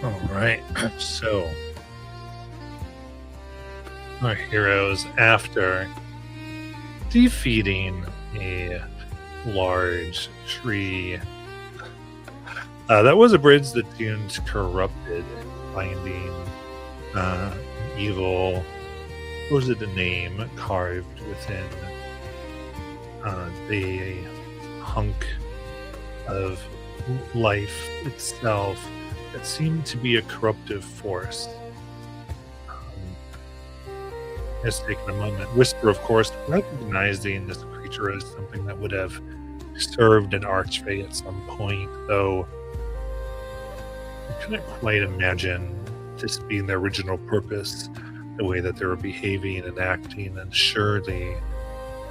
All right. So, our heroes, after defeating a large tree that was a bridge that seemed corrupted, finding evil, what was it, a name carved within the hunk of life itself that seemed to be a corruptive force. Has taken a moment. Whisper, of course, recognizing this creature as something that would have served an archfey at some point, though I couldn't quite imagine this being their original purpose, the way that they were behaving and acting, and surely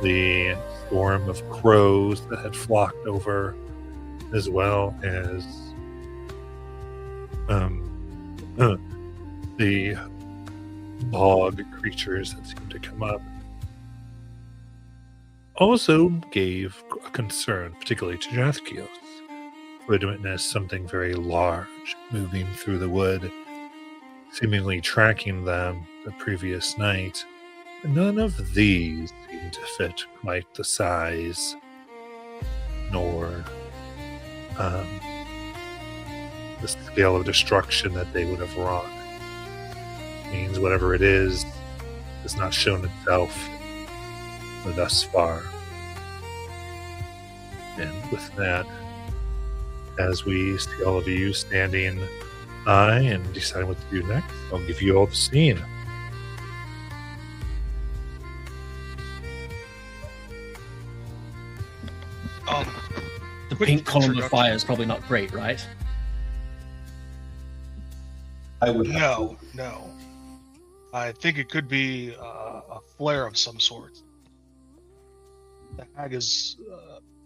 the swarm of crows that had flocked over, as well as the bog creatures that seemed to come up, also gave a concern, particularly to Jathkios, who had witnessed something very large moving through the wood, seemingly tracking them the previous night. None of these seemed to fit quite the size nor the scale of destruction that they would have wrought. Means whatever it is has not shown itself thus far. And with that, as we see all of you standing by and deciding what to do next, I'll give you all the scene. The pink column of fire is probably not great, right? I would No. I think it could be a flare of some sort. The hag is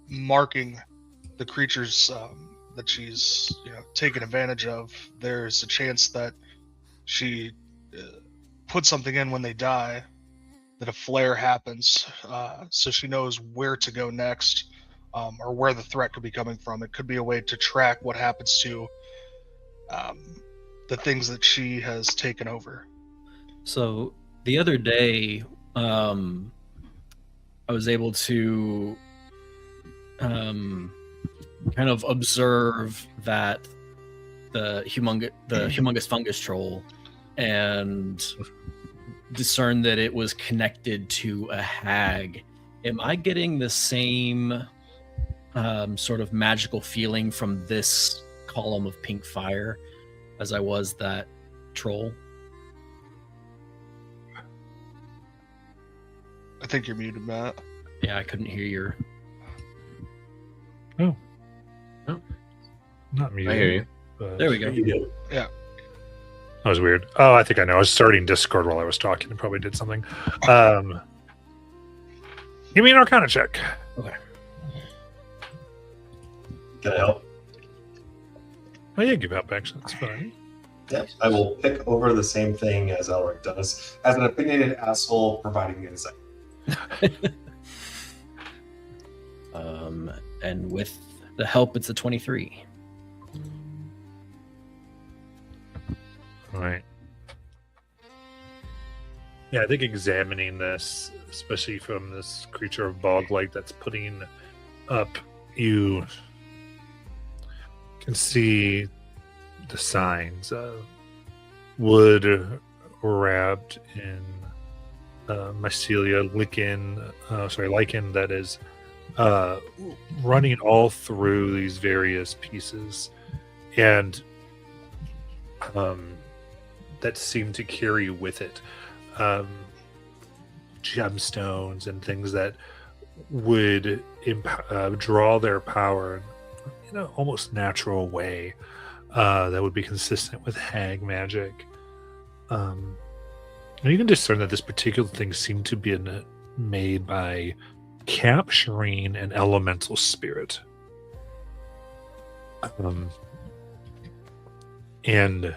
marking the creatures that she's taken advantage of. There's a chance that she puts something in when they die, that a flare happens, so she knows where to go next, or where the threat could be coming from. It could be a way to track what happens to the things that she has taken over. So the other day, I was able to kind of observe that the humongous fungus troll and discern that it was connected to a hag. Am I getting the same sort of magical feeling from this column of pink fire as I was that troll? I think you're muted, Matt. Yeah, I couldn't hear your... Oh. Not muted. I hear you. There we go. Yeah. That was weird. Oh, I think I know. I was starting Discord while I was talking and probably did something. Give me an Arcana check. Okay. Can I help? Oh, yeah, give help, actually. That's fine. Yes. I will pick over the same thing as Elric does, as an opinionated asshole providing insight. And with the help, it's a 23. All right. Yeah, I think examining this, especially from this creature of bog light that's putting up, you can see the signs of wood wrapped in mycelia, lichen that is running all through these various pieces, and that seem to carry with it gemstones and things that would draw their power in an almost natural way that would be consistent with hag magic. And you can discern that this particular thing seemed to be made by capturing an elemental spirit. And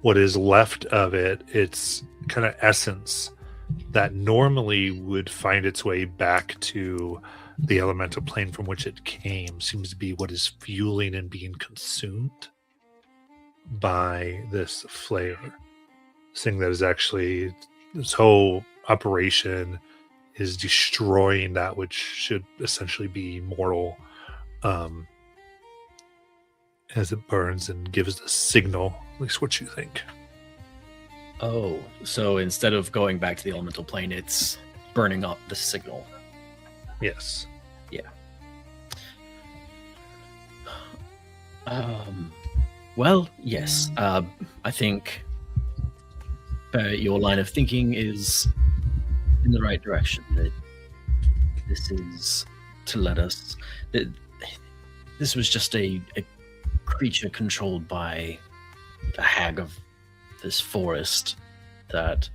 what is left of it, its kind of essence that normally would find its way back to the elemental plane from which it came, seems to be what is fueling and being consumed by this flare, saying that is actually this whole operation is destroying that which should essentially be mortal, um, as it burns and gives the signal. At least what you think. Oh, so instead of going back to the elemental plane, it's burning up the signal. Yes. Well, yes. I think your line of thinking is in the right direction. That this is to let us. That this was just a creature controlled by the hag of this forest that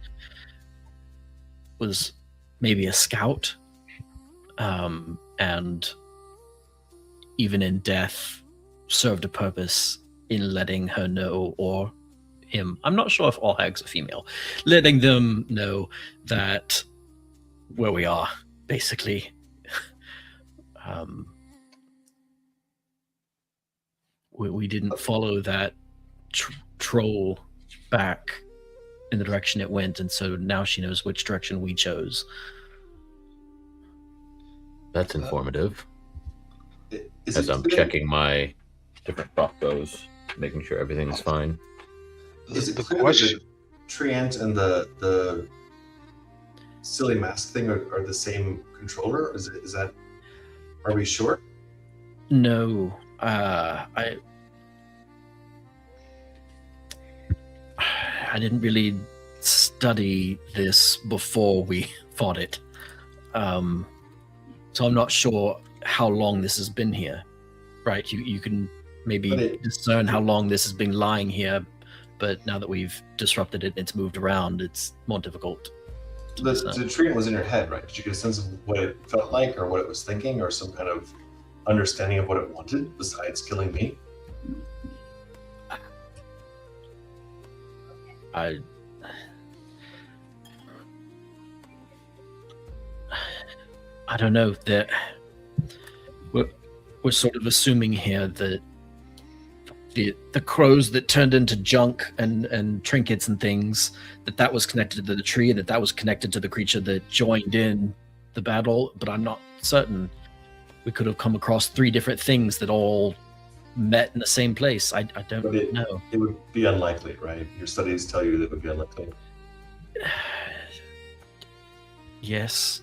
was maybe a scout, and even in death served a purpose in letting her know, or him, I'm not sure if all hags are female, letting them know that where we are, basically. We didn't follow that troll back in the direction it went, and so now she knows which direction we chose. That's informative. Is As it I'm clear- checking my different crossbows, making sure everything's fine. Is it The clear that question? the treant and the silly mask thing are the same controller? Is that? Are we sure? No, I didn't really study this before we fought it, so I'm not sure how long this has been here. Right, you can maybe discern how long this has been lying here, but now that we've disrupted it, it's moved around. It's more difficult. The treant was in your head, right? Did you get a sense of what it felt like, or what it was thinking, or some kind of understanding of what it wanted besides killing me? I don't know, that we're sort of assuming here that the crows that turned into junk and trinkets and things, that was connected to the tree, and that was connected to the creature that joined in the battle, but I'm not certain. We could have come across 3 different things that all met in the same place. I don't know. It would be unlikely, right? Your studies tell you that it would be unlikely. Yes.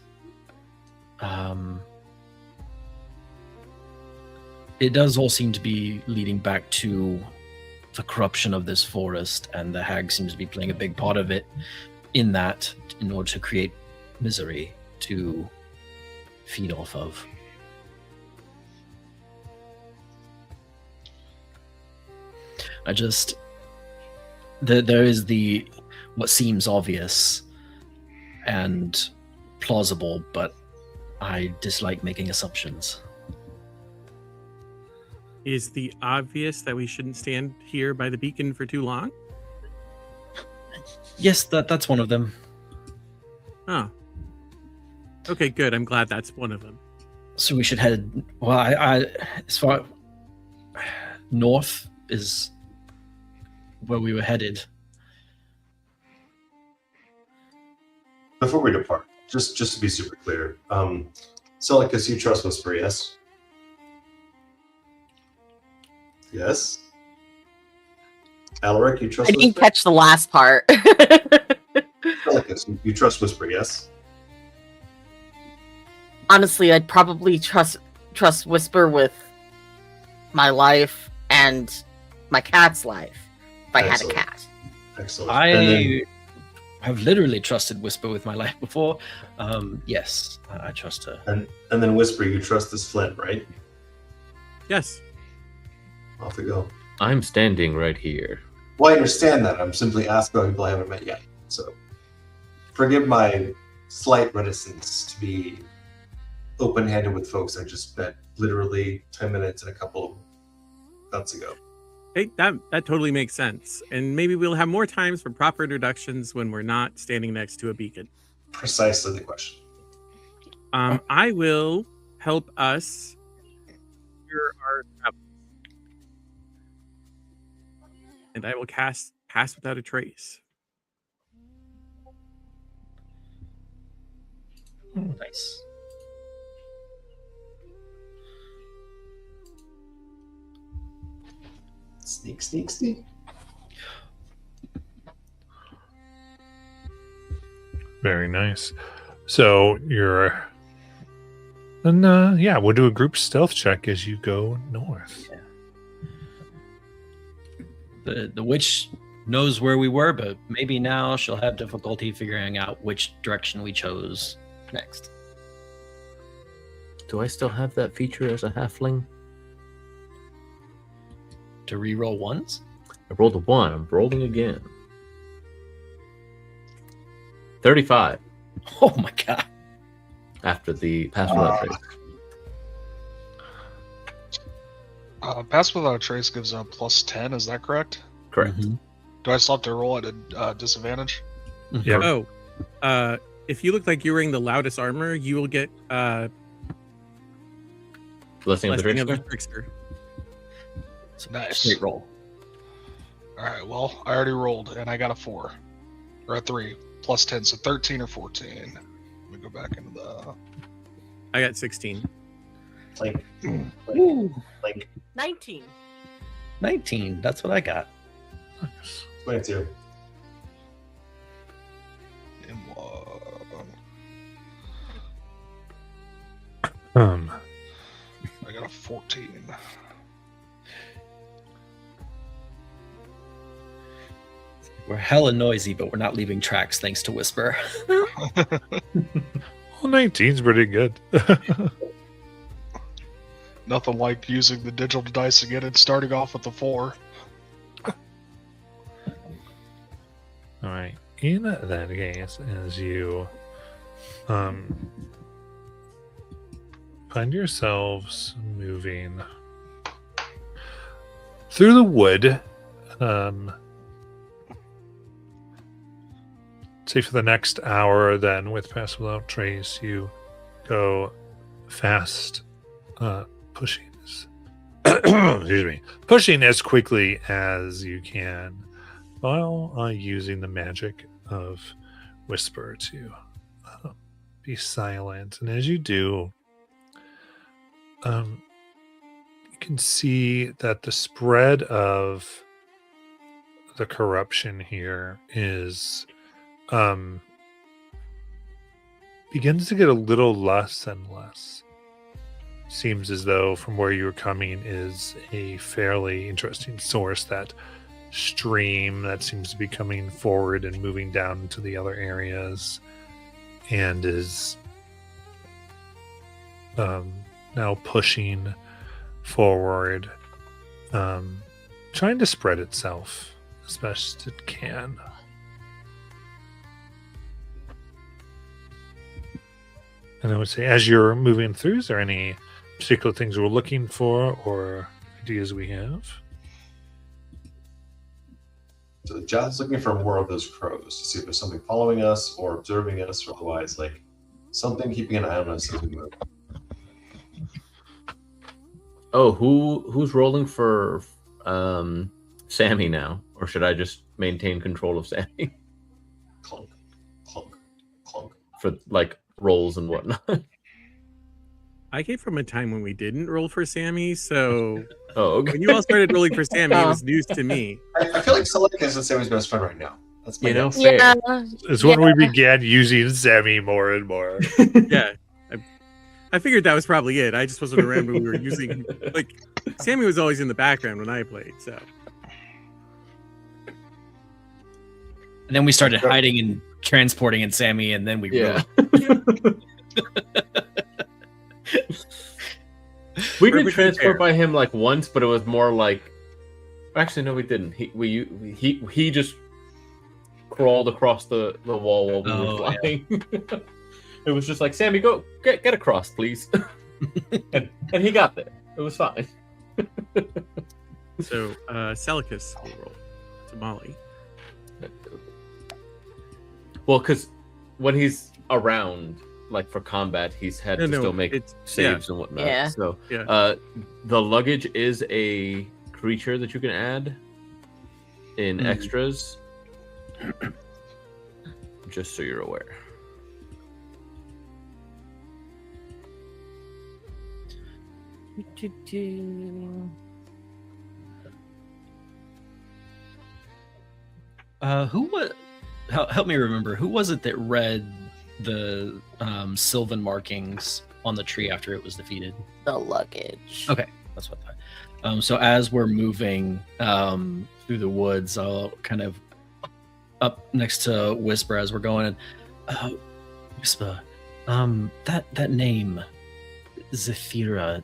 It does all seem to be leading back to the corruption of this forest, and the hag seems to be playing a big part of it in that, in order to create misery to feed off of. There is what seems obvious and plausible, but I dislike making assumptions. Is the obvious that we shouldn't stand here by the beacon for too long? Yes, that's one of them. Oh. Okay, good. I'm glad that's one of them. So we should head. Well, I as far north is where we were headed. Before we depart, just to be super clear, Celicus, you trust Whisper, yes? Yes. Alaric, you trust I didn't Whisper? catch the last part. Celicus, you trust Whisper, yes? Honestly, I'd probably trust Whisper with my life and my cat's life if I had a Excellent. cat. Excellent. And then- I've literally trusted Whisper with my life before. Yes, I trust her. and then Whisper, you trust this Flint, right? Yes. Off we go. I'm standing right here. Well, I understand that. I'm simply asking about people I haven't met yet. So forgive my slight reticence to be open-handed with folks I just met literally 10 minutes and a couple of months ago. Hey, that totally makes sense. And maybe we'll have more times for proper introductions when we're not standing next to a beacon. Precisely the question. I will help us hear our travels. and I will cast Pass Without a Trace. Nice. Sneak, sneak, sneak. Very nice. So you're, and yeah, we'll do a group stealth check as you go north. The witch knows where we were, but maybe now she'll have difficulty figuring out which direction we chose next. Do I still have that feature as a halfling? To reroll ones? I rolled a 1. I'm rolling again. 35 Oh my god. after the Pass Without Trace. Pass Without a Trace gives a +10. Is that correct? Correct. Mhm. Do I still have to roll at a disadvantage? Yep. Oh, if you look like you're wearing the loudest armor, you will get Blessing of the Blessing of the Trickster. Trickster. So Nice. straight roll. All right. Well, I already rolled, and I got a 4 or a 3 +10, so 13 or 14. Let me go back into the. I got 16. Like, Ooh, like 19. 19. That's what I got. 22. In one. I got a 14. We're hella noisy, but we're not leaving tracks thanks to Whisper. Well, 19's pretty good. Nothing like using the digital dice again and starting off with the 4. All right. In that case, as you find yourselves moving through the wood, say for the next hour, then with Pass Without Trace, you go fast, pushing excuse me, pushing as quickly as you can, while using the magic of Whisper to be silent. And as you do, you can see that the spread of the corruption here is begins to get a little less and less. Seems as though from where you're coming is a fairly interesting source, that stream that seems to be coming forward and moving down into the other areas, and is now pushing forward, trying to spread itself as best it can. And I would say, as you're moving through, is there any particular things we're looking for or ideas we have? So John's looking for more of those crows to see if there's something following us or observing us, or otherwise, like something keeping an eye on us as we move. Oh, who's rolling for Sammy now? Or should I just maintain control of Sammy Clunk, clunk, clunk. for like rolls and whatnot? I came from a time when we didn't roll for Sammy, so Oh, okay. when you all started rolling for Sammy, it was news to me. I feel like Select is Sammy's best friend right now. That's my You know, guess. fair. Yeah. It's when we began using Sammy more and more. Yeah. I figured that was probably it. I just wasn't around when we were using, like, Sammy was always in the background when I played, so. And then we started hiding and transporting in Sammy, and then we Yeah. rode. We did Perfectly transport fair. by him like once, but it was more like. Actually, no, we didn't. He just crawled across the wall while we were Oh, flying. It was just like, Sammy, go get across, please. and he got there. It was fine. So, Celicus will roll to Molly. Well, because when he's around, like for combat, he's had to still make it's saves and whatnot. Yeah. So, Yeah. the luggage is a creature that you can add. in Mhm. extras. Just so you're aware. Who was? Help me remember. Who was it that read the Sylvan markings on the tree after it was defeated? The luggage. Okay, that's what I thought. So as we're moving through the woods, I'll kind of up next to Whisper as we're going. Whisper, that name, Zephyra.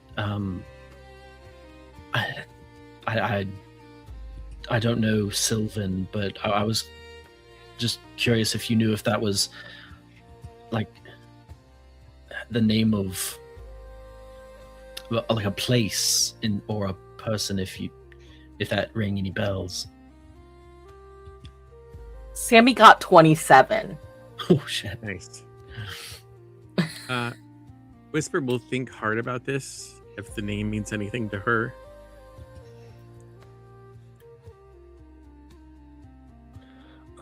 I don't know Sylvan, but I was just curious if you knew if that was like the name of like a place in or a person, if that rang any bells. Sammy got 27. Oh shit. Nice. Whisper will think hard about this if the name means anything to her.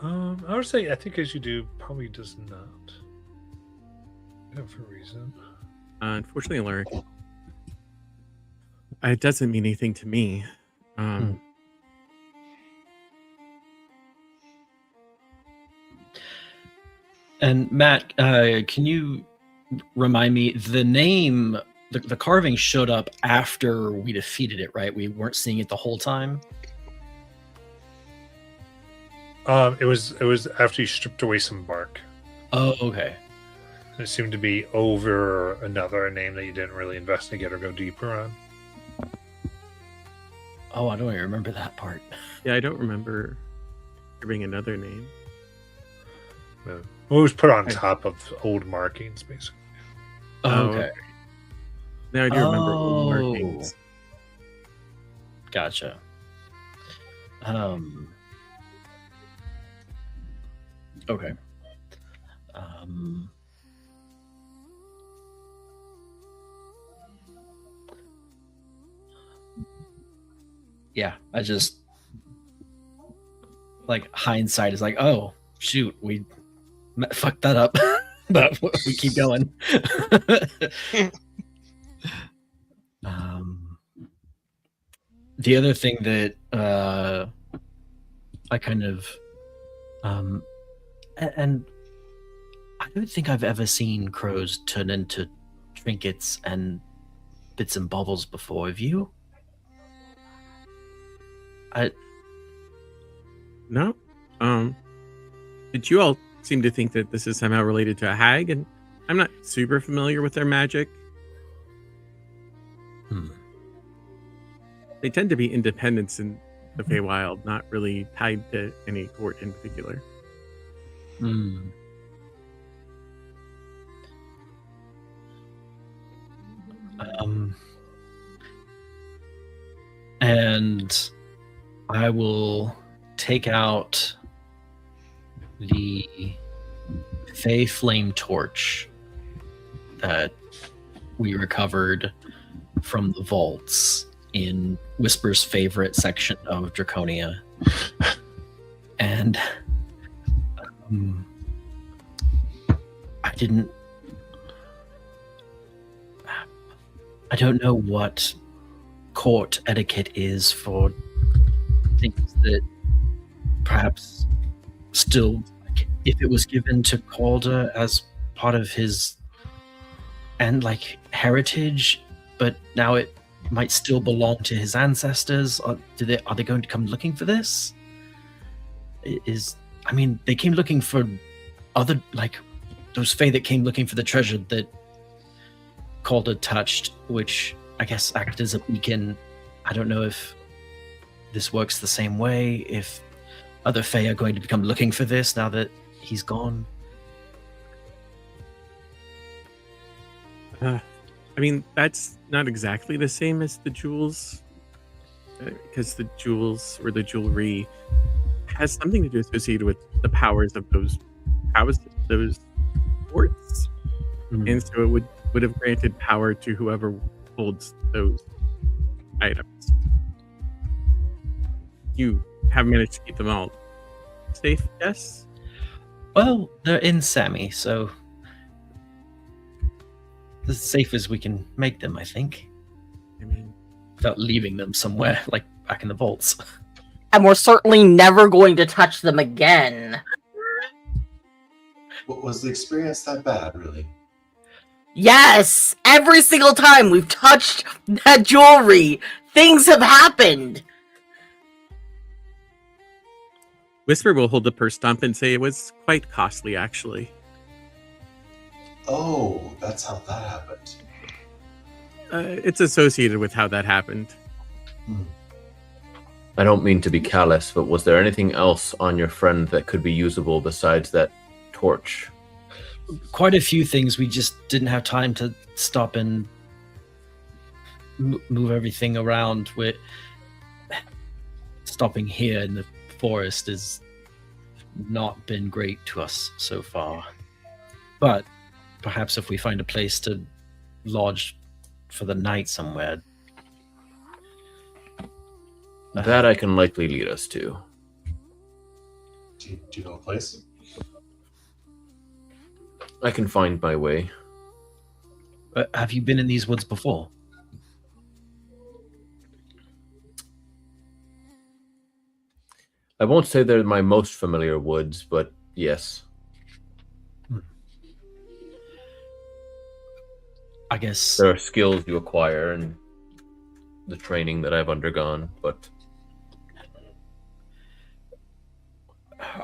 I would say, I think as you do, probably does not have a reason. Unfortunately, Alaric, it doesn't mean anything to me. And Matt, can you remind me the name? The carving showed up after we defeated it, right? We weren't seeing it the whole time. It was after you stripped away some bark. Oh, okay. It seemed to be over another name that you didn't really investigate or go deeper on. Oh, I don't even remember that part. Yeah, I don't remember there being another name. Well, it was put on top of old markings, basically. Oh, okay. Now I do remember old Oh. markings. Gotcha. Okay. Yeah, I just like hindsight is like, oh shoot, we fucked that up, but we keep going. The other thing that I kind of and I don't think I've ever seen crows turn into trinkets and bits and bobbles before. Have you? No. Did you all seem to think that this is somehow related to a hag? And I'm not super familiar with their magic. They tend to be independents in the Feywild, not really tied to any court in particular. And I will take out the Fey Flame Torch that we recovered from the vaults in Whisper's favorite section of Draconia. And I don't know what court etiquette is for things that perhaps still, like, if it was given to Calder as part of his and like heritage, but now it might still belong to his ancestors. Are they going to come looking for this? They came looking for other, like those Fae that came looking for the treasure that Calder touched, which I guess acted as a beacon. I don't know if this works the same way, if other Fae are going to become looking for this now that he's gone. That's not exactly the same as the jewels, because the jewels or the jewelry has something to do associated with the powers of those forts, and so it would have granted power to whoever holds those items. You have managed to keep them all safe, yes? Well, they're in Sammy, so as safe as we can make them, I think, I mean, without leaving them somewhere like back in the vaults. And we're certainly never going to touch them again. Was the experience that bad, really? Yes! Every single time we've touched that jewelry, things have happened! Whisper will hold the purse stump and say it was quite costly, actually. Oh, that's how that happened. It's associated with how that happened. I don't mean to be callous, but was there anything else on your friend that could be usable besides that torch? Quite a few things. We just didn't have time to stop and move everything around. We're stopping here in the forest has not been great to us so far. But perhaps if we find a place to lodge for the night somewhere. That I can likely lead us to. Do you know a place? I can find my way. Have you been in these woods before? I won't say they're my most familiar woods, but yes. I guess There are skills you acquire and the training that I've undergone, but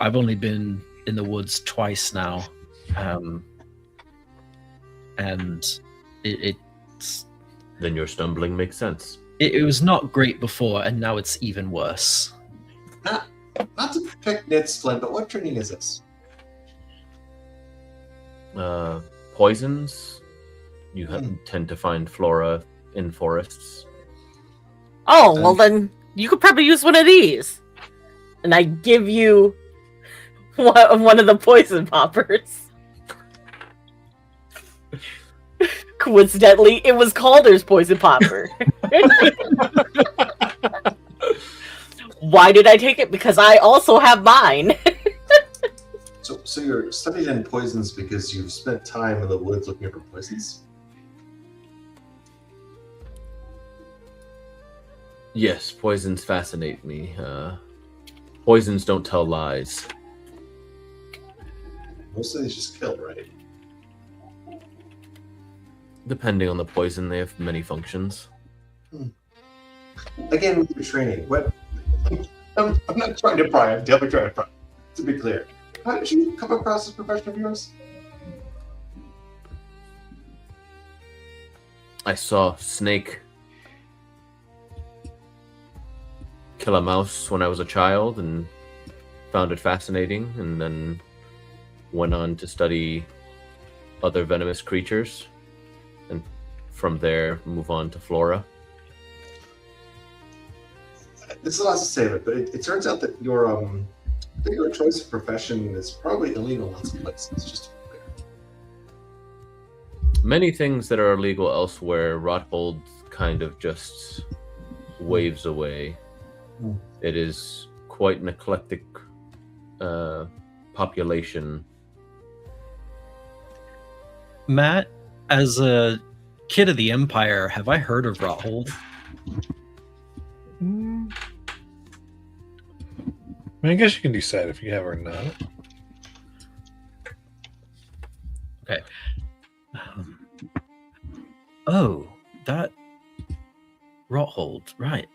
I've only been in the woods twice now. And it's then your stumbling makes sense. it was not great before, and now it's even worse. Not to protect Ned's Flynn, but what training is this? Poisons. You tend to find flora in forests. Oh, well then, you could probably use one of these. And I give you one of the poison poppers. Coincidentally, it was Calder's poison popper. Why did I take it? Because I also have mine. So you're studied in poisons because you've spent time in the woods looking for poisons? Yes, poisons fascinate me. Poisons don't tell lies. Most of these just kill, right? Depending on the poison, they have many functions. Again, with your training, what? I'm not trying to pry. I'm definitely trying to pry. To be clear, how did you come across this profession of yours? I saw Snake kill a mouse when I was a child and found it fascinating, and then went on to study other venomous creatures, and from there move on to flora. This is a lot to say, but it turns out that your choice of profession is probably illegal in lots of places. Just to be clear. Many things that are illegal elsewhere, Rotbold kind of just waves away. It is quite an eclectic population. Matt, as a kid of the Empire, have I heard of Rothold? I mean, I guess you can decide if you have or not. Okay. Oh, that Rothold, right?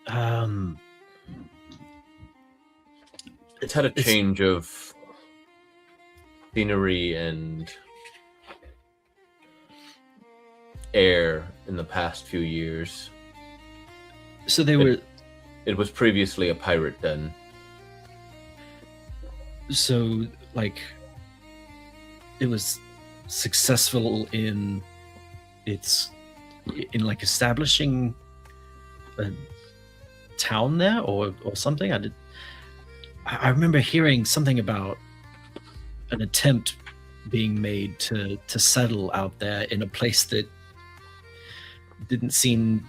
It's had a change of scenery and air in the past few years. So they were. It was previously a pirate den. So, like, it was successful in like establishing a town there or something. I remember hearing something about an attempt being made to settle out there in a place that didn't seem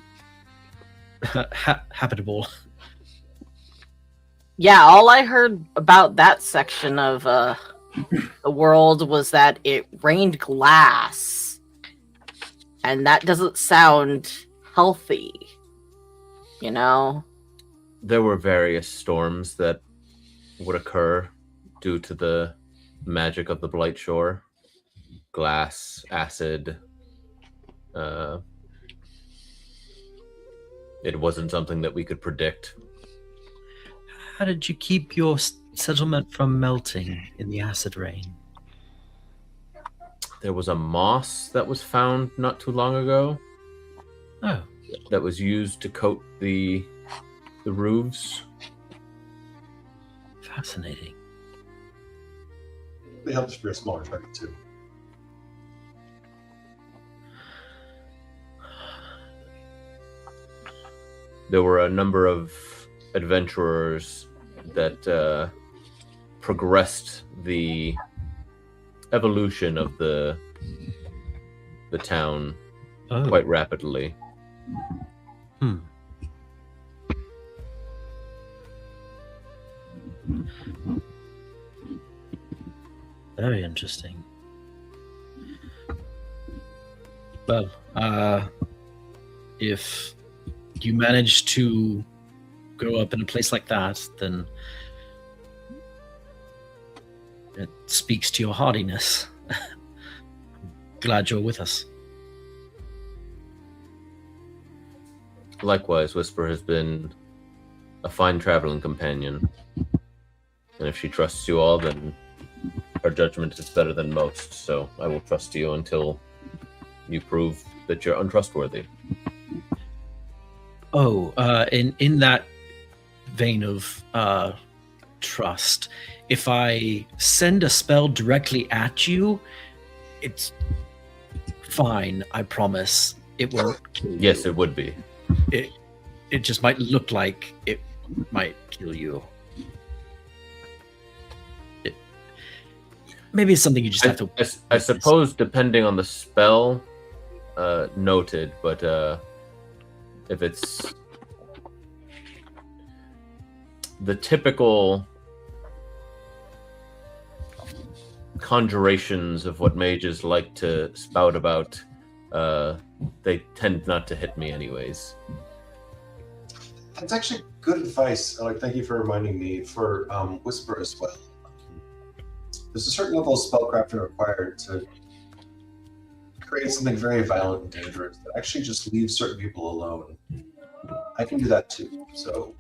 habitable. Yeah, all I heard about that section of the world was that it rained glass. And that doesn't sound healthy. You know? There were various storms that would occur due to the magic of the Blight Shore. Glass, acid. It wasn't something that we could predict. How did you keep your settlement from melting in the acid rain? There was a moss that was found not too long ago Oh, that was used to coat the roofs. fascinating. It helps for a smaller target too. There were a number of adventurers that progressed the evolution of the town Oh, quite rapidly. hmm. Very interesting. Well, if you manage to grow up in a place like that, then it speaks to your hardiness. Glad you're with us. Likewise, Whisper has been a fine traveling companion. And if she trusts you all, then her judgment is better than most. So I will trust you until you prove that you're untrustworthy. Oh, in that vein of trust, if I send a spell directly at you, it's fine. I promise. It won't kill you. Yes, it would be. It just might look like it might kill you. Maybe it's something you just have to. I suppose, depending on the spell, noted. But if it's the typical conjurations of what mages like to spout about, they tend not to hit me anyways. That's actually good advice. Thank you for reminding me for Whisper as well. There's a certain level of spellcrafting required to create something very violent and dangerous that actually just leaves certain people alone. I can do that too. So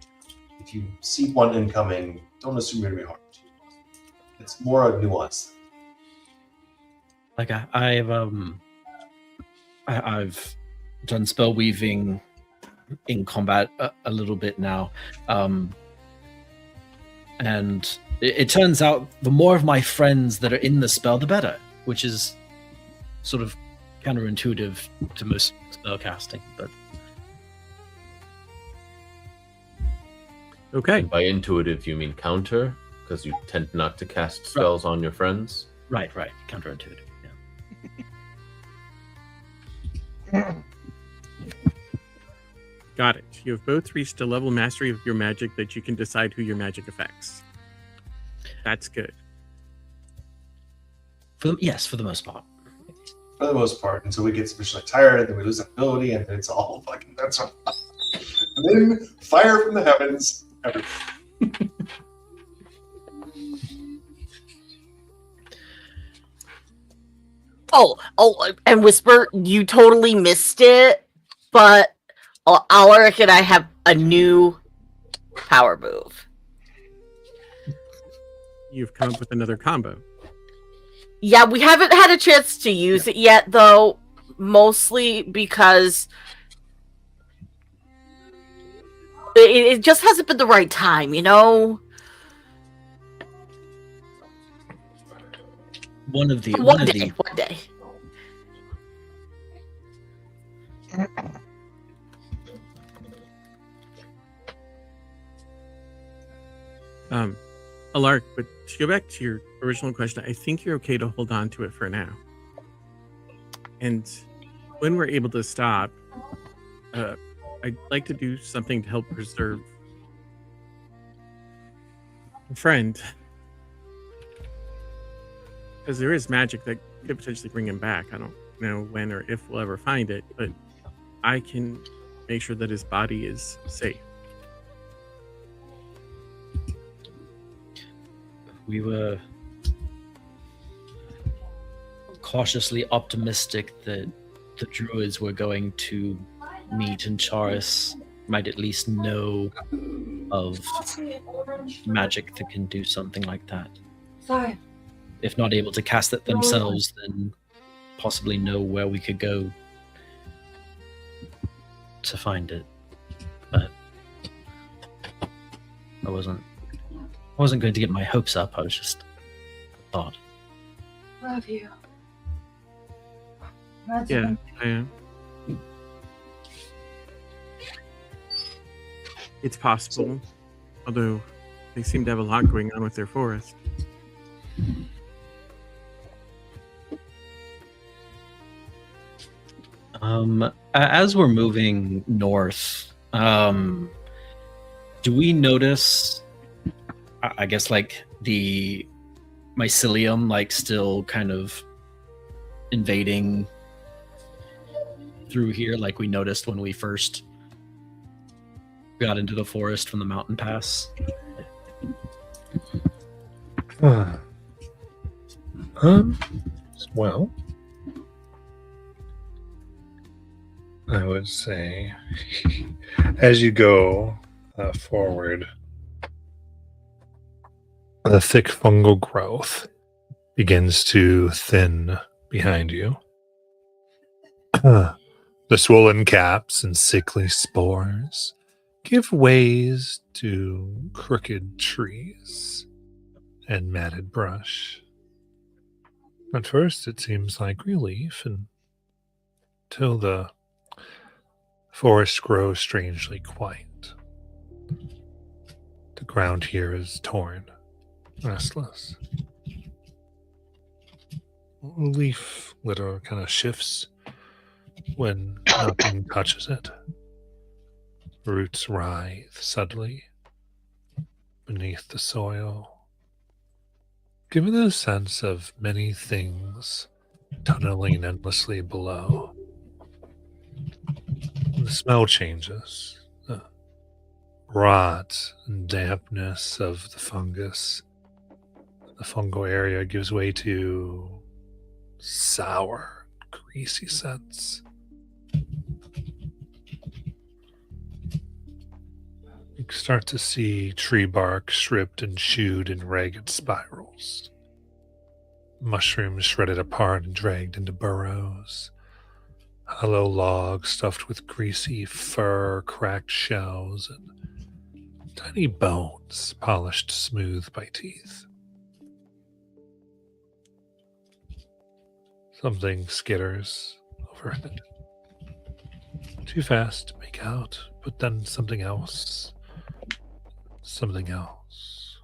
if you see one incoming, don't assume you're going to be harmed. It's more a nuance. Like I've done spell weaving in combat a little bit now, and it turns out the more of my friends that are in the spell, the better, which is sort of counterintuitive to most spell casting. But Okay. By intuitive, you mean counter, because you tend not to cast spells on your friends. right, counterintuitive. Yeah. Got it. You have both reached a level of mastery of your magic that you can decide who your magic affects. That's good. Yes, for the most part. For the most part, until we get sufficiently tired, and then we lose that ability, and then it's all fucking that's all. And then fire from the heavens. Everything. Oh, and Whisper, you totally missed it, but Alaric and I have a new power move. You've come up with another combo. Yeah, we haven't had a chance to use it yet, though, mostly because it just hasn't been the right time, you know? One day. One day. Alaric, but to go back to your original question, I think you're okay to hold on to it for now. And when we're able to stop, I'd like to do something to help preserve friend. Because there is magic that could potentially bring him back. I don't know when or if we'll ever find it, but I can make sure that his body is safe. We were cautiously optimistic that the druids were going to meet and Charis might at least know of magic that can do something like that. Sorry. If not able to cast it themselves, then possibly know where we could go to find it. But I wasn't going to get my hopes up. I was just thought. Love you. Yeah, I am. It's possible, although they seem to have a lot going on with their forest. As we're moving north, do we notice, I guess, like the mycelium, like still kind of invading through here, like we noticed when we first got into the forest from the mountain pass? Well, I would say as you go forward, the thick fungal growth begins to thin behind you. The swollen caps and sickly spores give ways to crooked trees and matted brush. At first, it seems like relief until the forest grows strangely quiet. The ground here is torn, restless. Leaf litter kind of shifts when nothing touches it. Roots writhe subtly beneath the soil, giving it a sense of many things tunneling endlessly below. The smell changes. The rot and dampness of the fungus, the fungal area, gives way to sour, greasy scents. You start to see tree bark stripped and chewed in ragged spirals. Mushrooms shredded apart and dragged into burrows. Hollow logs stuffed with greasy fur, cracked shells, and tiny bones polished smooth by teeth. Something skitters overhead. Too fast to make out, but then something else. Something else.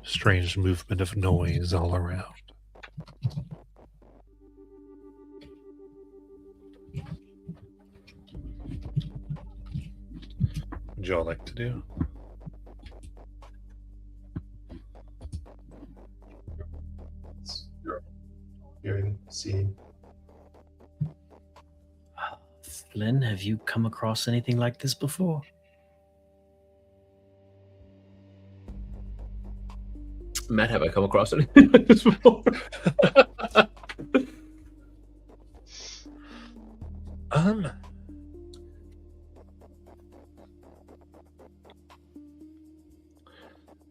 Strange movement of noise all around. Would y'all like to do? Hearing, seeing. Flynn, have you come across anything like this before? Matt, have I come across anything like this before?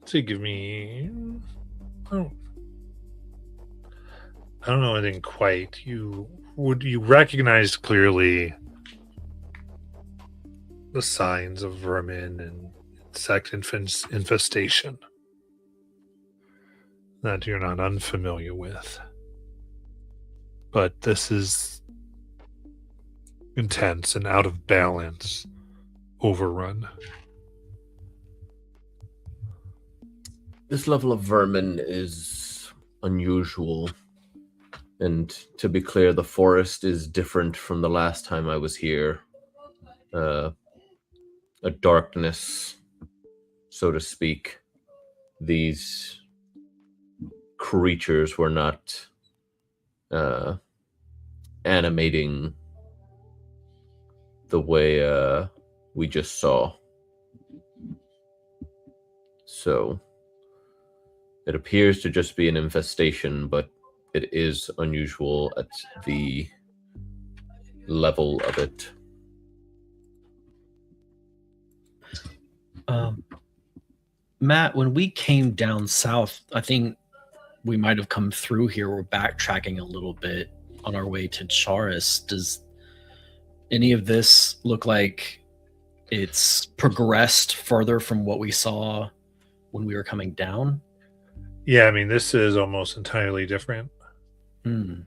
So give me. I don't know anything quite. You recognize clearly the signs of vermin and insect infestation that you're not unfamiliar with. But this is intense and out of balance, overrun. This level of vermin is unusual. And to be clear, the forest is different from the last time I was here. A darkness so to speak, these creatures were not animating the way we just saw. So it appears to just be an infestation, but it is unusual at the level of it. Matt, when we came down south, I think we might have come through here. We're backtracking a little bit on our way to Charis. Does any of this look like it's progressed further from what we saw when we were coming down? Yeah, I mean, this is almost entirely different. Because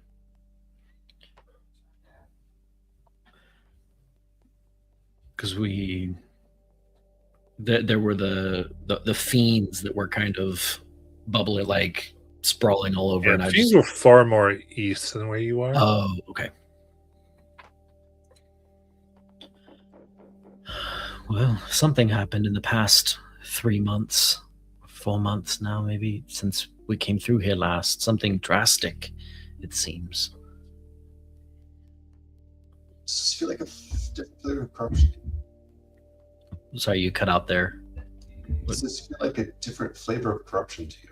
there were the fiends that were kind of bubbling, like sprawling all over. Yeah, And I things just, were far more east than where you are. oh, okay. Well, something happened in the past 3 months, 4 months now, maybe, since we came through here last. Something drastic, it seems. Does this feel like a different flavor of corruption? Sorry, you cut out there. Does this feel like a different flavor of corruption to you?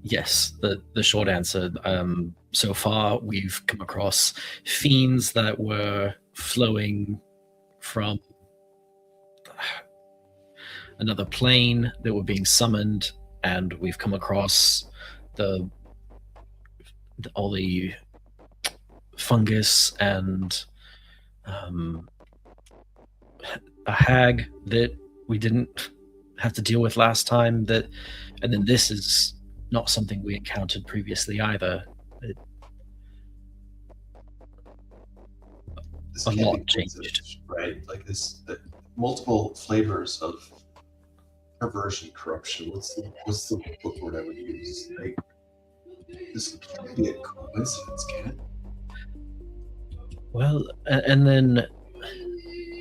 Yes, the short answer. So far, we've come across fiends that were flowing from another plane that were being summoned, and we've come across all the fungus and a hag that we didn't have to deal with last time. And then this is not something we encountered previously either. This A can't lot be changed. coincidence, right? Like this, multiple flavors of perversion, corruption. What's the book word I would use? Like, this can't be a coincidence, can it? Well, and then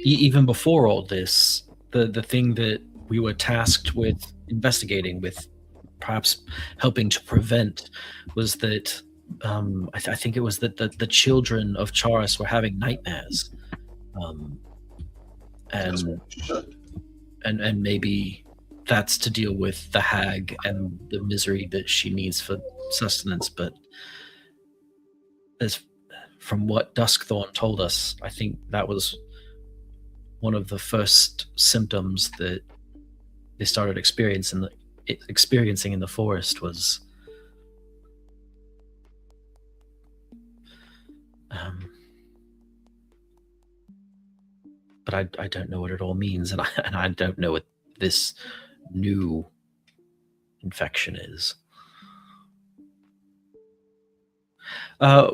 even before all this, the thing that we were tasked with investigating, with perhaps helping to prevent, was that I think it was that the children of Charis were having nightmares, That's what it should. and maybe that's to deal with the hag and the misery that she needs for sustenance. But as from what Duskthorn told us, I think that was one of the first symptoms that they started experiencing in the forest was but I don't know what it all means, and I don't know what this new infection is. I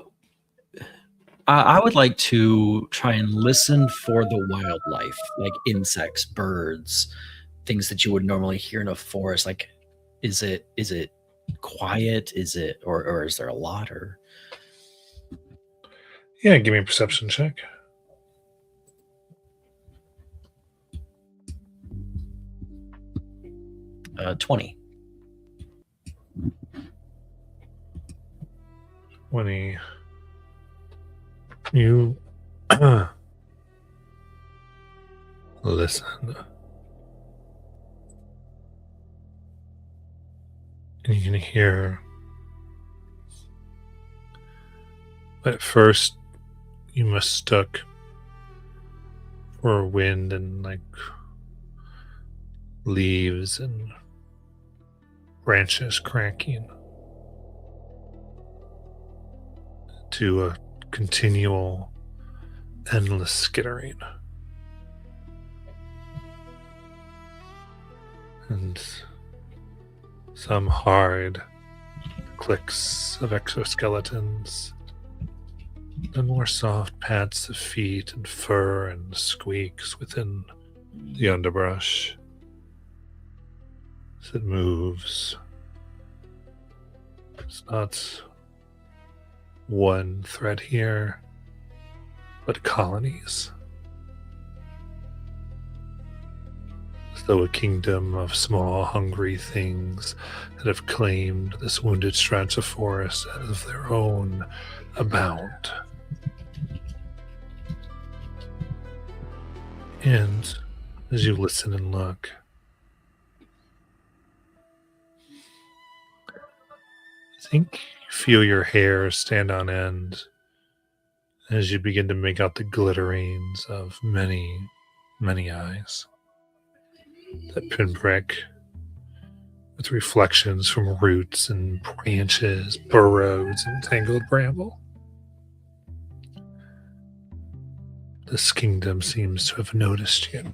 would like to try and listen for the wildlife, like insects, birds, things that you would normally hear in a forest. Like, is it quiet? Is it, or is there a lot? Or Yeah, give me a perception check. uh, 20. 20. You listen. And you can hear. At first, you mistook for wind and like leaves and branches cracking to a continual, endless skittering. And some hard clicks of exoskeletons, and more soft pats of feet and fur and squeaks within the underbrush as it moves. It's not one thread here, but colonies. as though a kingdom of small, hungry things that have claimed this wounded stretch of forest as their own abound. And as you listen and look, I think you feel your hair stand on end as you begin to make out the glitterings of many, many eyes that pinprick with reflections from roots and branches, burrows, and tangled bramble. This kingdom seems to have noticed you.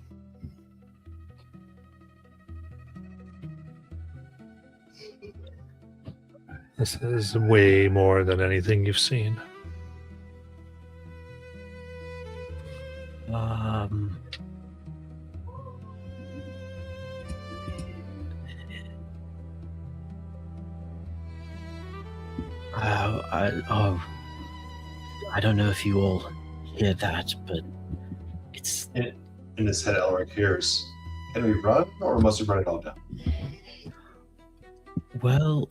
This is way more than anything you've seen. I don't know if you all hear that, but it's In his head, Elric hears, can we run, or must we run it all down? well,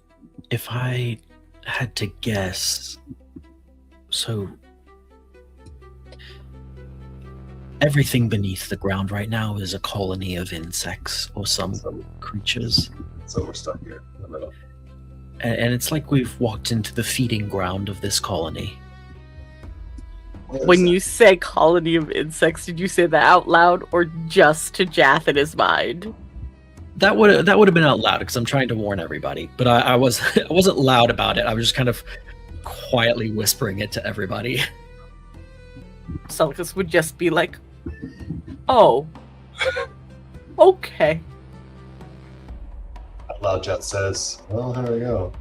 if I had to guess, so everything beneath the ground right now is a colony of insects or some creatures. So we're stuck here in the middle. And it's like we've walked into the feeding ground of this colony. When you say colony of insects, did you say that out loud or just to Jath in his mind? That would have been out loud because I'm trying to warn everybody. But I wasn't loud about it. I was just kind of quietly whispering it to everybody. Selkus would just be like, oh, okay. Out loud, Jet says, well, here we go.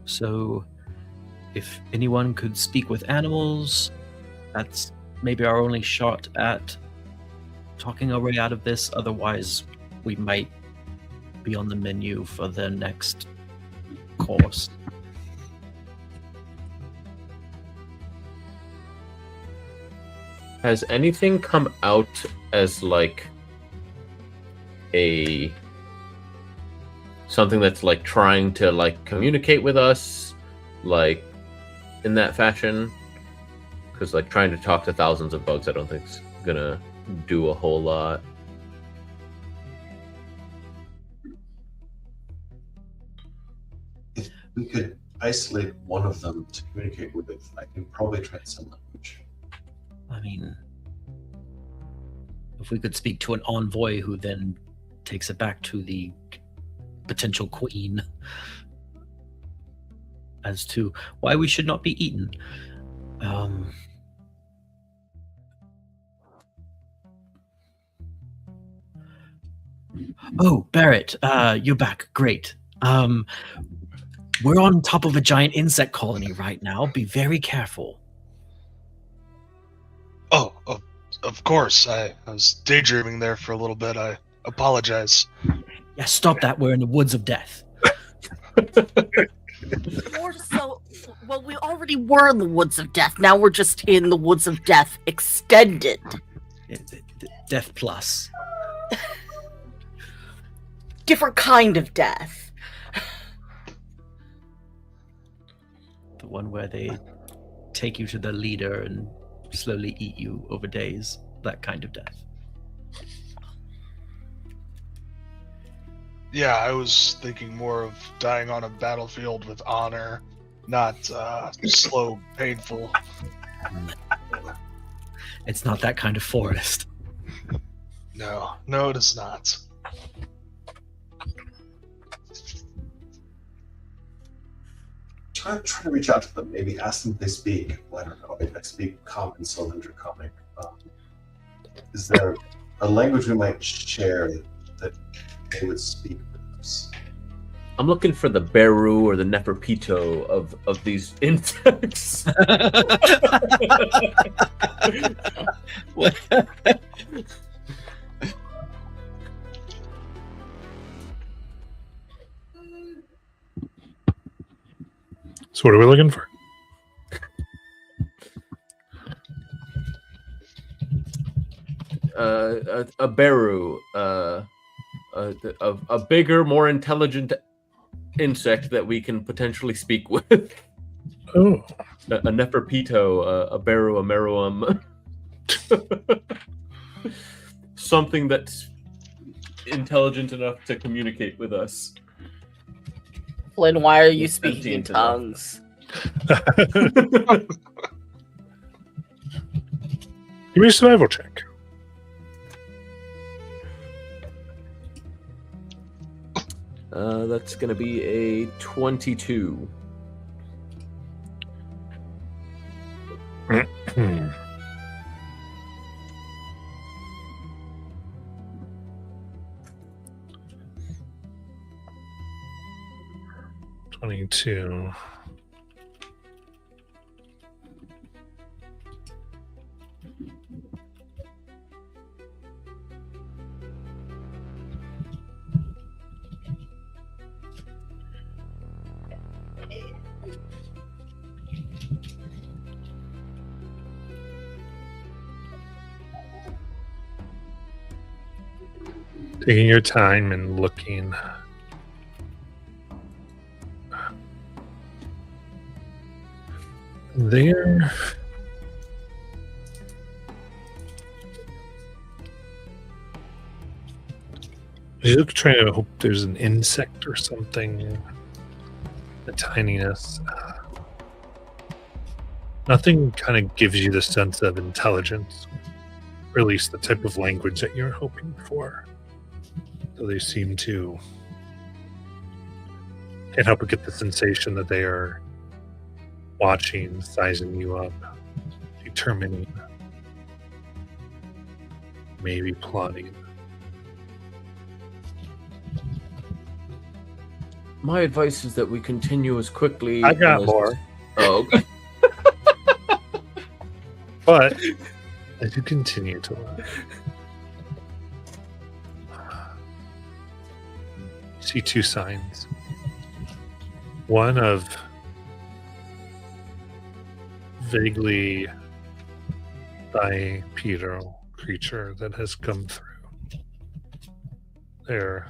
So if anyone could speak with animals, that's maybe our only shot at talking our way out of this. Otherwise, we might be on the menu for the next course. Has anything come out as like something that's like trying to like communicate with us, like in that fashion? Because like trying to talk to thousands of bugs, I don't think is gonna do a whole lot. If we could isolate one of them to communicate with, I can probably transcend language. I mean, if we could speak to an envoy who then takes it back to the potential queen as to why we should not be eaten. Oh, Barrett, you're back. Great. We're on top of a giant insect colony right now. Be very careful. Oh, of course. I was daydreaming there for a little bit. I apologize. Yeah, stop that. We're in the woods of death. More so, well, we already were in the woods of death. Now we're just in the woods of death extended. Death plus. Different kind of death. The one where they take you to the leader and slowly eat you over days. That kind of death. Yeah, I was thinking more of dying on a battlefield with honor, not slow, painful. It's not that kind of forest. No, it is not. Try to reach out to them. Maybe ask them if they speak. Well, I don't know. If I speak common, Sylvan Draconic. Is there a language we might share that they would speak with us? I'm looking for the Beru or the Neferpito of these insects. What? So what are we looking for? a Beru, a bigger, more intelligent insect that we can potentially speak with. Oh, A Neferpito, a Beru, a Meruum. Something that's intelligent enough to communicate with us. Flynn, why are you It's speaking in sentient enough. tongues? give me a survival check. That's going to be a 22. Hmm. $22. Taking your time and looking. There. You look trying to hope there's an insect or something. The tininess. Nothing kind of gives you the sense of intelligence, or at least the type of language that you're hoping for. So they seem to. Can't help but get the sensation that they are watching, sizing you up, determining, maybe plotting. My advice is that we continue as quickly. I got as- more. Oh, okay. But as you continue to look, you see two signs. One of vaguely bipedal creature that has come through. They're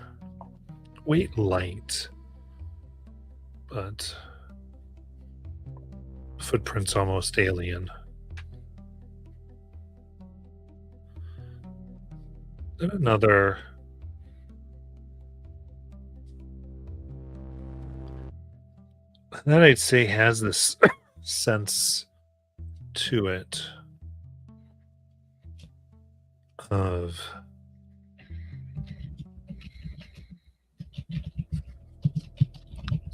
weight light, but footprints almost alien. Then another that I'd say has this sense to it of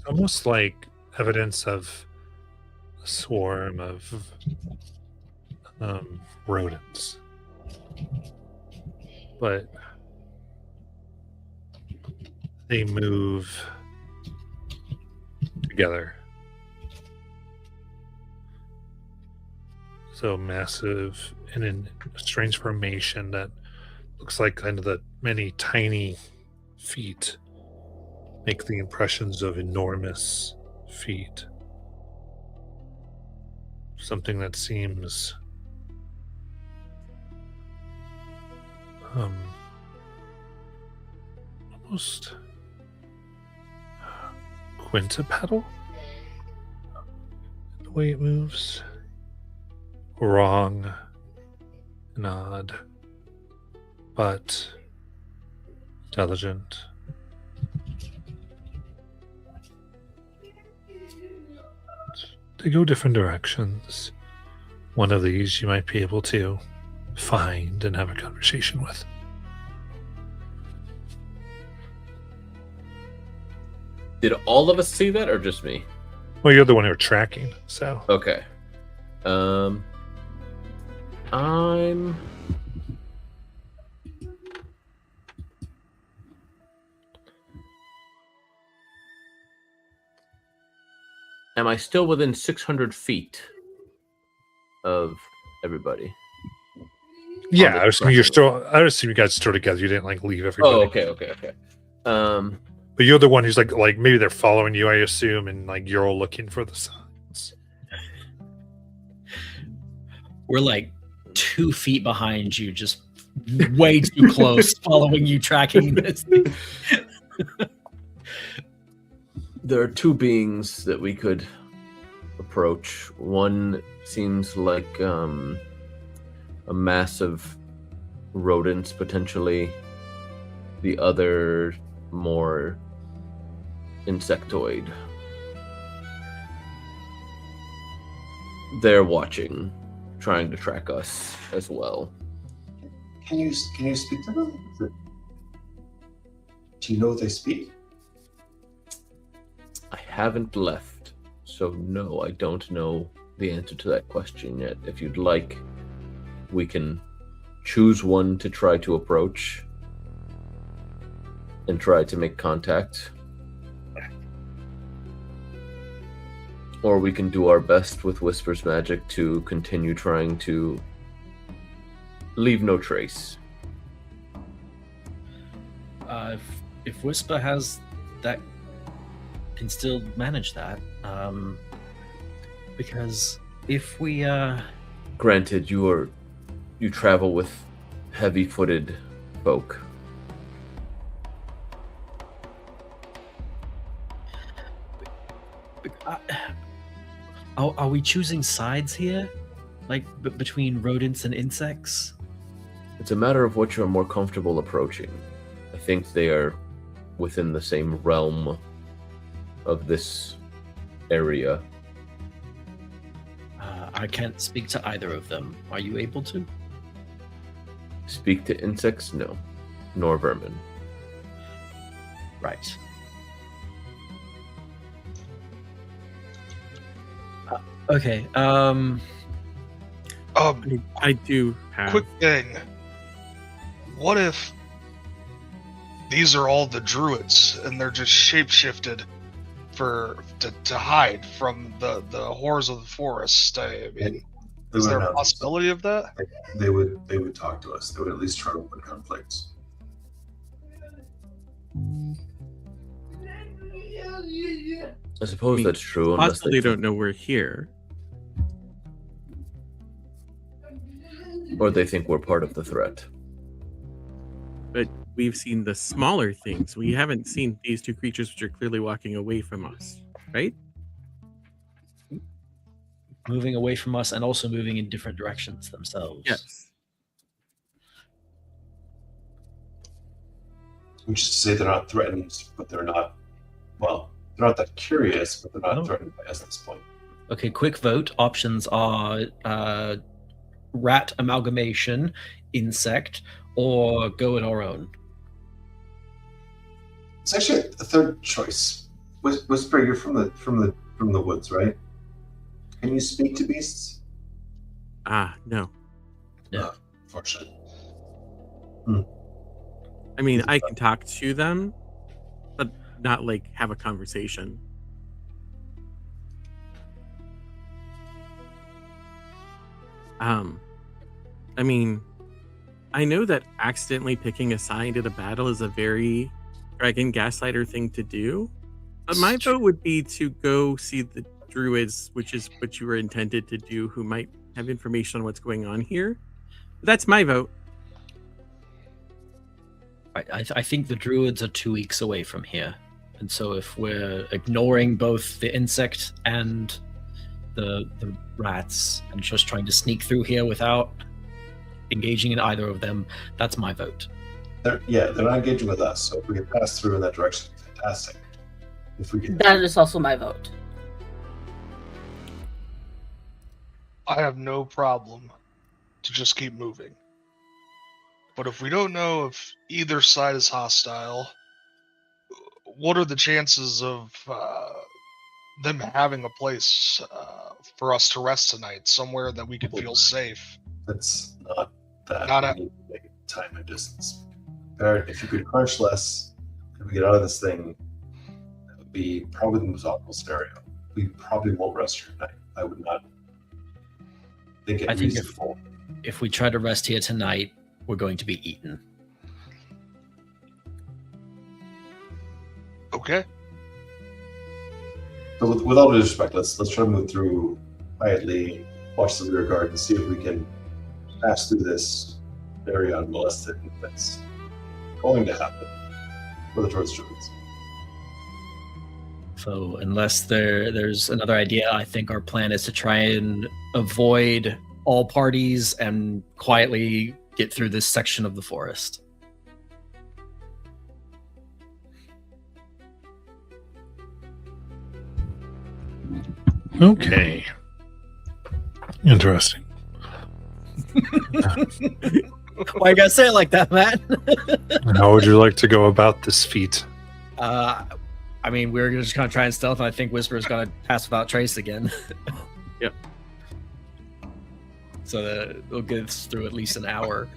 almost like evidence of a swarm of rodents, but they move together. So massive and in a strange formation that looks like kind of the many tiny feet make the impressions of enormous feet. Something that seems almost quintupedal the way it moves. Wrong and odd, but intelligent. They go different directions. One of these you might be able to find and have a conversation with. Did all of us see that, or just me? Well, you're the one who are tracking, so. Okay. I'm. Am I still within 600 feet of everybody? Yeah, the I assume you're crossroad. still. I assume you guys still together. You didn't like leave everybody. Oh, okay. But you're the one who's like maybe they're following you. I assume, and like you're all looking for the signs. We're like 2 feet behind you, just way too close, following you, tracking this. There are two beings that we could approach. One seems like a mass of rodents, potentially. The other more insectoid. They're watching, trying to track us as well. Can you speak to them? Do you know what they speak? I haven't left, so no, I don't know the answer to that question yet. If you'd like, we can choose one to try to approach and try to make contact. Or we can do our best with Whisper's magic to continue trying to leave no trace. If Whisper has that, can still manage that. Because if we Granted, you travel with heavy-footed folk. Are we choosing sides here, like between rodents and insects? It's a matter of what you're more comfortable approaching. I think they are within the same realm of this area. I can't speak to either of them. Are you able to? Speak to insects? No. Nor vermin. Right. Okay. I do have. Quick thing. What if these are all the druids and they're just shapeshifted to hide from the horrors of the forest? I mean, is there a possibility of that? They would talk to us. They would at least try to open conflicts. I suppose that's true. Unless Possibly they don't know we're here. Or they think we're part of the threat. But we've seen the smaller things. We haven't seen these two creatures which are clearly walking away from us, right? Moving away from us and also moving in different directions themselves. Yes. Which is to say they're not threatened, but they're not, well, they're not that curious, but they're not No. threatened by us at this point. Okay, quick vote. Options are rat amalgamation, insect, or go it our own. It's actually a third choice. Whisper, you're from the woods, right? Can you speak to beasts? No. No. Fortunately. I mean, I can talk to them, but not like have a conversation. I mean, I know that accidentally picking a side at a battle is a very Dragon Gaslighter thing to do, but my vote would be to go see the druids, which is what you were intended to do, who might have information on what's going on here. That's my vote. I think the druids are 2 weeks away from here. And so if we're ignoring both the insect and the rats and just trying to sneak through here without engaging in either of them, that's my vote. They're not engaging with us, so if we can pass through in that direction, fantastic. If we can, That is also my vote. I have no problem to just keep moving. But if we don't know if either side is hostile, what are the chances of them having a place for us to rest tonight, somewhere that we could feel safe? that's not that Not a- big time and distance. Barrett, if you could crunch less and we get out of this thing, that would be probably the most optimal scenario. We probably won't rest here tonight. I would not think it I think reasonable. if we try to rest here tonight, we're going to be eaten. Okay. So with all due respect, let's try to move through quietly, watch the rear guard, and see if we can pass through this very unmolested, and that's going to happen for the Torch Druids. So unless there's another idea, I think our plan is to try and avoid all parties and quietly get through this section of the forest. Okay. Interesting. Why you gotta say it like that, Matt? How would you like to go about this feat? I mean, we're just gonna try and stealth, and I think Whisper's gonna pass without trace again. Yep. So that it'll get us through at least an hour.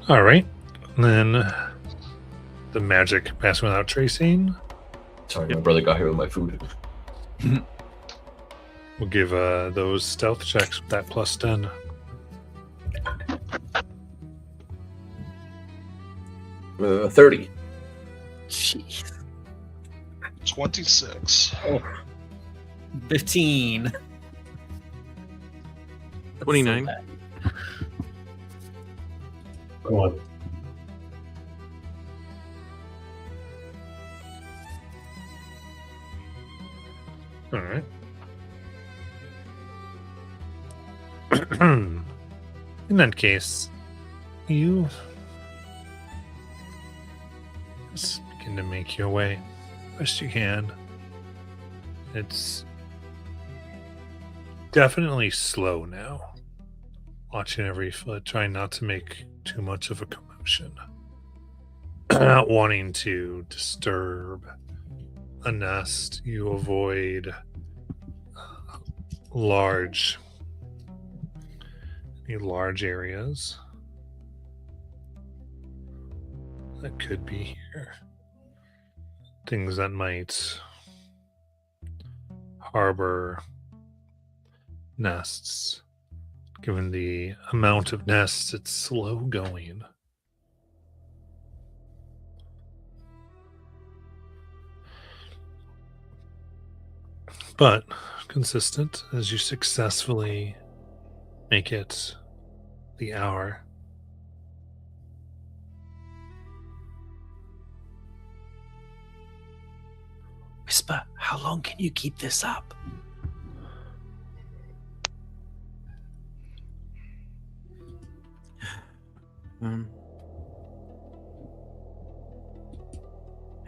All right. And then the magic pass without tracing. Sorry, my brother got here with my food. We'll give those stealth checks with that plus 10. Uh, 30. Jeez. 26. 15. 29. Come on. All right. In that case, you just begin to make your way best you can. It's definitely slow now. Watching every foot, trying not to make too much of a commotion. Not wanting to disturb a nest. You avoid large areas that could be here. Things that might harbor nests. Given the amount of nests, it's slow going. But consistent as you successfully make it the hour. Whisper, how long can you keep this up? I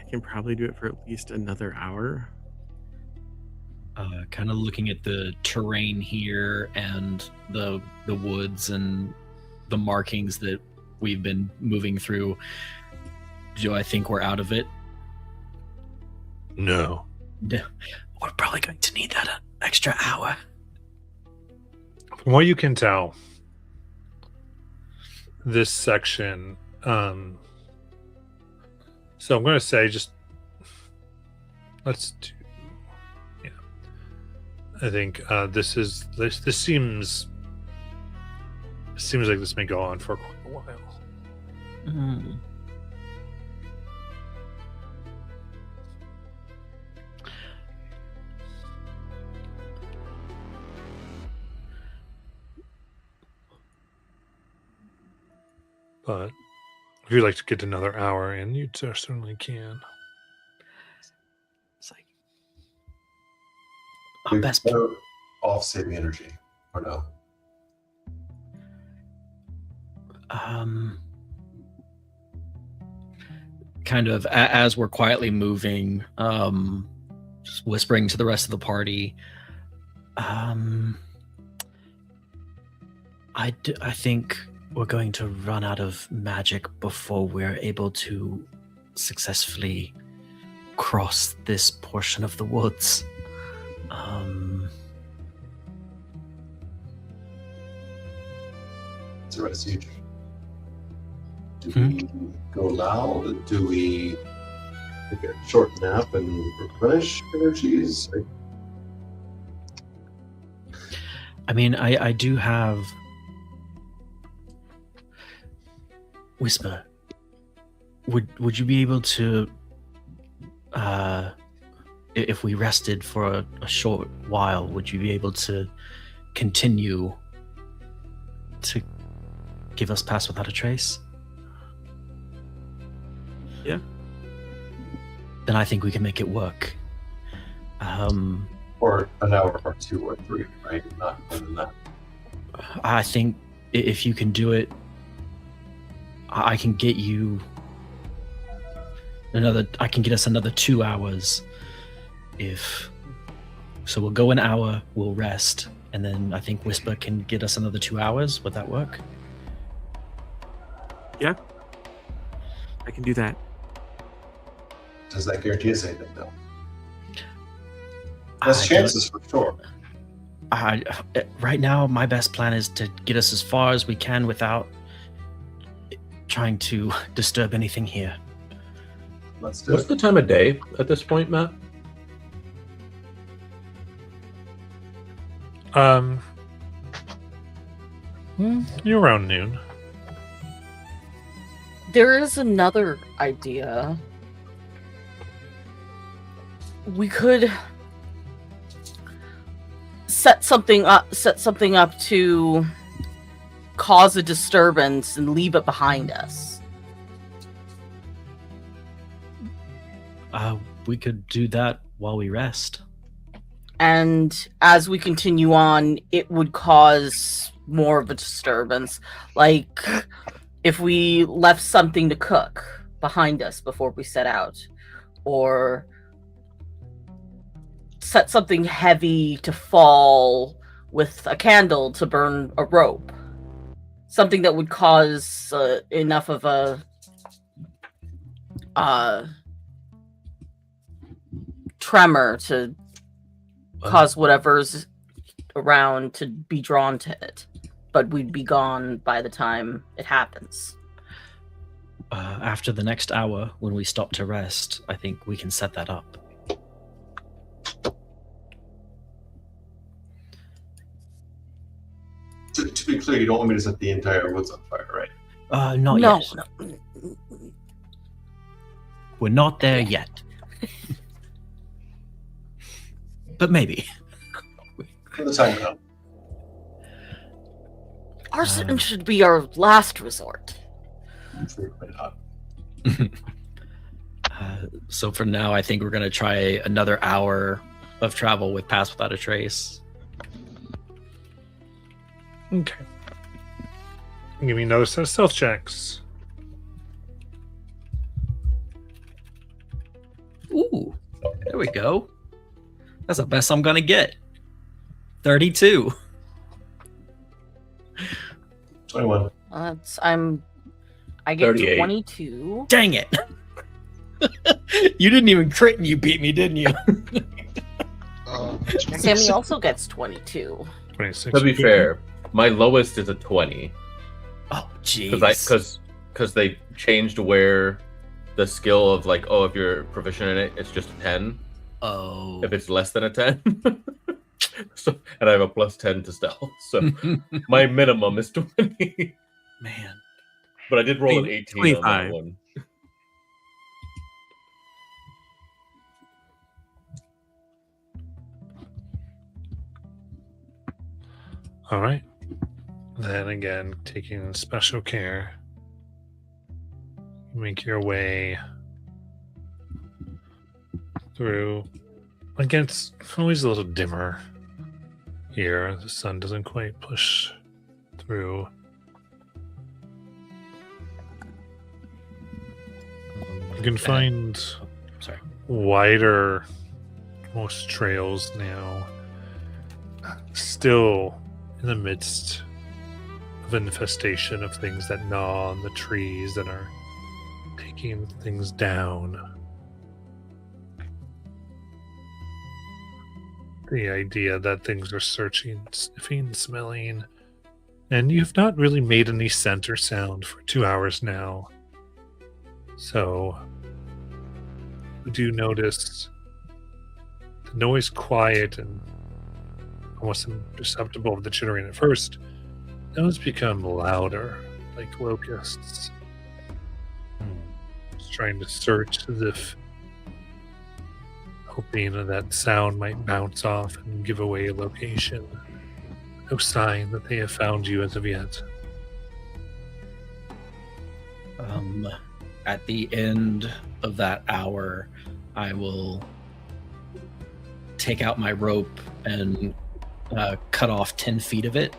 can probably do it for at least another hour. Kind of looking at the terrain here and the woods and the markings that we've been moving through. Do I think we're out of it? No. We're probably going to need that extra hour. From what you can tell, this section, so I'm going to say let's do, yeah. I think this seems like this may go on for quite a while. Mm. But if you'd like to get another hour in, you certainly can. It's like We our best. better off saving energy, or no? Kind of as we're quietly moving, just whispering to the rest of the party. I think we're going to run out of magic before we're able to successfully cross this portion of the woods. It's a refuge. Do we go now? Do we take a short nap and replenish energies? I mean, I do have Whisper. Would you be able to if we rested for a short while, would you be able to continue to give us Pass Without a Trace? Yeah. Then I think we can make it work. Or an hour or 2 or 3, right? Not more than that. I think if you can do it, I can get you I can get us another 2 hours. So we'll go an hour, we'll rest, and then I think Whisper can get us another 2 hours. Would that work? Yeah. I can do that. Does that guarantee us anything, though? I Less don't- chances for sure. Right now, my best plan is to get us as far as we can without trying to disturb anything here. Let's do What's it. the time of day at this point, Matt? You're around noon. There is another idea. We could set something up to cause a disturbance and leave it behind us. We could do that while we rest. And as we continue on, it would cause more of a disturbance. Like if we left something to cook behind us before we set out, or set something heavy to fall with a candle to burn a rope. Something that would cause enough of a tremor to cause whatever's around to be drawn to it. But we'd be gone by the time it happens. After the next hour, when we stop to rest, I think we can set that up. To be clear, you don't want me to set the entire woods on fire, right? Not No, yet. no. We're not there yet. But maybe. When the time comes. Arson should be our last resort. Frequently not. So for now, I think we're going to try another hour of travel with Pass Without a Trace. Okay. Give me another set of stealth checks. Ooh, there we go. That's the best I'm going to get. 32. 21. I get 38. 22. Dang it. You didn't even crit and you beat me, didn't you? Sammy also gets 22. 26. To be fair, my lowest is a 20 Oh, jeez. because they changed where the skill of like, oh, if you're proficient in it, it's just a 10. Oh. If it's less than a 10. So, and I have a plus 10 to stealth, so my minimum is 20. Man. But I did roll an 18 on 25. that one. All right. Then again, taking special care, you make your way through. Again, it's always a little dimmer here. The sun doesn't quite push through. You can find Sorry. wider, most trails now, still in the midst of infestation of things that gnaw on the trees that are taking things down. The idea that things are searching, sniffing, smelling, and you've not really made any scent or sound for 2 hours now. So, you do notice the noise quiet and almost imperceptible of the chittering at first. Those become louder, like locusts. Just trying to search as if hoping that sound might bounce off and give away a location. No sign that they have found you as of yet. At the end of that hour, I will take out my rope and cut off 10 feet of it.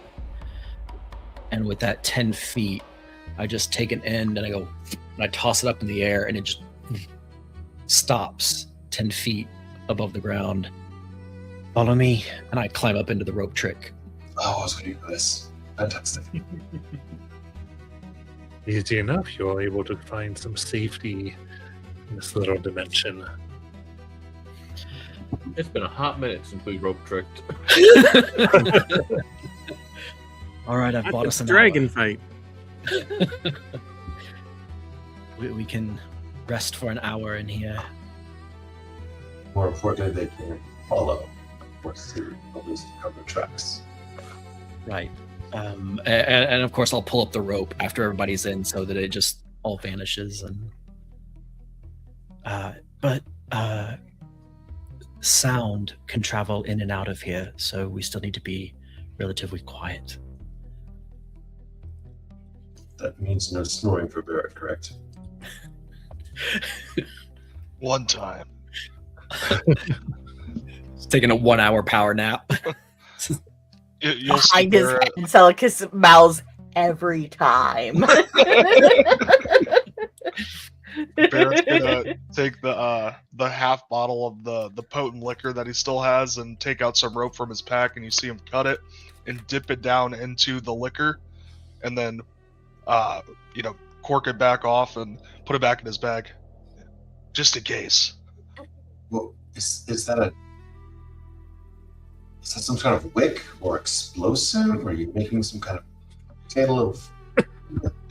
And with that 10 feet, I just take an end and I go, and I toss it up in the air, and it just stops 10 feet above the ground. Follow me, and I climb up into the rope trick. Oh, I was going to do this. Fantastic. Easy enough, you're able to find some safety in this little dimension. It's been a hot minute since we rope tricked. All right, I've bought us an dragon hour. fight. We can rest for an hour in here. More importantly, they can follow or see others cover tracks. Right. And of course, I'll pull up the rope after everybody's in so that it just all vanishes. And but sound can travel in and out of here, so we still need to be relatively quiet. That means no snoring for Barrett, correct? One time. It's taking a 1 hour power nap. You'll see Behind his Barrett. head, Celicus mouths every time. Barrett's gonna take the half bottle of the potent liquor that he still has and take out some rope from his pack, and you see him cut it and dip it down into the liquor, and then cork it back off and put it back in his bag, just in case. Well, is that some kind of wick or explosive? Or are you making some kind of tale of?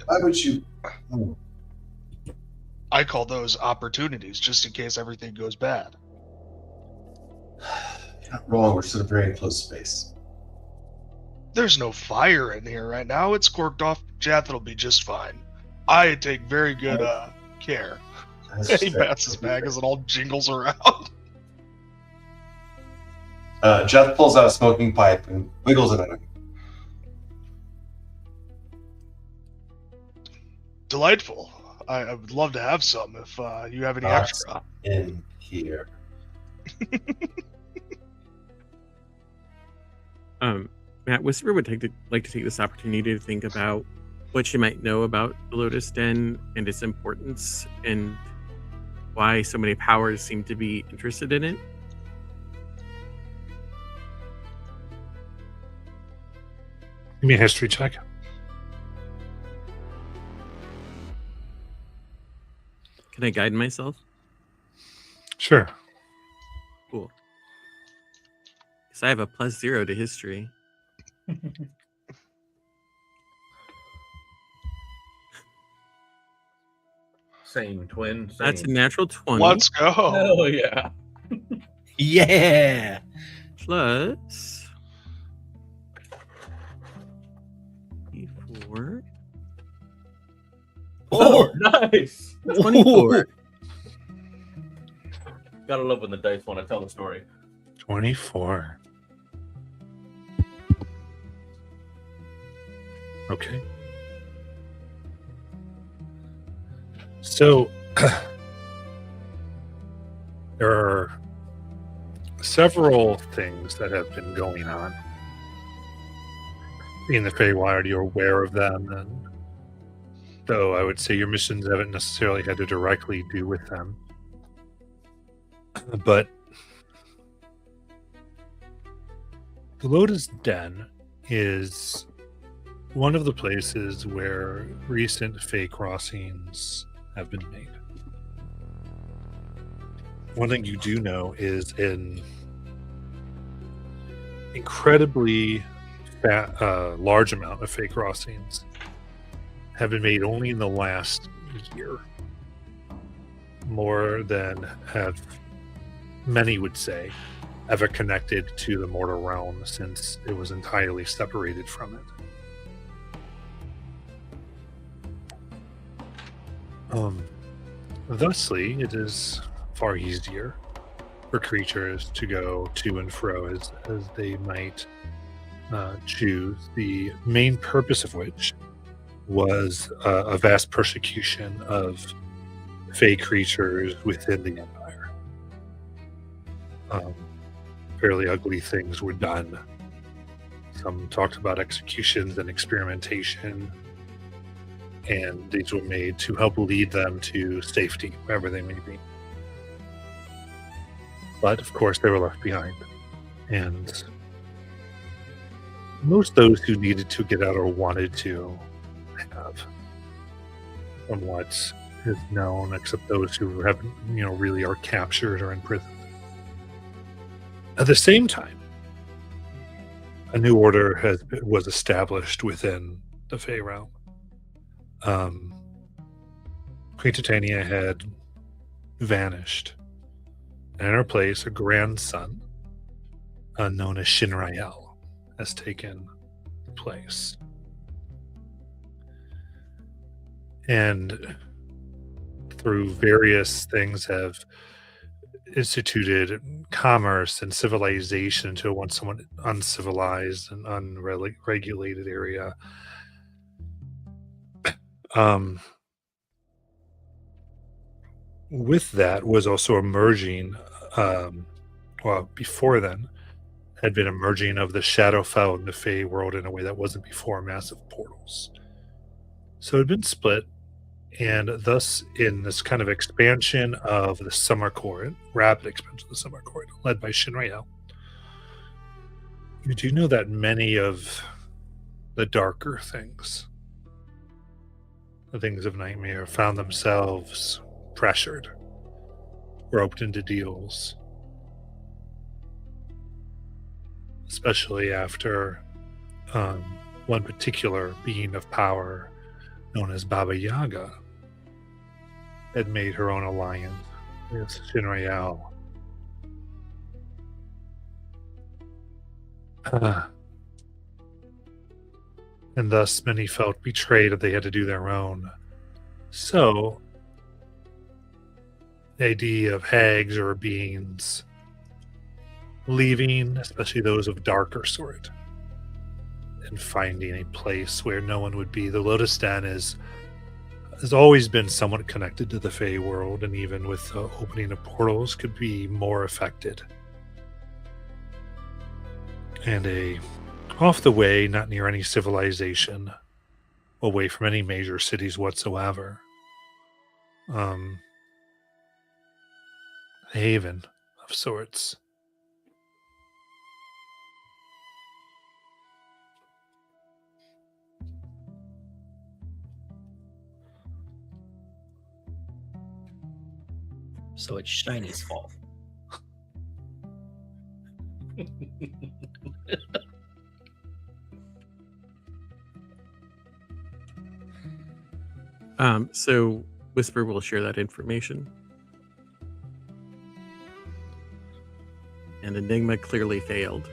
Why would you? I call those opportunities, just in case everything goes bad. You're not wrong. We're still in a very close space. There's no fire in here right now. It's corked off. Jath will be just fine. I take very good care. He pats his bag as it all jingles around. Jeff pulls out a smoking pipe and wiggles it at him. Delightful. I would love to have some if you have any extra. In here. Matt Whisper would like to take this opportunity to think about what she might know about the Lotus Den and its importance and why so many powers seem to be interested in it. Give me a history check. Can I guide myself? Sure. Cool. Because I have a +0 to history. Same, twin. Same. That's a natural 20 Let's go. Hell yeah. Yeah. plus 4. Oh, nice. 24. Gotta love when the dice want to tell the story. 24. Okay. So there are several things that have been going on in the Feywild. You're aware of them, and though I would say your missions haven't necessarily had to directly do with them. But the Lotus Den is one of the places where recent Fey crossings have been made. One thing you do know is an incredibly large amount of Fey crossings have been made only in the last year. More than have many would say ever connected to the mortal realm since it was entirely separated from it. Thusly, it is far easier for creatures to go to and fro as they might choose, the main purpose of which was a vast persecution of Fey creatures within the Empire. Fairly ugly things were done. Some talked about executions and experimentation, and these were made to help lead them to safety, wherever they may be. But, of course, they were left behind. And most those who needed to get out or wanted to have, from what is known, except those who have, really are captured or imprisoned. At the same time, a new order was established within the Fey realm. Queen Titania had vanished, and in her place, a grandson known as Shinrael has taken the place. And through various things have instituted commerce and civilization into a once somewhat uncivilized and unregulated area. With that was also emerging, before then, had been emerging of the Shadowfell and the Fey world in a way that wasn't before, massive portals. So it had been split, and thus in this kind of expansion of the Summer Court, rapid expansion of the Summer Court, led by Shinrael, you do know that many of the darker things, the things of Nightmare, found themselves pressured, roped into deals, especially after one particular being of power known as Baba Yaga had made her own alliance with Shinrael. And thus many felt betrayed that they had to do their own. So the idea of hags or beings leaving, especially those of darker sort, and finding a place where no one would be. The Lotus Den has always been somewhat connected to the Fey world, and even with the opening of portals could be more affected. And off the way, not near any civilization, away from any major cities whatsoever. A haven of sorts. So it's Shiny's fault. So Whisper will share that information. And Enigma clearly failed.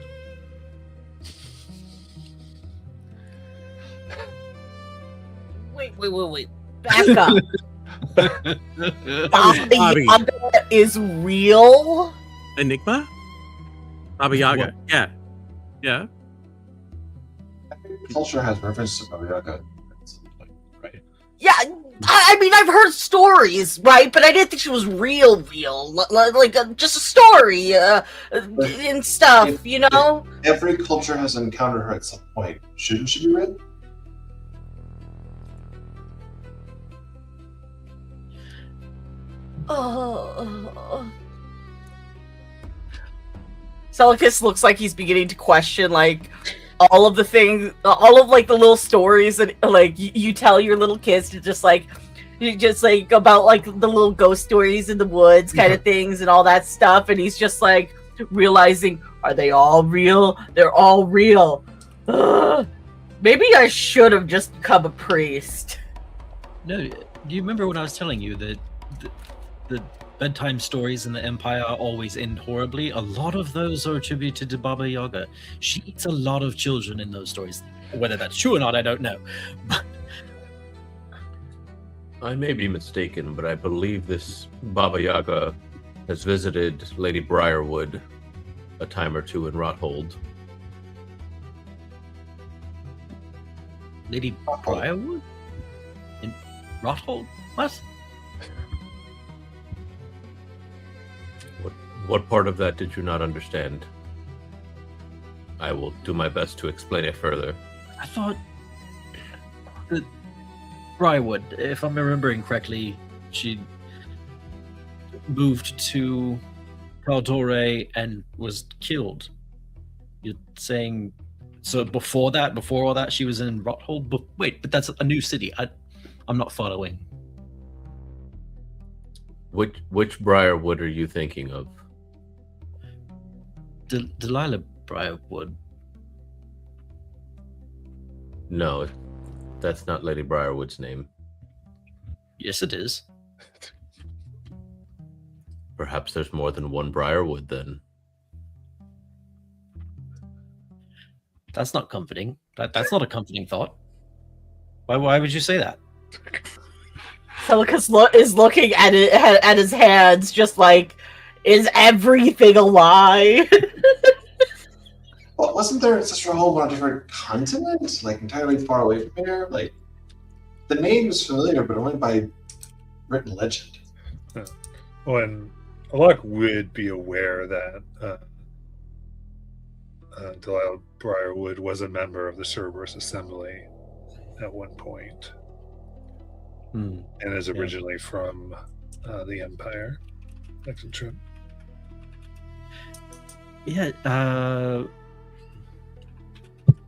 Wait. Back up. Baba Yaga is real? Enigma? Baba Yaga. What? Yeah. Culture has reference to Baba Yaga, right? Yeah, I mean, I've heard stories, right? But I didn't think she was real. Like just a story and stuff, you know? Every culture has encountered her at some point. Shouldn't she be read? Celicus looks like he's beginning to question, like, all of the things, all of, like, the little stories that, like, you tell your little kids to just like about, like, the little ghost stories in the woods kind of things and all that stuff, and he's just, like, realizing, are they all real? They're all real. Maybe I should have just become a priest. No, do you remember when I was telling you that the bedtime stories in the Empire always end horribly? A lot of those are attributed to Baba Yaga. She eats a lot of children in those stories. Whether that's true or not, I don't know. But I may be mistaken, but I believe this Baba Yaga has visited Lady Briarwood a time or two in Rothold. Lady Briarwood? In Rothold? What? What part of that did you not understand? I will do my best to explain it further. I thought that Briarwood, if I'm remembering correctly, she moved to Caldore and was killed. You're saying so before all that, she was in Rothold? But wait, but that's a new city. I'm not following. Which Briarwood are you thinking of? Delilah Briarwood. No, that's not Lady Briarwood's name. Yes, it is. Perhaps there's more than one Briarwood then. That's not comforting. That's not a comforting thought. Why would you say that? Celicus is looking at it at his hands, just like, is everything a lie? Well, wasn't there Ancestral Home on a different continent? Like, entirely far away from here? Like, the name is familiar, but only by written legend. Well, and Alok would be aware that Delilah Briarwood was a member of the Cerberus Assembly at one point, and is originally from the Empire, etc. Yeah,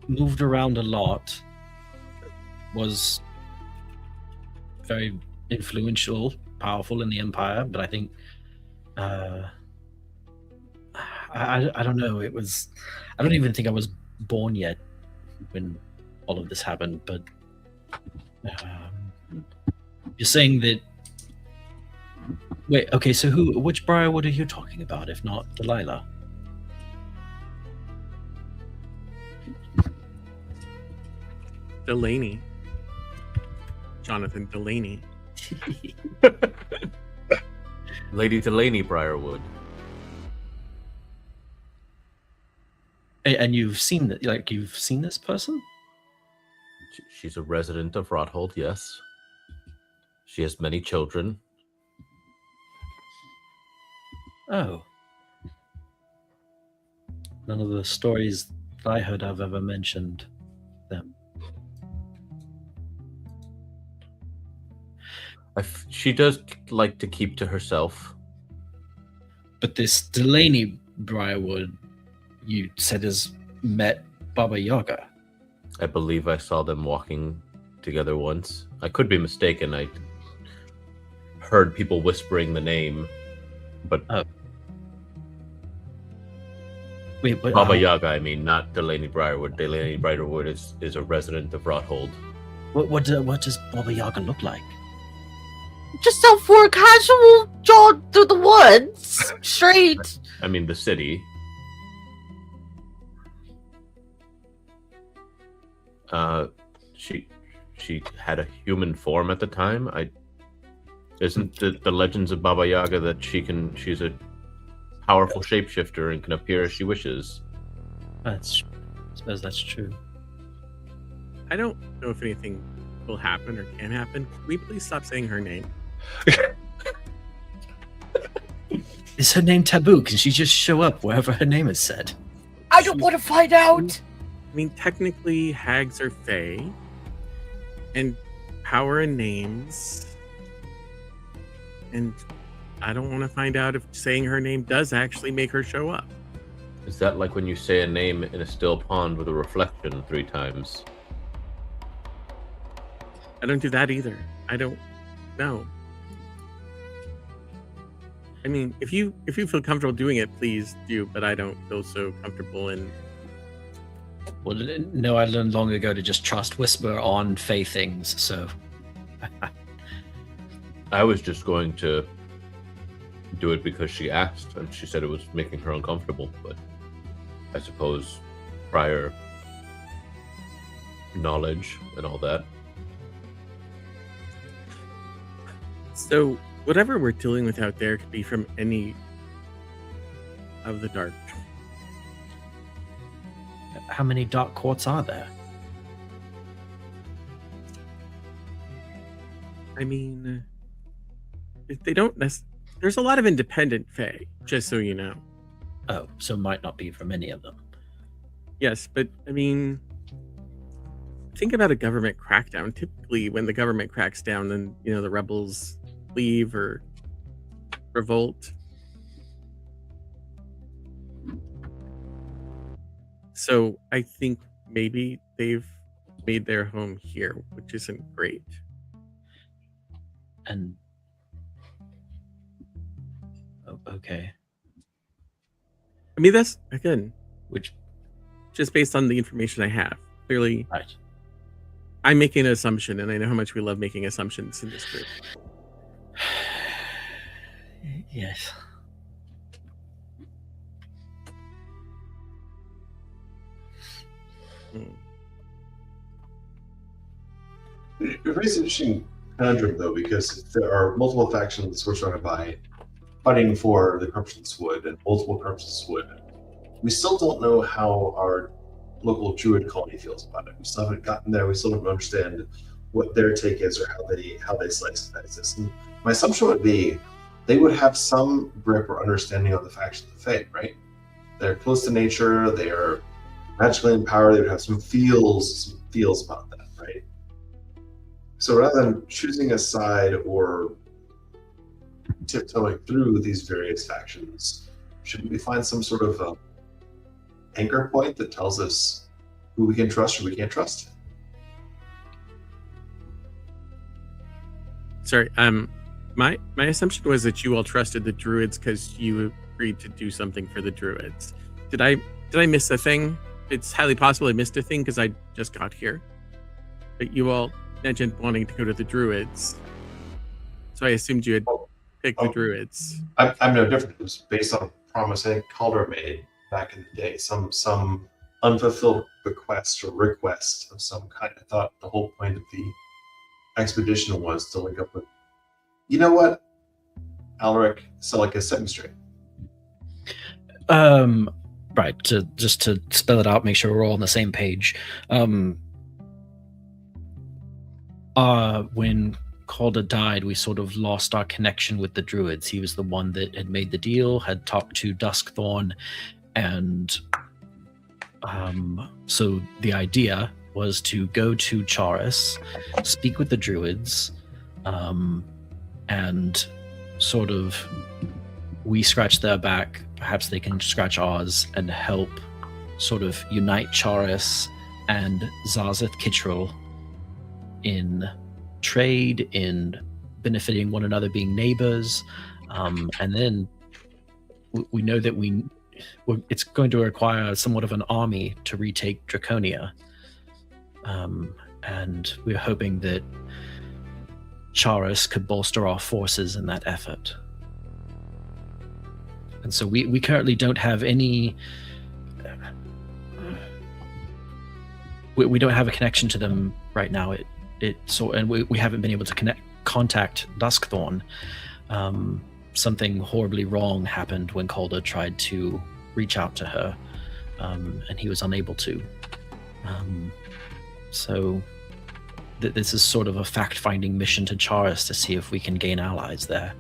moved around a lot, was very influential, powerful in the Empire, but I think I don't know, it was, I don't even think I was born yet when all of this happened, but you're saying that, wait, okay, so which Briarwood are you talking about, if not Delilah? Delaney. Jonathan Delaney. Lady Delaney Briarwood. And you've seen that, like, you've seen this person? She's a resident of Rothold, yes. She has many children. Oh. None of the stories that I heard have ever mentioned them. She does like to keep to herself. But this Delaney Briarwood, you said, has met Baba Yaga. I believe I saw them walking together once. I could be mistaken. I heard people whispering the name, but Wait, but Baba Yaga, I mean, not Delaney Briarwood. Delaney Briarwood is a resident of Rothold. what does Baba Yaga look like? Just out for a casual jog through the woods, straight. I mean, the city. She had a human form at the time. Isn't the legends of Baba Yaga that she's a powerful shapeshifter and can appear as she wishes? I suppose that's true. I don't know if anything will happen or can happen. Can we please stop saying her name? Is her name taboo? Can she just show up wherever her name is said? I don't want to find out. I mean, technically, hags are fae, and power and names. And I don't want to find out if saying her name does actually make her show up. Is that like when you say a name in a still pond with a reflection 3 times? I don't do that either. I don't know. I mean, if you feel comfortable doing it, please do, but I don't feel so comfortable in. Well, no, I learned long ago to just trust Whisper on Fae things, so. I was just going to do it because she asked, and she said it was making her uncomfortable, but I suppose prior knowledge and all that. So, whatever we're dealing with out there could be from any of the dark. How many dark courts are there? I mean, they don't. There's a lot of independent Fae, just so you know. Oh, so might not be from any of them. Yes, but I mean, think about a government crackdown. Typically, when the government cracks down, then the rebels leave or revolt. So I think maybe they've made their home here, which isn't great. And okay, I mean, that's again which just based on the information I have. Clearly, right? I'm making an assumption, and I know how much we love making assumptions in this group. Yes. It raises an interesting conundrum, though, because there are multiple factions we're surrounded by fighting for the Corruption's Wood and multiple Corruption's Wood. We still don't know how our local Druid colony feels about it. We still haven't gotten there. We still don't understand what their take is or how they slice and dice this. And my assumption would be they would have some grip or understanding on the factions of Fae, right? They're close to nature. They are magically empowered. They would have some feels about that, right? So rather than choosing a side or tiptoeing through these various factions, shouldn't we find some sort of anchor point that tells us who we can trust or we can't trust? Sorry, my assumption was that you all trusted the Druids because you agreed to do something for the Druids. Did I miss a thing? It's highly possible I missed a thing because I just got here. But you all mentioned wanting to go to the Druids, so I assumed you had picked the Druids. I'm no different. It was based on a promise I think Calder made back in the day. Some unfulfilled bequest or request of some kind. I thought the whole point of the expedition was to link up with, you know what, Alaric, Celica, set me straight. Right. Just to spell it out, make sure we're all on the same page. When Calder died, we sort of lost our connection with the Druids. He was the one that had made the deal, had talked to Duskthorn, and so the idea was to go to Charis, speak with the Druids, and sort of we scratch their back, perhaps they can scratch ours and help sort of unite Charis and Zarzeth Kittrell in trade, in benefiting one another, being neighbors, and then we know that it's going to require somewhat of an army to retake Draconia, and we're hoping that Charis could bolster our forces in that effort. And so we currently don't have any. We don't have a connection to them right now. And we haven't been able to contact Duskthorn. Something horribly wrong happened when Calder tried to reach out to her, and he was unable to. So this is sort of a fact-finding mission to Charis to see if we can gain allies there.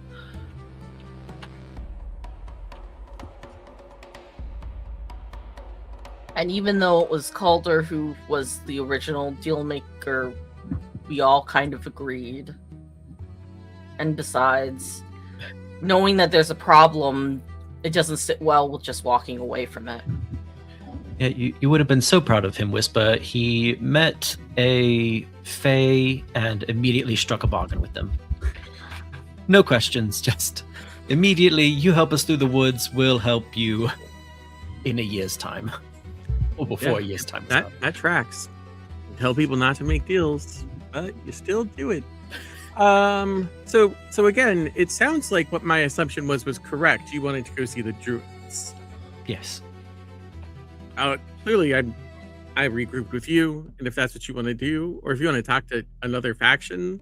And even though it was Calder who was the original deal maker, we all kind of agreed. And besides, knowing that there's a problem, it doesn't sit well with just walking away from it. Yeah, you would have been so proud of him, Whisper. He met a Fae and immediately struck a bargain with them. No questions, just immediately, you help us through the woods, we'll help you in a year's time. Or before a year's time. That tracks. You tell people not to make deals, but you still do it. So again, it sounds like what my assumption was correct. You wanted to go see the Druids. Yes. Clearly, I regrouped with you, and if that's what you want to do, or if you want to talk to another faction,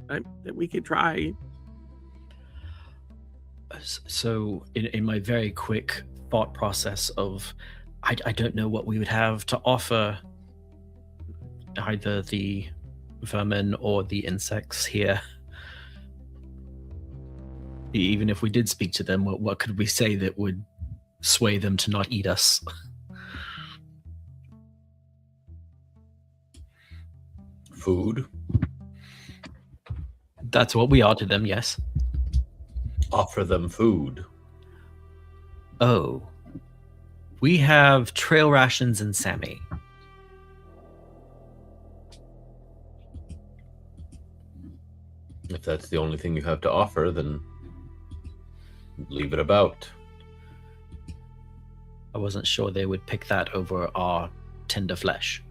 that we could try. So, in my very quick thought process of I don't know what we would have to offer either the vermin or the insects here. Even if we did speak to them, what could we say that would sway them to not eat us? Food. That's what we are to them, yes. Offer them food. Oh. We have trail rations and Sammy. If that's the only thing you have to offer, then leave it about. I wasn't sure they would pick that over our tender flesh.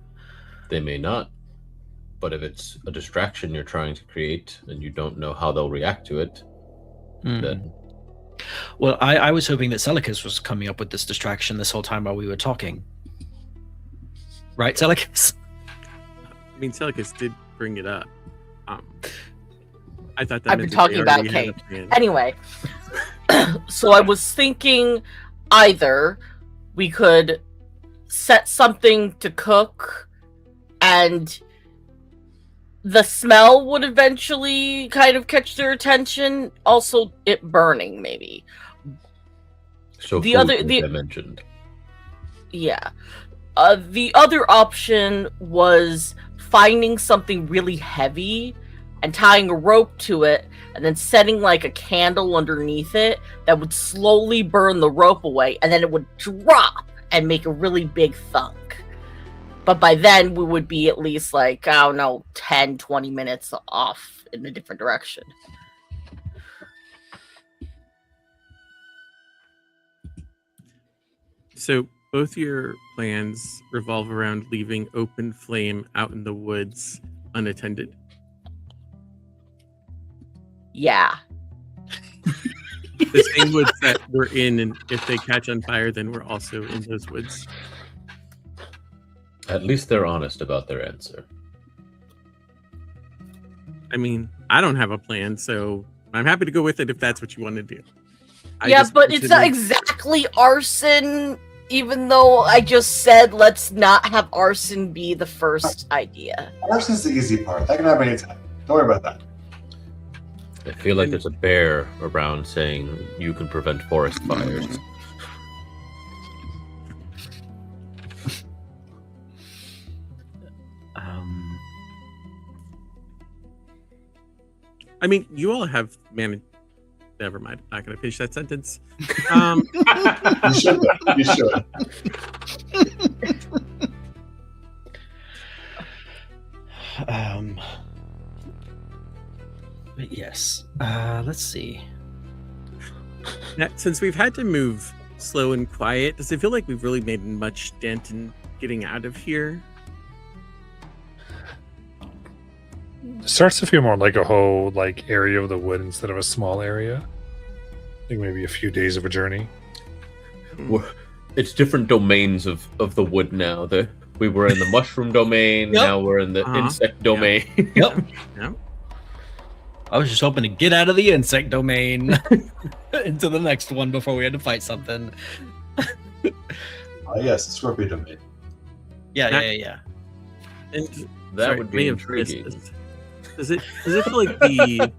They may not. But if it's a distraction you're trying to create and you don't know how they'll react to it, then... Well, I was hoping that Celicus was coming up with this distraction this whole time while we were talking. Right, Celicus? I mean, Celicus did bring it up. I thought that I've been talking about Kate. Anyway, so I was thinking either we could set something to cook and the smell would eventually kind of catch their attention. Also, it burning, maybe. So the food, other, I mentioned. Yeah. The other option was finding something really heavy and tying a rope to it and then setting like a candle underneath it that would slowly burn the rope away, and then it would drop and make a really big thunk. But by then, we would be at least like, I don't know, 10, 20 minutes off in a different direction. So both your plans revolve around leaving open flame out in the woods unattended. Yeah. The same woods that we're in, and if they catch on fire, then we're also in those woods. At least they're honest about their answer. I mean, I don't have a plan, so I'm happy to go with it if that's what you want to do. Yeah, but it's not exactly arson, even though I just said let's not have arson be the first idea. Arson's the easy part. That can happen anytime. Don't worry about that. I feel like there's a bear around saying you can prevent forest fires. I mean, you all have managed. Never mind. I'm not going to finish that sentence. You should. You should. But yes. Let's see. Now, since we've had to move slow and quiet, does it feel like we've really made much dent in getting out of here? It starts to feel more like a whole area of the wood instead of a small area. I think maybe a few days of a journey. It's different domains of the wood now. We were in the mushroom domain, Yep. now we're in the insect domain. Yep. Yeah. I was just hoping to get out of the insect domain into the next one before we had to fight something. Yes, the Scorpio domain. Yeah. And That sorry, would may be have missed intriguing. this. Does it feel like the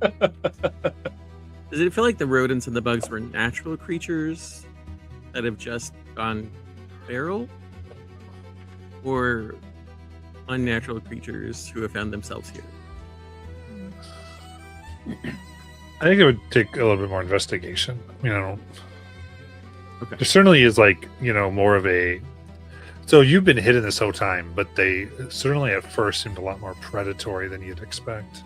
does it feel like the rodents and the bugs were natural creatures that have just gone feral, or unnatural creatures who have found themselves here? I think it would take a little bit more investigation. I mean, I don't. Okay. There certainly is more of a. So you've been hidden this whole time, but they certainly at first seemed a lot more predatory than you'd expect.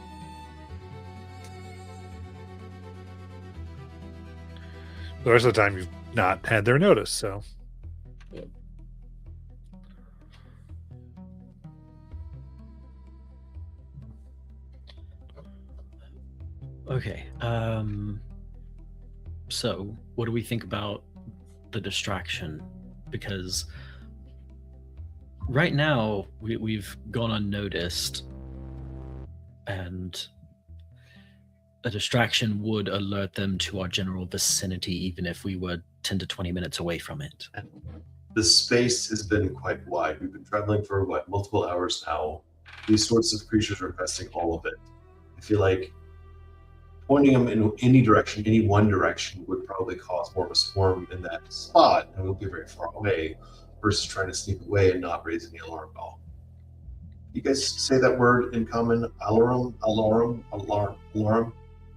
The rest of the time, you've not had their notice, so. Okay. So, what do we think about the distraction? Because right now we've gone unnoticed, and a distraction would alert them to our general vicinity, even if we were 10 to 20 minutes away from it. The space has been quite wide. We've been traveling for multiple hours now. These sorts of creatures are infesting all of it. I feel like pointing them in any direction, any one direction, would probably cause more of a swarm in that spot, and we'll be very far away, versus trying to sneak away and not raise any alarm bell. You guys say that word in common? Alarm?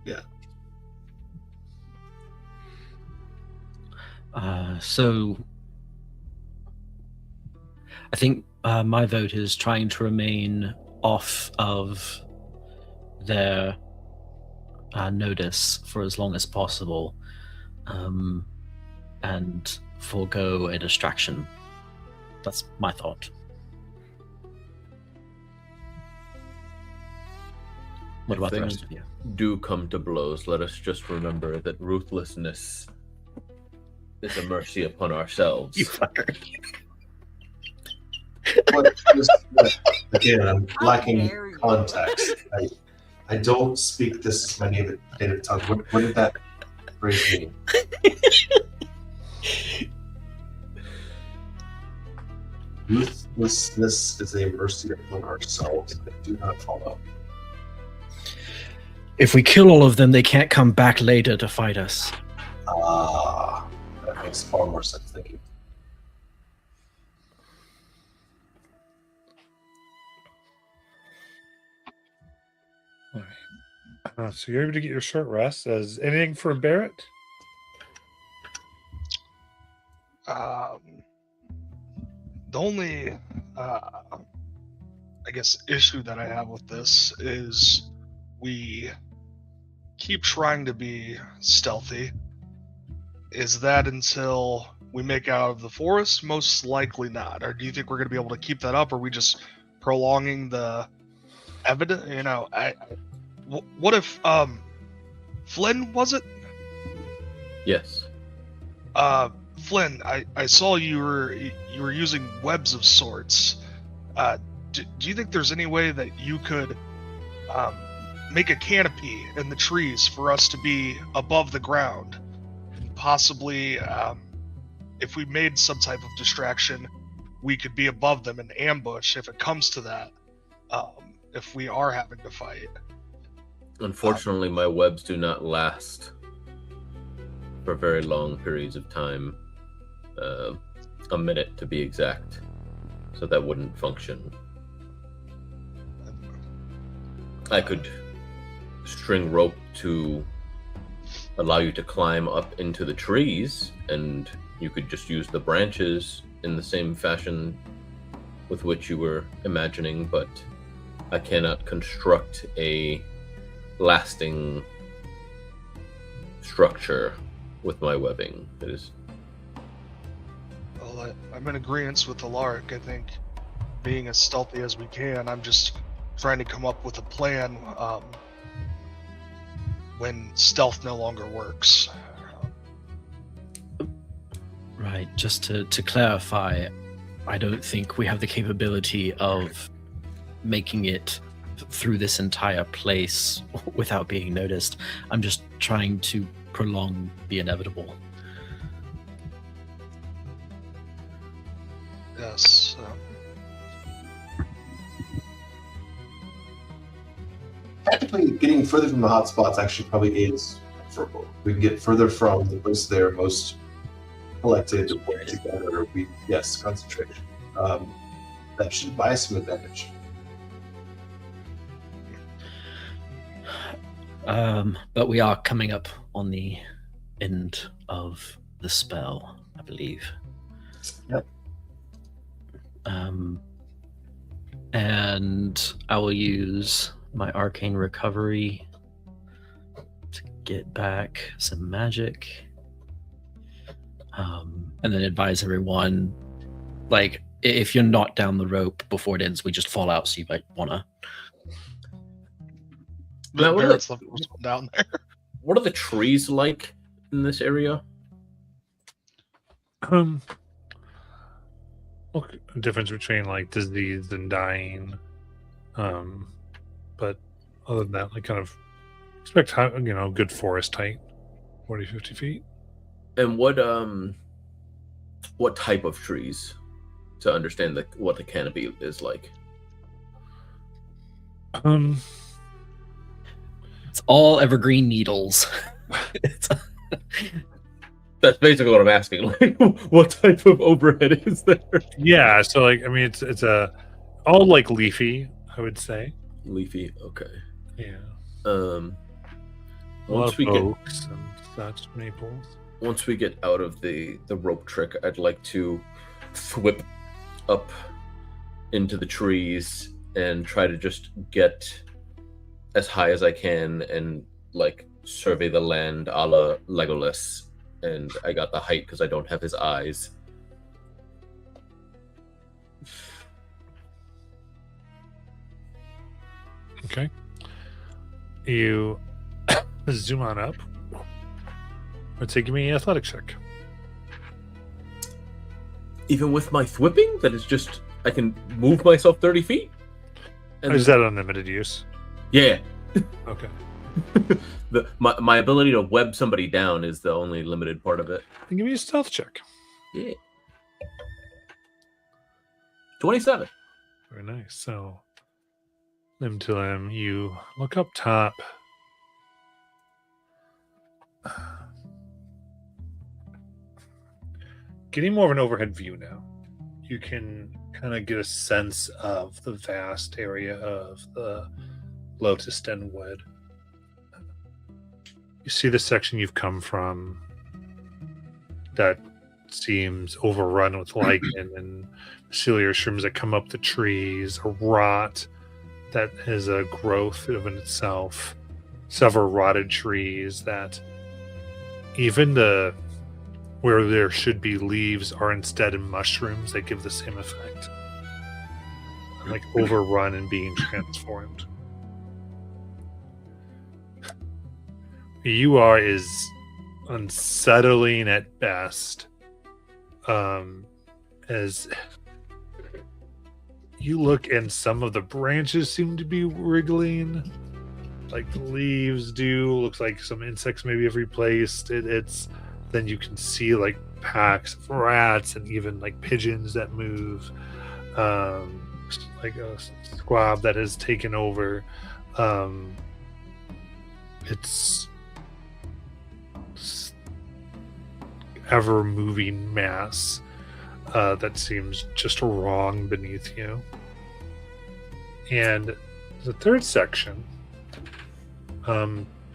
Yeah. So I think my vote is trying to remain off of their notice for as long as possible, and forego a distraction. That's my thought. What about the rest of you? Do come to blows, let us just remember that ruthlessness is a mercy upon ourselves. You fucker. Again, I'm How lacking dare you. context. I don't speak this as my native tongue. What did that phrase mean? Ruthlessness is a mercy upon ourselves. I do not follow. If we kill all of them, they can't come back later to fight us. Ah, that makes far more sense. Thank you. All right. So you're able to get your short rest. As anything for Barrett? The only, I guess, issue that I have with this is we keep trying to be stealthy. Is that until we make it out of the forest? Most likely not. Or do you think we're going to be able to keep that up? Or are we just prolonging the evidence? You know, what if Flynn, was it? Yes. Flynn, I saw you were using webs of sorts. Do you think there's any way that you could make a canopy in the trees for us to be above the ground? And possibly, if we made some type of distraction, we could be above them and ambush if it comes to that, if we are having to fight. Unfortunately, my webs do not last for very long periods of time. A minute to be exact. So that wouldn't function. I could string rope to allow you to climb up into the trees, and you could just use the branches in the same fashion with which you were imagining, but I cannot construct a lasting structure with my webbing. It is. Well, I'm in agreement with Alaric. I think being as stealthy as we can, I'm just trying to come up with a plan when stealth no longer works. Right, just to clarify, I don't think we have the capability of making it through this entire place without being noticed. I'm just trying to prolong the inevitable. Yes. Technically, getting further from the hotspots actually probably is preferable. We can get further from the place they're most collected, work together. Yes, concentration. That should buy some advantage. But we are coming up on the end of the spell, I believe. Yep. And I will use my arcane recovery to get back some magic. And then advise everyone, like, if you're not down the rope before it ends, we just fall out, so you might wanna. Now, Barrett's the first one down there. What are the trees like in this area? Well, the difference between like disease and dying. But other than that, like kind of expect, good forest height, 40, 50 feet. And what type of trees, to understand what the canopy is like? It's all evergreen needles. That's basically what I'm asking. Like, what type of overhead is there? Yeah, so like I mean it's a all like leafy, I would say. Leafy. Okay. Yeah. Um. A lot Once of we get oaks and such maples. once we get out of the rope trick, I'd like to whip up into the trees and try to just get as high as I can and like survey the land a la Legolas. And I got the height because I don't have his eyes. Okay. You zoom on up. Let's say give me an athletic check. Even with my thwipping, that is just I can move myself 30 feet. And Is that unlimited use? yeah, Okay. my ability to web somebody down is the only limited part of it. Then give me a stealth check. Yeah. 27. Very nice. So, limb to limb, you look up top. Getting more of an overhead view now. You can kind of get a sense of the vast area of the Lotus Den Wood. You see the section you've come from that seems overrun with lichen and ciliary shrooms that come up the trees, a rot that is a growth of in itself, several rotted trees that even where there should be leaves are instead in mushrooms that give the same effect, like overrun and being transformed. You are is unsettling at best, as you look and some of the branches seem to be wriggling like the leaves do. Looks like some insects maybe have replaced it. It's then you can see like packs of rats and even like pigeons that move, like a squab that has taken over. It's ever moving mass that seems just wrong beneath you. And the third section,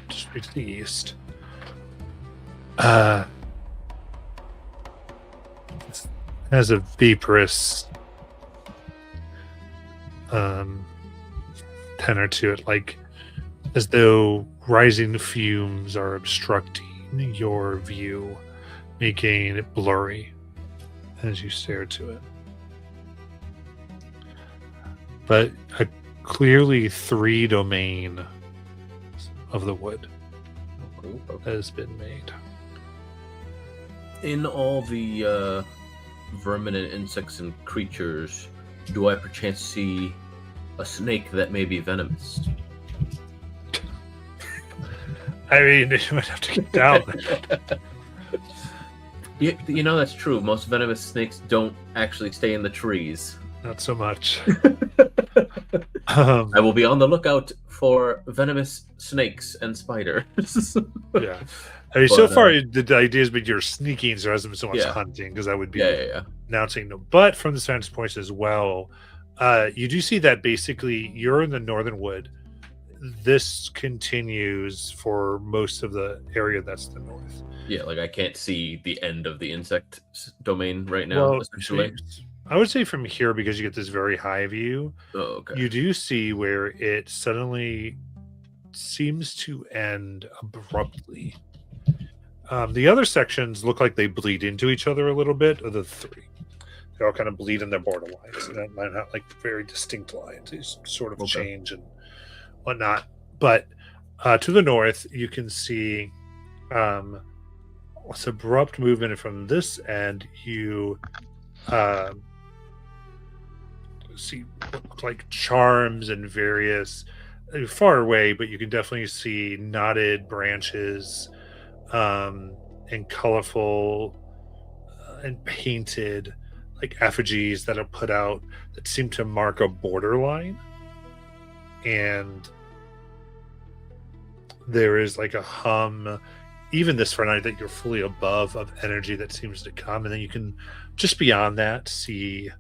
just to the east, has a vaporous tenor to it, like as though rising fumes are obstructing your view, making it blurry as you stare to it. But a clearly 3 domain of the wood has been made. In all the vermin and insects and creatures, do I perchance see a snake that may be venomous? I mean, you might have to get down there. You know, that's true. Most venomous snakes don't actually stay in the trees. Not so much. I will be on the lookout for venomous snakes and spiders. Yeah. I mean, so far, the idea has been you're sneaking, so it hasn't been so much Yeah. hunting, because that would be yeah. announcing. But from the vantage point as well, you do see that basically you're in the northern wood. This continues for most of the area that's the north. Yeah, like I can't see the end of the insect domain right now, essentially. I would say from here, because you get this very high view, Oh, okay. you do see where it suddenly seems to end abruptly. The other sections look like they bleed into each other a little bit, of the 3. They all kind of bleed in their border lines. And they're not like very distinct lines. These sort of change and whatnot. But to the north, you can see this abrupt movement from this end. You see what look like charms and various far away, but you can definitely see knotted branches and colorful and painted like effigies that are put out that seem to mark a borderline. And there is like a hum, even this for a night that you're fully above, of energy that seems to come. And then you can just beyond that see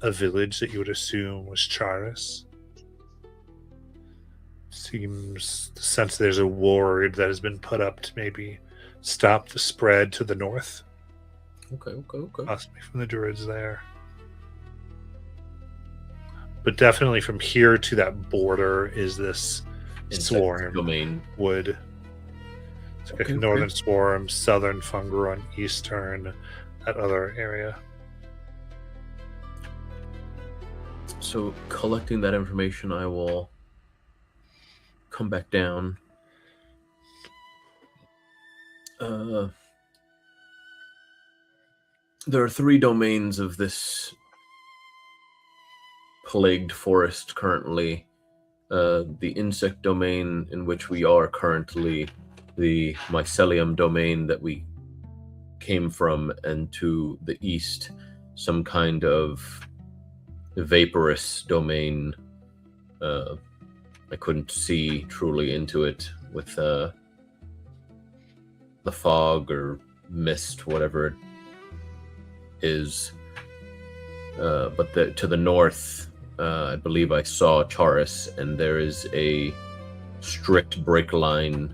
a village that you would assume was Charis. Seems the sense there's a ward that has been put up to maybe stop the spread to the north, Okay. possibly from the druids there. But definitely from here to that border is this Insect swarm domain. wood. It's like Okay, a northern swarm, southern fungal, and eastern that other area. So collecting that information, I will come back down. There are 3 domains of this plagued forest currently. The insect domain in which we are currently, the mycelium domain that we came from, and to the east, some kind of vaporous domain. I couldn't see truly into it with the fog or mist, whatever it is. But to the north, I believe I saw Charis, and there is a strict break line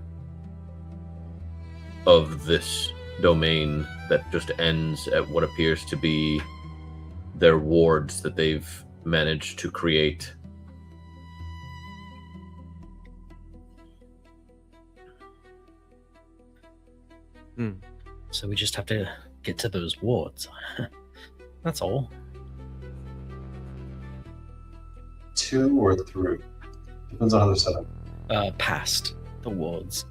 of this domain that just ends at what appears to be their wards that they've managed to create. So we just have to get to those wards. That's all. 2 or through? Depends on how they're set up. Past the wards.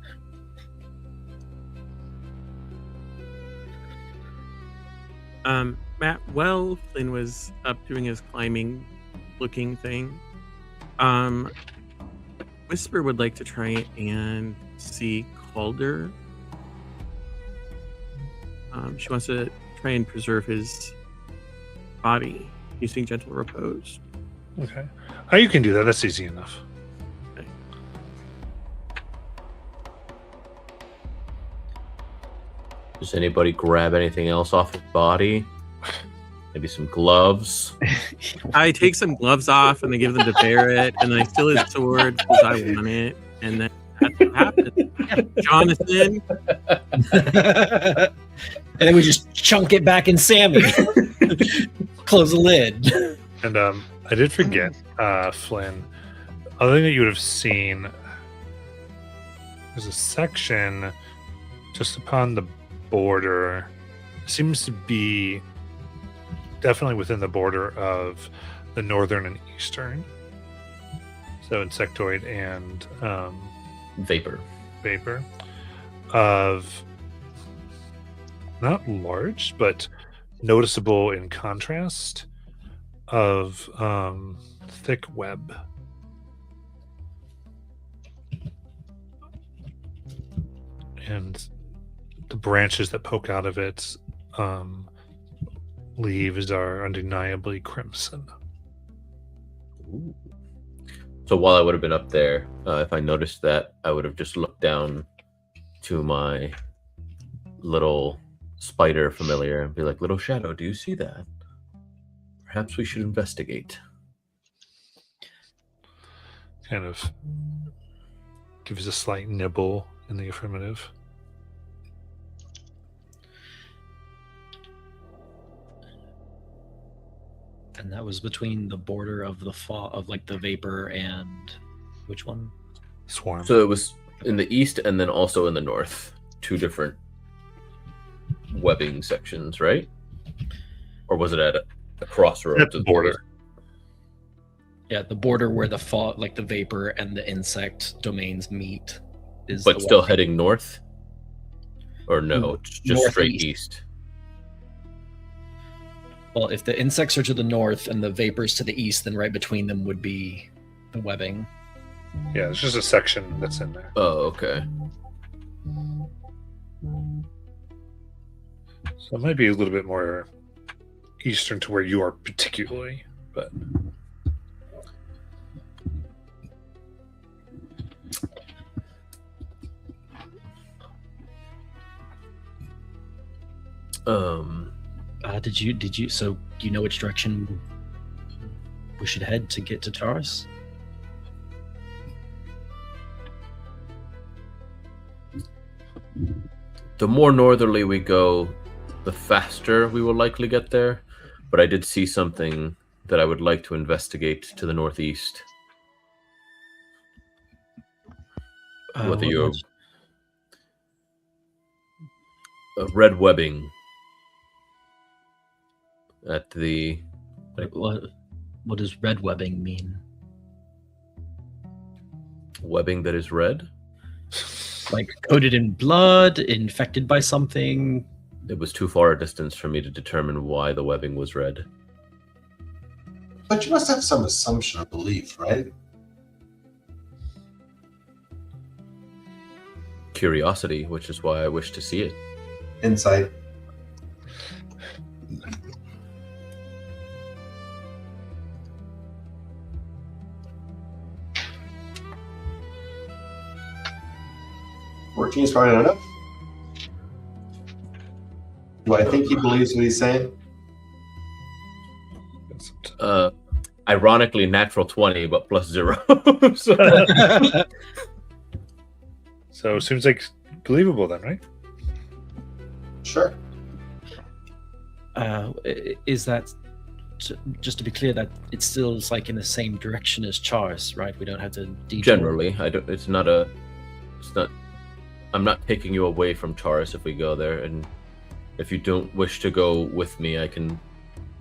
Matt, while Flynn was up doing his climbing looking thing, Whisper would like to try and see Calder. She wants to try and preserve his body using gentle repose. Okay. Oh, you can do that. That's easy enough. Okay. Does anybody grab anything else off his body? Maybe some gloves? I take some gloves off and I give them to Barrett, and then I steal his sword because I want it, and then that's what happens. Jonathan. And then we just chunk it back in Sammy. Close the lid. And I did forget, Flynn. Other thing that you would have seen, there's a section just upon the border. It seems to be definitely within the border of the northern and eastern. So insectoid and Vapor. vapor of not large, but noticeable in contrast of thick web. And the branches that poke out of its leaves are undeniably crimson. Ooh. So while I would have been up there, if I noticed that, I would have just looked down to my little spider familiar and be like, "Little Shadow, do you see that? Perhaps we should investigate." Kind of gives a slight nibble in the affirmative. And that was between the border of the of like the vapor and which one? Swarm. So it was in the east and then also in the north. 2 different webbing sections, right? Or was it at a crossroads? At the of border. Yeah, the border where the like the vapor and the insect domains meet is. But the still one. heading north? Or no, just straight Northeast. east. Well, if the insects are to the north and the vapors to the east, then right between them would be the webbing. Yeah, it's just a section that's in there. Oh, okay. So it might be a little bit more eastern to where you are particularly, but Did you? So do you know which direction we should head to get to Taurus? The more northerly we go, the faster we will likely get there. But I did see something that I would like to investigate to the northeast. Whether what you're was- red webbing at the what does red webbing mean? webbing that is red. Like coated in blood, infected by something? It was too far a distance for me to determine why the webbing was red. But you must have some assumption or belief, right? Curiosity, which is why I wish to see it. Insight. Is probably not enough. Do I think he believes what he's saying? Ironically, natural 20, but plus 0. so it seems like believable then, right? Sure. Is that just to be clear that it still is like in the same direction as Charis, right? We don't have to detour. Generally, I don't. It's not. I'm not taking you away from Charis if we go there, and if you don't wish to go with me, I can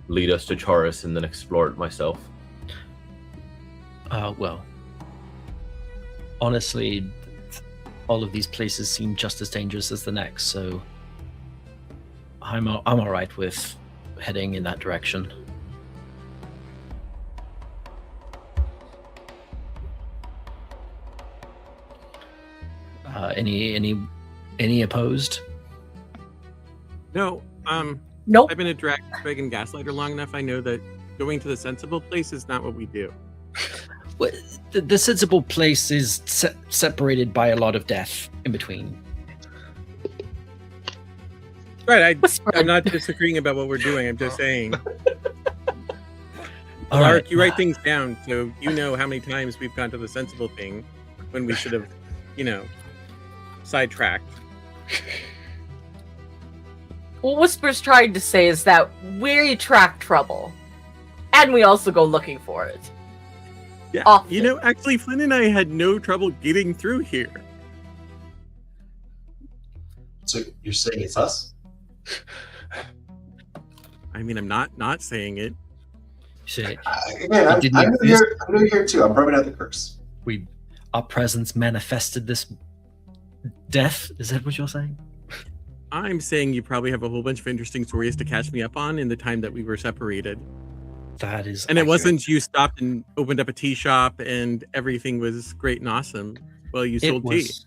lead us to Charis and then explore it myself. Well, honestly, all of these places seem just as dangerous as the next, so I'm all right with heading in that direction. Any opposed? No, Nope. I've been a dragon gaslighter long enough. I know that going to the sensible place is not what we do. Well, the sensible place is separated by a lot of death in between. Right, I'm not disagreeing about what we're doing. I'm just saying. All Mark, right. you write things down so you know how many times we've gone to the sensible thing when we should have, sidetracked. What Whisper's trying to say is that we attract trouble, and we also go looking for it. Yeah, Often. actually, Flynn and I had no trouble getting through here. So you're saying it's us? I mean, I'm not saying it. See, Again, I'm didn't new here. I'm new here too. I'm rubbing out the curse. our presence manifested this death. Is that what you're saying? I'm saying you probably have a whole bunch of interesting stories to catch me up on in the time that we were separated. That is, And it accurate. wasn't you stopped and opened up a tea shop and everything was great and awesome. Well, you It sold tea. was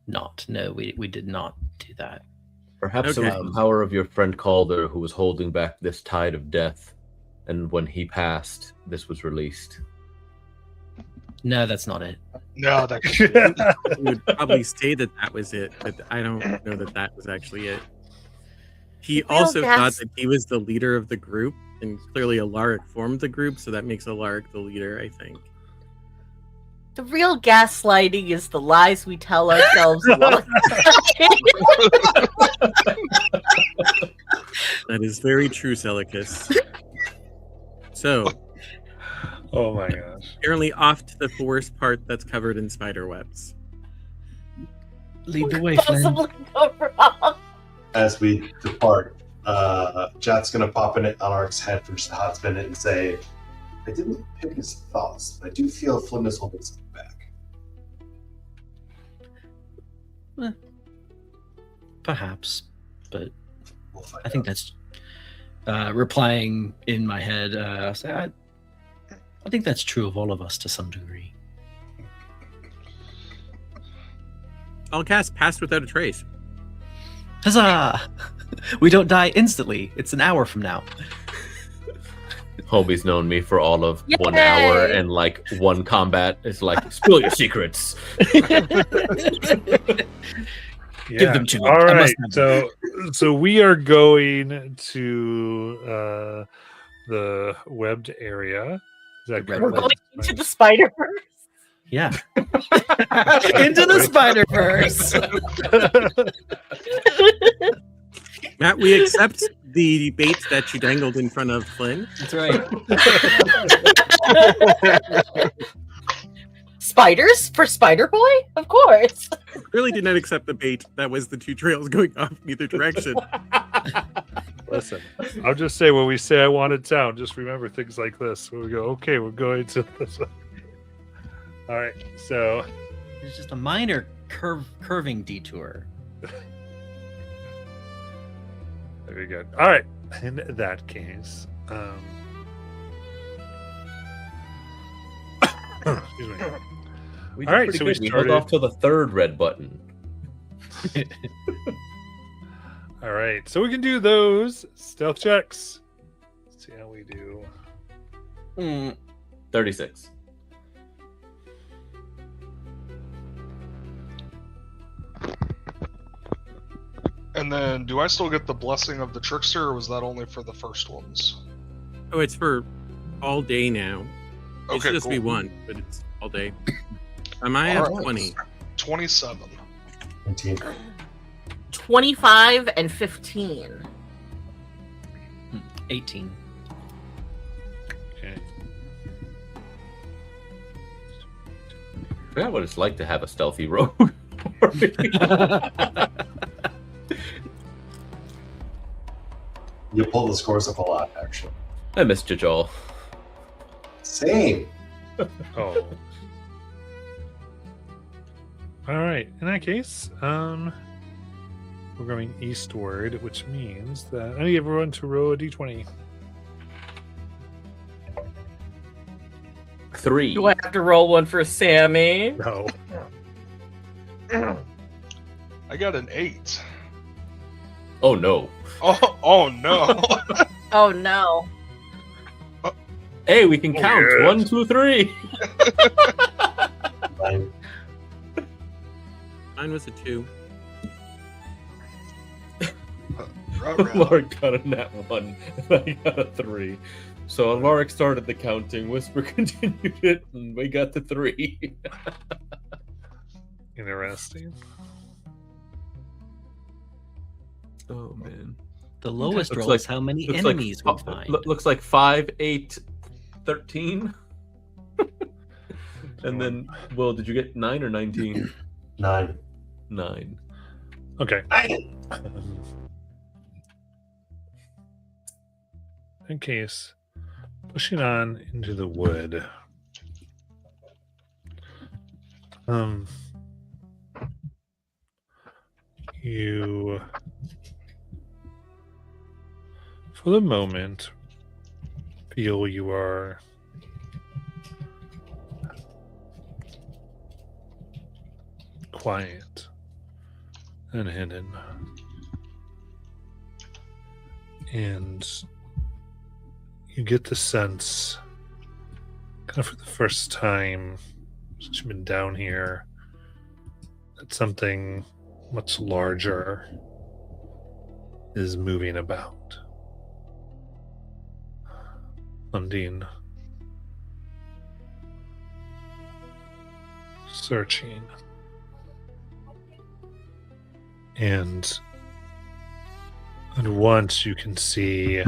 not. No, we did not do that. Perhaps it Okay. was the power of your friend Calder who was holding back this tide of death, and when he passed, this was released. No, that's not it. No, that I would probably say that was it, but I don't know that that was actually it. He Well, also thought that's- that he was the leader of the group, and clearly Alaric formed the group, so that makes Alaric the leader, I think. The real gaslighting is the lies we tell ourselves. That is very true, Celicus. So, Oh my gosh. apparently off to the forest part that's covered in spider webs. Lead the way, Flynn. Possibly go wrong. As we depart, Jat's gonna pop in it on Arc's head for just a hot minute and say, I didn't pick his thoughts, but I do feel Flynn is holding something back. Perhaps, but We'll find I think that's replying in my head. I think that's true of all of us to some degree. I'll cast Pass Without a Trace. Huzzah! We don't die instantly. It's an hour from now. Homie's known me for all of 1 Yay! hour and like one combat. It's like, spill your secrets. Give them to me. All I right. must have So we are going to the webbed area. Is that The red We're correct? going into the Spider Verse. Yeah. Into the Spider Verse. Matt, we accept the bait that you dangled in front of Flynn. That's right. Spiders for Spider Boy? Of course. Really did not accept the bait that was the two trails going off in either direction. Listen, I'll just say when we say I want a town, just remember things like this. When we go, okay, we're going to this one. All right, so It's just a minor curving detour. very good. All right, in that case, excuse me. We All right, pretty so we good. We started- held off till the third red button. All right, so we can do those stealth checks. Let's see how we do. 36. And then, do I still get the blessing of the trickster, or was that only for the first ones? Oh, it's for all day now. It Okay, should just be cool. one, but it's all day. Am I All at right. 20? 27. 19. 25 and 15. 18. Okay. I forgot what it's like to have a stealthy rogue. You pull the scores up a lot, actually. I missed you, Joel. Same. Oh. All right. In that case, we're going eastward, which means that I need everyone to roll a d20. 3. Do I have to roll one for Sammy? No. I got an 8. Oh no. Oh no. Oh no. Hey, we can Oh, count. yes. 1, 2, 3. Fine. Mine was a 2. Alaric got a nat 1, and I got a 3. So Alaric started the counting, Whisper continued it, and we got to 3. Interesting. Oh man. The lowest Looks roll like- is how many Looks enemies like, we find. looks like 5, 8, 13. And then, Will, did you get 9 or 19? 9. 9. Okay. In case, pushing on into the wood. You, for the moment, feel you are quiet and hidden. And you get the sense, kind of for the first time since you've been down here, that something much larger is moving about. Undine. Searching. And at once you can see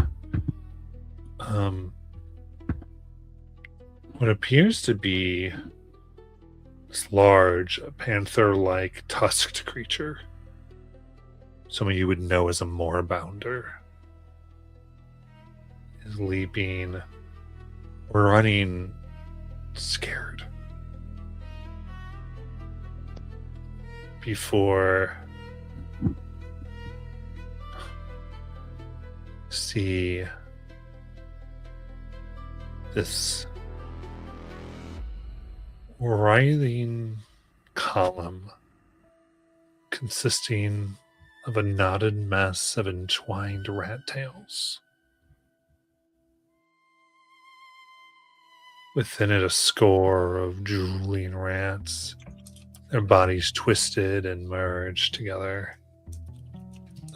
what appears to be this large panther-like tusked creature. Some of you would know as a moorbounder. Is leaping, running, scared. Before see this writhing column consisting of a knotted mess of entwined rat tails. Within it, a score of drooling rats, their bodies twisted and merged together,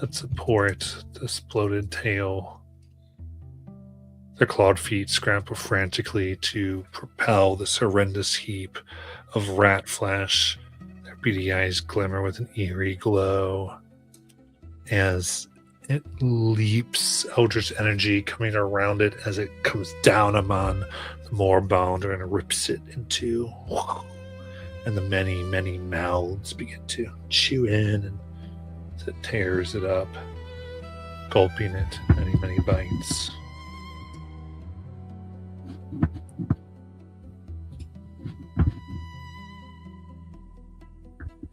that support this bloated tail. Their clawed feet scramble frantically to propel this horrendous heap of rat flesh. Their beady eyes glimmer with an eerie glow as it leaps, eldritch energy coming around it as it comes down upon the moorbounder and rips it in two. And the many, many mouths begin to chew in and as it tears it up, gulping it in many, many bites.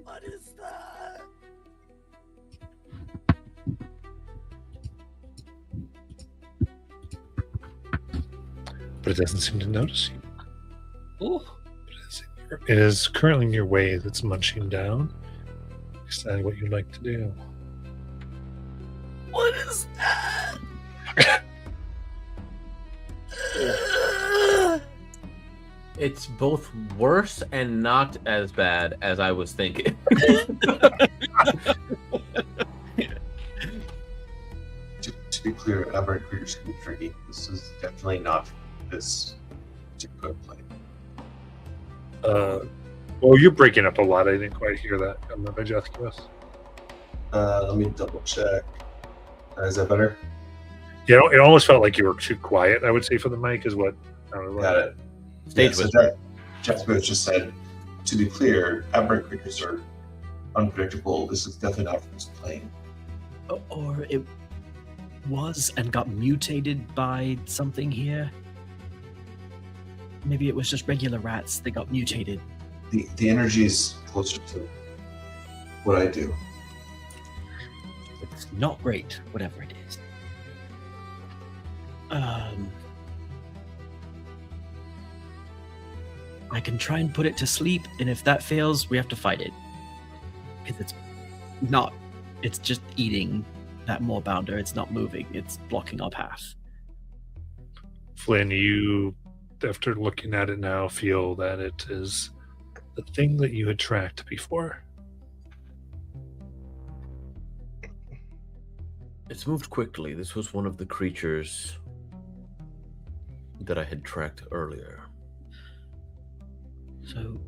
What is that? But it doesn't seem to notice you. Oh, It is currently in your way as it's munching down. Decide what you'd like to do. What is that? It's both worse and not as bad as I was thinking. To be clear, aberrant creatures can be tricky. This is definitely not this particular plane. Well, you're breaking up a lot. I didn't quite hear that. I'm not adjusting us. Let me double check. Is that better? Yeah, it almost felt like you were too quiet, I would say, for the mic, is what. Got it. Stage so whisper. Jeff Booth just said, to be clear, aberrant creatures are unpredictable. This is definitely not from this plane. or it was and got mutated by something here. Maybe it was just regular rats that got mutated. The energy is closer to what I do. It's not great, whatever it is. I can try and put it to sleep, and if that fails, we have to fight it. Because it's just eating that moorbounder. It's not moving. It's blocking our path. Flynn, you, after looking at it now, feel that it is the thing that you had tracked before. It's moved quickly. This was one of the creatures that I had tracked earlier. So,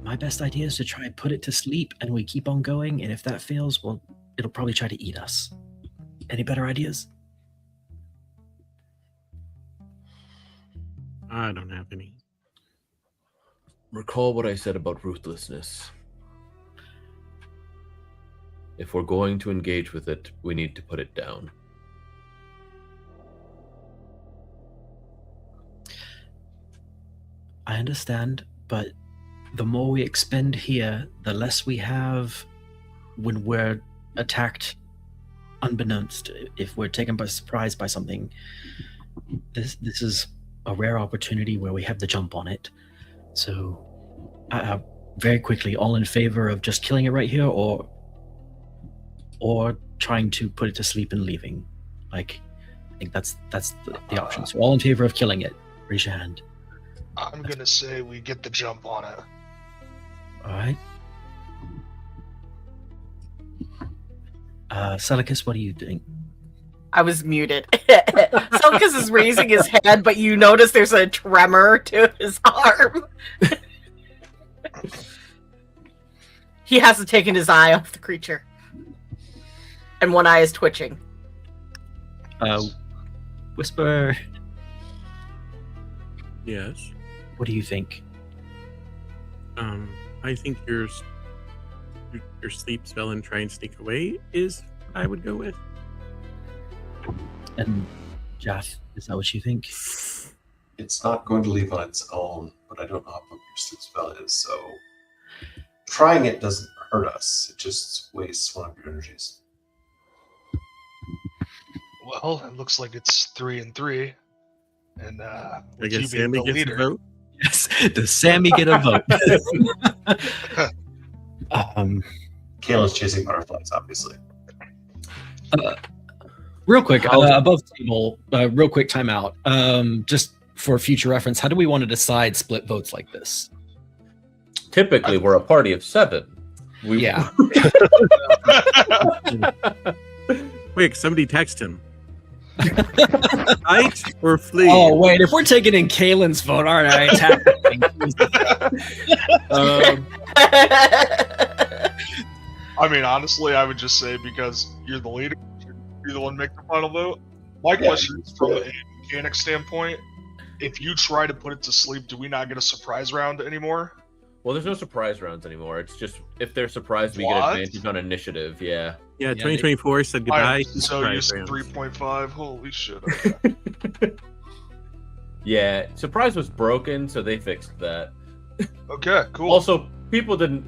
my best idea is to try and put it to sleep, and we keep on going. And if that fails, well, it'll probably try to eat us. Any better ideas? I don't have any. Recall what I said about ruthlessness. If we're going to engage with it, we need to put it down. I understand, but the more we expend here, the less we have when we're attacked unbeknownst. If we're taken by surprise by something, this is a rare opportunity where we have the jump on it. So, very quickly, all in favor of just killing it right here, or trying to put it to sleep and leaving? Like, I think that's the option. So, all in favor of killing it, raise your hand. I'm gonna say we get the jump on it. All right. Celicus, what do you think? I was muted. Selkus is raising his hand, but you notice there's a tremor to his arm. He hasn't taken his eye off the creature. And one eye is twitching. Whisper, Yes. what do you think? I think your sleep spell and try and sneak away is what I would go with. And Jaff, is that what you think? It's not going to leave on its own, but I don't know how broken your sleep spell is, so trying it doesn't hurt us. It just wastes one of your energies. Well, it looks like it's 3-3, and I with you guess being Sammy the gets a leader, vote. Yes. Does Sammy get a vote? Kayla's chasing butterflies, obviously. Real quick, How's- above table, real quick timeout. Just for future reference, how do we want to decide split votes like this? Typically, we're a party of 7. Yeah. Quick, somebody text him. Fight or flee? Oh wait, if we're taking in Kalen's vote, all right, tap. I mean, honestly, I would just say because you're the leader, you're the one making the final vote. My question is from a mechanic standpoint: if you try to put it to sleep, do we not get a surprise round anymore? Well, there's no surprise rounds anymore. It's just if they're surprised, we get What? advantage on initiative. Yeah. Yeah, Yeah, 2024 said goodbye. Alright, to so you surprise said rounds. 3.5. Holy shit! Okay. Yeah. Surprise was broken, so they fixed that. Okay, cool. Also, people didn't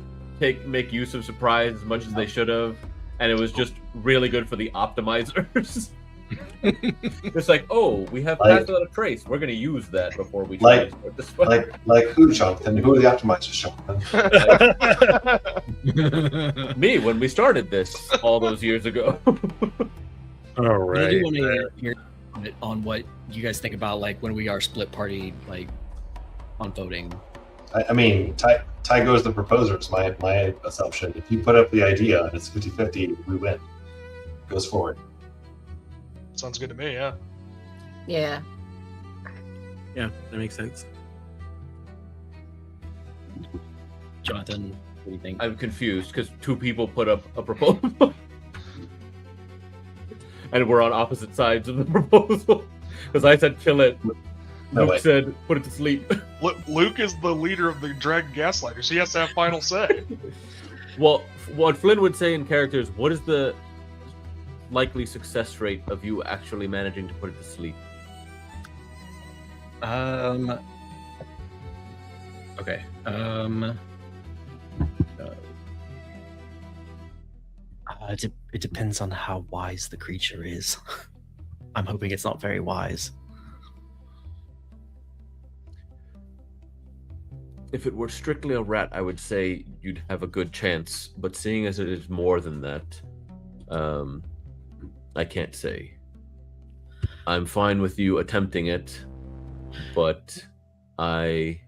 make use of surprise as much as they should have, and it was just really good for the optimizers. It's like, oh, we have Like- passed without a trace. We're gonna use that before we try to start this fight. Like who, Jonathan? Who are the optimizers, Jonathan? Me when we started this all those years ago. All I right. do want to hear on what you guys think about like when we are split party, like on voting. I mean, Ty goes the proposer is my assumption. If you put up the idea and it's 50-50, we win. Goes forward. Sounds good to me. Yeah. Yeah. Yeah, that makes sense. Jonathan, what do you think? I'm confused because 2 people put up a proposal, and we're on opposite sides of the proposal. Because I said kill it, No Luke way. said put it to sleep. Luke is the leader of the Dragon Gaslighters. He has to have final say. Well, what Flynn would say in character is, what is the likely success rate of you actually managing to put it to sleep? Okay. It depends on how wise the creature is. I'm hoping it's not very wise. If it were strictly a rat, I would say you'd have a good chance. But seeing as it is more than that, I can't say. I'm fine with you attempting it, but I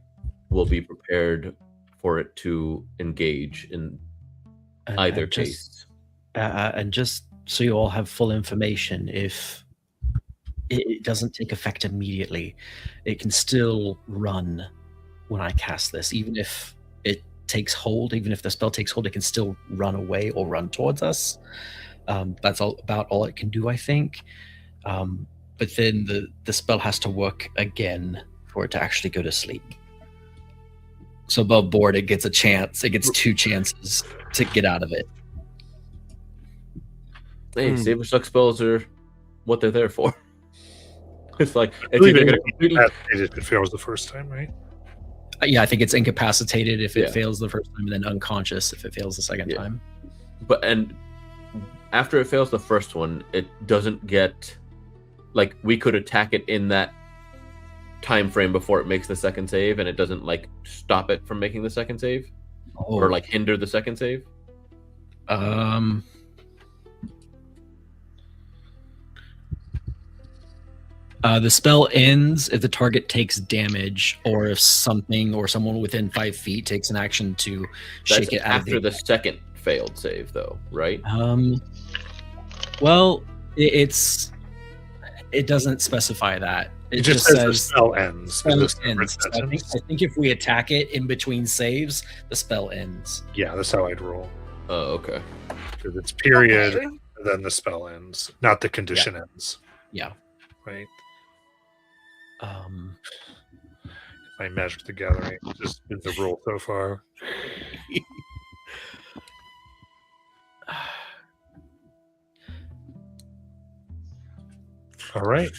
will be prepared for it to engage in And- either and just- case. And just so you all have full information, if it doesn't take effect immediately, it can still run when I cast this. Even if it takes hold, even if the spell takes hold, it can still run away or run towards us. That's about all it can do, I think. But then the spell has to work again for it to actually go to sleep. So above board, it gets a chance. It gets 2 chances to get out of it. Hey, Saber Suck spells are what they're there for. It's like I it's believe either they're gonna going to be completely incapacitated if it fails the first time, right? Yeah, I think it's incapacitated if it Yeah. fails the first time, and then unconscious if it fails the second Yeah. time. But and after it fails the first one, it doesn't get like we could attack it in that time frame before it makes the second save, and it doesn't like stop it from making the second save or like hinder the second save. The spell ends if the target takes damage, or if something or someone within 5 feet takes an action to That's shake it out after of the second failed save, though, right? Well, it doesn't specify that. It just says the spell ends. spell in a separate ends. So I think if we attack it in between saves, the spell ends. Yeah, that's how I'd roll. Oh, okay. Because it's period, and then the spell ends, not the condition ends. Yeah. Right. Um, My Magic the Gathering has just been the rule so far. All right.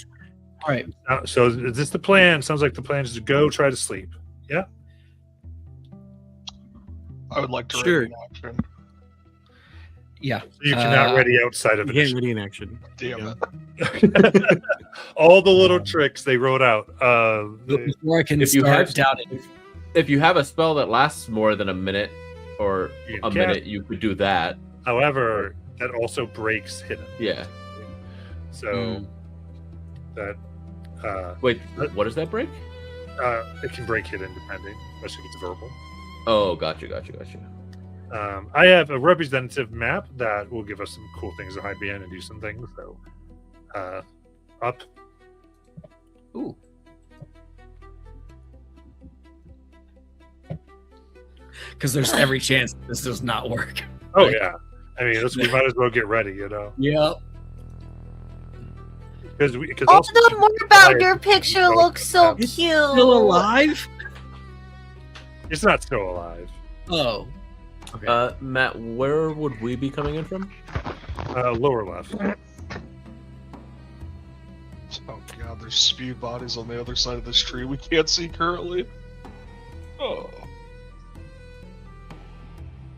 all right. So is this the plan? Sounds like the plan is to go try to sleep. I would like to Sure. ready an action. Yeah. So you cannot ready outside of You can't it. ready in action. Damn Yeah. it. All the little tricks they wrote out. But before I can If you start have doubting, if you have a spell that lasts more than a minute or You a can. minute, you could do that. However, that also breaks hidden. Yeah. So that Wait, what does that break? it can break hidden depending, especially if it's verbal. Oh, gotcha. I have a representative map that will give us some cool things to hide behind and do some things. So, up. Ooh. Because there's every chance this does not work. Oh yeah, I mean, we might as well get ready, you know, Yep. because Oh, also the more about your picture looks so He's cute. Still alive? it's not still alive. Oh. Okay. Matt, where would we be coming in from? Lower left. Oh god, there's spewed bodies on the other side of this tree we can't see currently. Oh.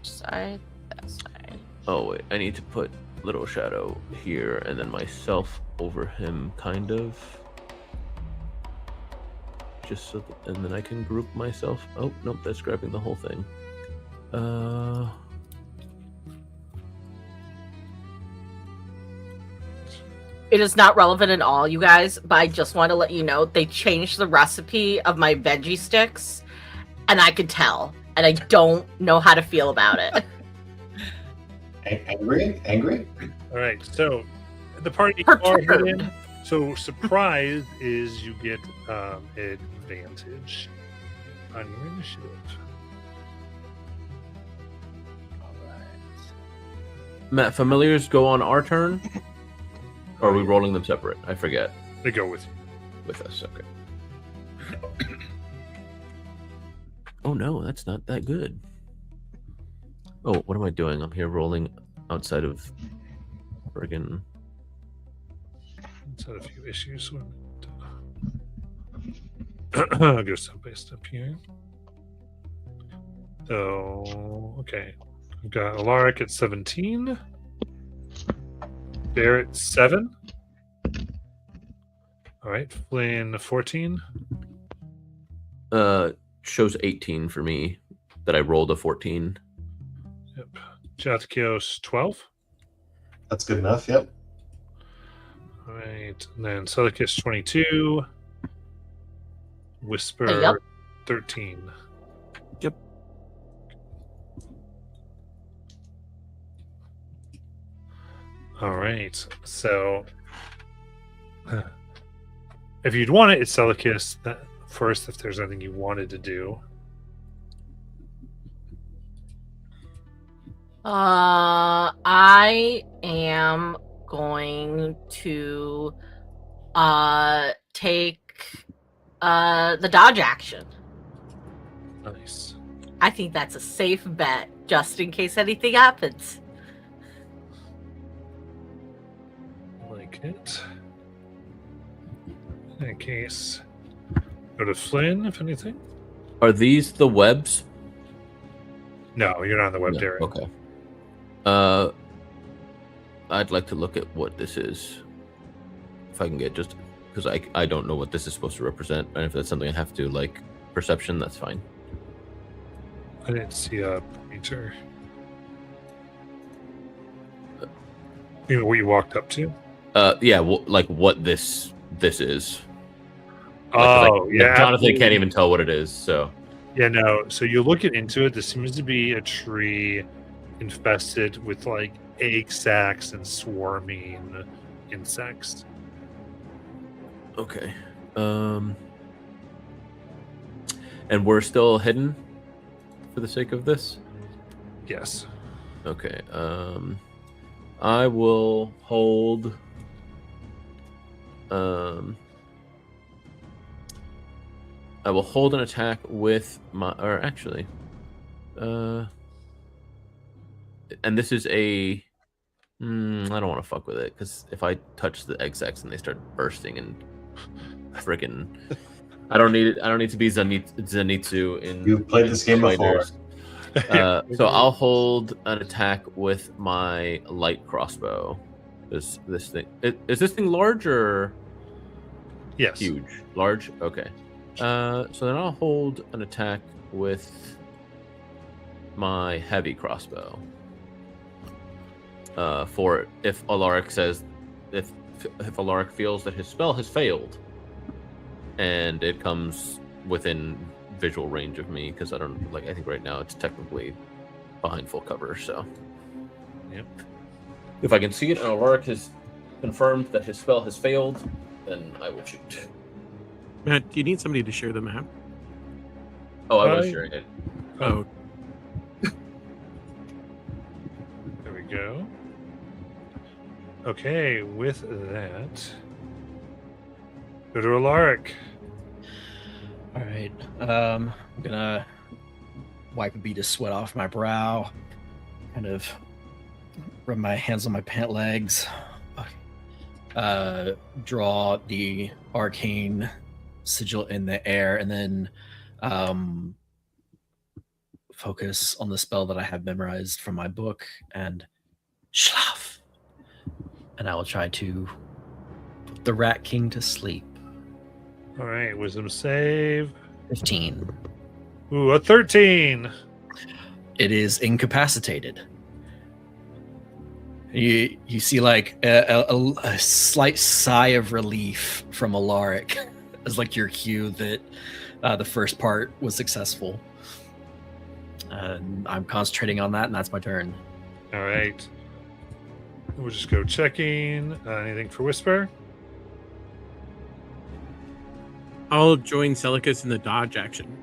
Side, that side. Oh wait, I need to put Little Shadow here and then myself over him, kind of. Just so, and then I can group myself. Oh nope, that's grabbing the whole thing. It is not relevant at all, you guys, but I just want to let you know they changed the recipe of my veggie sticks, and I could tell, and I don't know how to feel about it. Angry? All right, so the party Perturbed. are hidden. So surprise is you get advantage on your initiative. Matt, familiars go on our turn, or are we rolling them separate? I forget. They go with you. With us, okay. Oh no, that's not that good. Oh, what am I doing? I'm here rolling outside of friggin'. It's had a few issues with it. I'll go step by step here. So, okay. We've got Alaric at 17. Barrett 7. All right, Flynn 14. Shows 18 for me that I rolled a 14. Yep. Jatkios 12. That's good enough. Yep. All right, and then Celicus 22. Whisper Yep. 13. Yep. All right, so if you'd want it, it's Celicus first. If there's anything you wanted to do, I am going to take the dodge action. nice. I think that's a safe bet, just in case anything happens. Like it. In case, go to Flynn if anything. Are these the webs? No, you're not on the web, No, Derek. okay. I'd like to look at what this is, if I can get, just because I don't know what this is supposed to represent, and if that's something I have to like perception, that's fine. I didn't see a pointer. You know where you walked up to? Yeah, like what this is. Oh, yeah. Jonathan absolutely. can't even tell what it is, so. Yeah, no. So you look into it. This seems to be a tree infested with like egg sacs and swarming insects. Okay. And we're still hidden for the sake of this? Yes. Okay. I will hold I will hold an attack with my, or actually, and this is a, I don't want to fuck with it, because if I touch the egg sacs and they start bursting and freaking, I don't need it. I don't need to be Zenitsu in. You've played this game before. Spiders. So I'll hold an attack with my light crossbow. Is this thing large or Yes. huge? Large. Okay. So then I'll hold an attack with my heavy crossbow. for if Alaric says if Alaric feels that his spell has failed, and it comes within visual range of me, because I think right now it's technically behind full cover. So, Yep. if I can see it and Alaric has confirmed that his spell has failed, then I will shoot. Matt, do you need somebody to share the map? Oh, I was Hi. sharing it. Oh, There we go. Okay, with that, go to Alaric. All right. I'm gonna wipe a bead of sweat off my brow, kind of rub my hands on my pant legs, draw the arcane sigil in the air, and then focus on the spell that I have memorized from my book and schlaf. And I will try to put the Rat King to sleep. All right, wisdom save. 15. Ooh, a 13. It is incapacitated. You see like a slight sigh of relief from Alaric as like your cue that the first part was successful. I'm concentrating on that, and that's my turn. All right. We'll just go checking. Anything for Whisper? I'll join Celicus in the dodge action.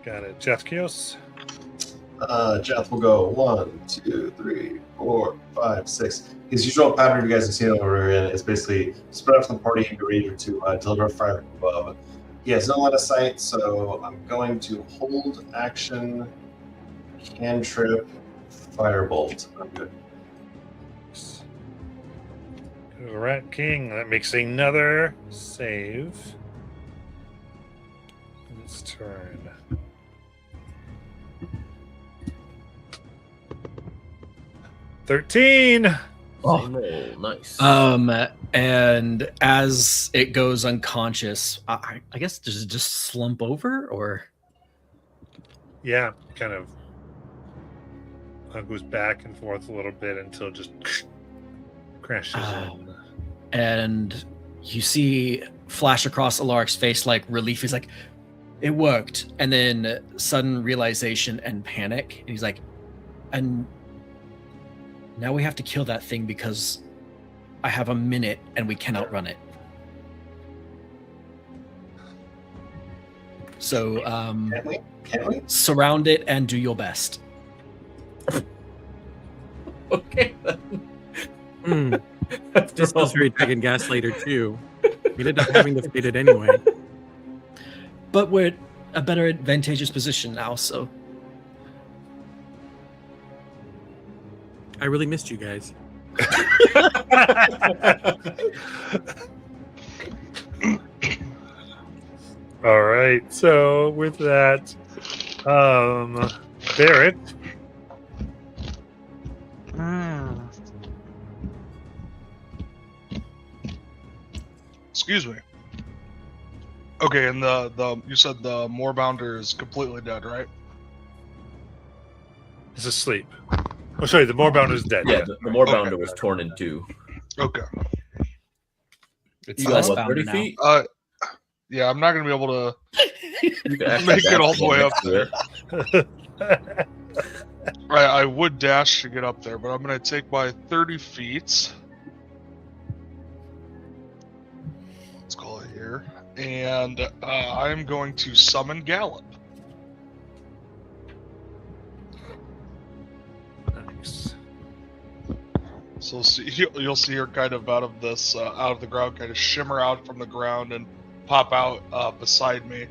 Got it. Jethkios? Jeff will go 1, 2, 3, 4, 5, 6. His usual pattern, you guys have seen over in, is basically spread out from the party into region to deliver fire from above. He has no line of sight, so I'm going to hold action, cantrip, firebolt. I'm good. Go to Rat King. That makes another save. Its turn. $13. Oh. Same roll. Nice. And as it goes unconscious, I guess does it just slump over, or Yeah, kind of goes back and forth a little bit until it just crashes in. and you see flash across Alaric's face like relief. He's like, "It worked," and then sudden realization and panic. And he's like, "And now we have to kill that thing because I have a minute and we can outrun it." So, Can we? Can we? surround it and do your best. Okay. Hmm. After This all feels very Dragon Gaslighter too. We'd end up having to fight it anyway. But we're at a better advantageous position now, so I really missed you guys. All right. So with that, Barrett. Excuse me. Okay, and the you said the Moorbounder is completely dead, right? Is asleep. Oh, sorry. The Moorbound is dead. Yeah, the Moorbounder Okay. was torn in two. Okay. it's You guys less what, 30 bound now. feet? Yeah, I'm not gonna be able to You can actually make it dash all the way up next to it. I would dash to get up there, but I'm gonna take my 30 feet. Let's call it here, and I'm going to summon Gallop. Nice. So you'll see her kind of out of this out of the ground, kind of shimmer out from the ground and pop out beside me,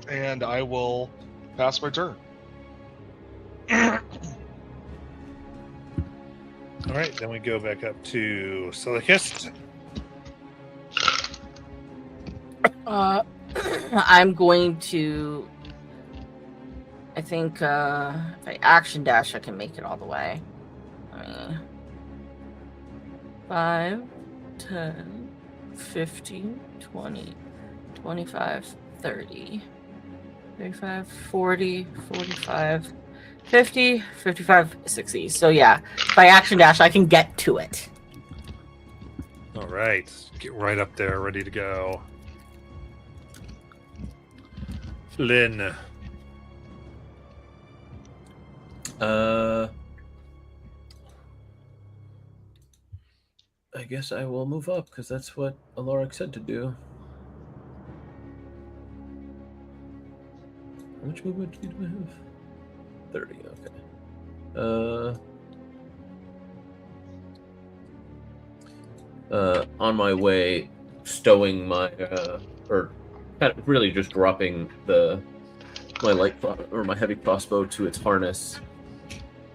and I will pass my turn. All right. Then we go back up to Silicus. I'm going to. I think if I action dash, I can make it all the way. 5, 10, 15, 20, 25, 30, 35, 40, 45, 50, 55, 60. So yeah, by action dash, I can get to it. All right, get right up there, ready to go. Flynn. I guess I will move up because that's what Alaric said to do. How much movement do I have? 30. Okay. On my way, stowing my or kind of really just dropping my my heavy crossbow to its harness,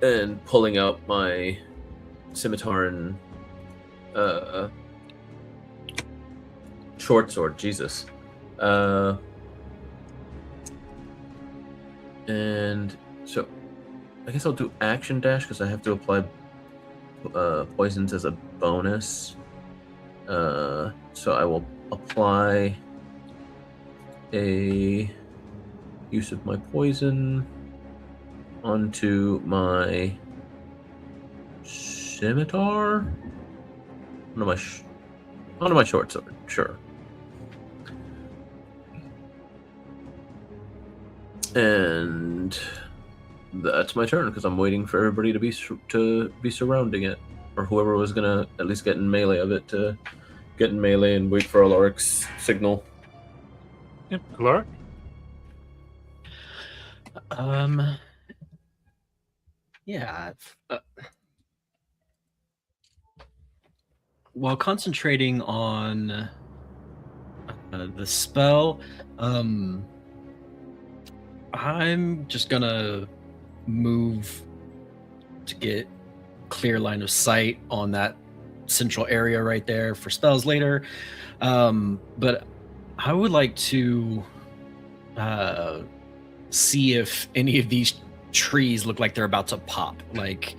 and pulling out my scimitar and short sword. Jesus. And so I guess I'll do action dash because I have to apply poisons as a bonus. So I will apply a use of my poison onto my scimitar, onto my short sword. Sure. And that's my turn because I'm waiting for everybody to be surrounding it, or whoever was gonna at least get in melee of it to get in melee and wait for Alaric's signal. Yep, Alaric. Yeah. While concentrating on the spell, I'm just gonna move to get clear line of sight on that central area right there for spells later. But I would like to see if any of these trees look like they're about to pop. Like,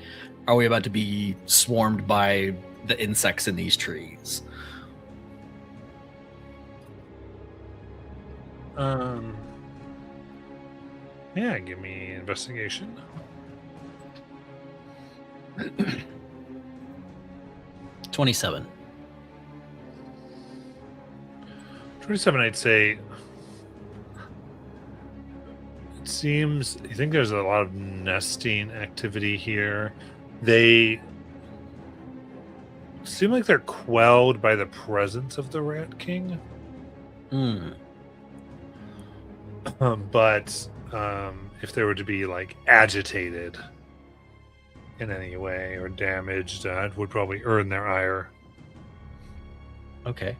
are we about to be swarmed by the insects in these trees? Yeah, give me investigation. 27. 27, I'd say. It seems, I think there's a lot of nesting activity here. They seem like they're quelled by the presence of the Rat King. But if they were to be like agitated in any way or damaged, it would probably earn their ire. Okay.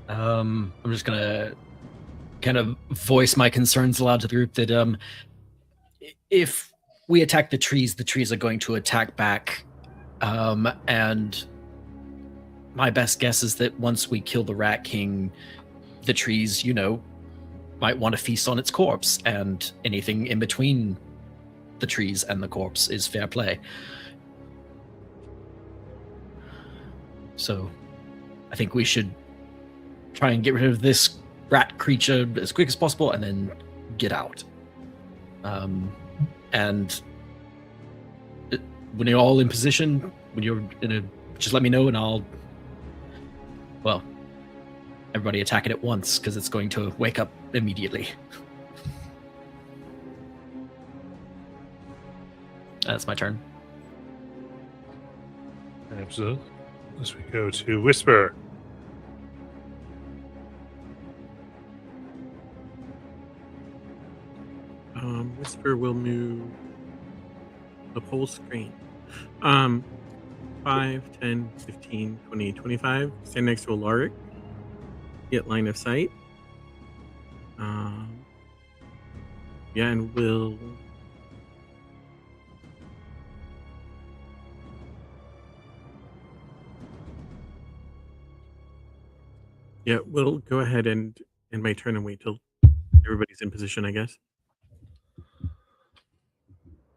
I'm just gonna kind of voice my concerns aloud to the group that if we attack the trees are going to attack back. And my best guess is that once we kill the Rat King, the trees, might want to feast on its corpse, and anything in between the trees and the corpse is fair play. So I think we should try and get rid of this rat creature as quick as possible and then get out. And when you're all in position, just let me know and everybody attack it at once because it's going to wake up immediately. That's my turn. Absolutely. As we go to Whisper. Whisper will move the whole screen. 5, 10, 15, 20, 25. Stand next to Alaric. Get line of sight. And we'll we'll go ahead and end my turn and wait till everybody's in position, I guess.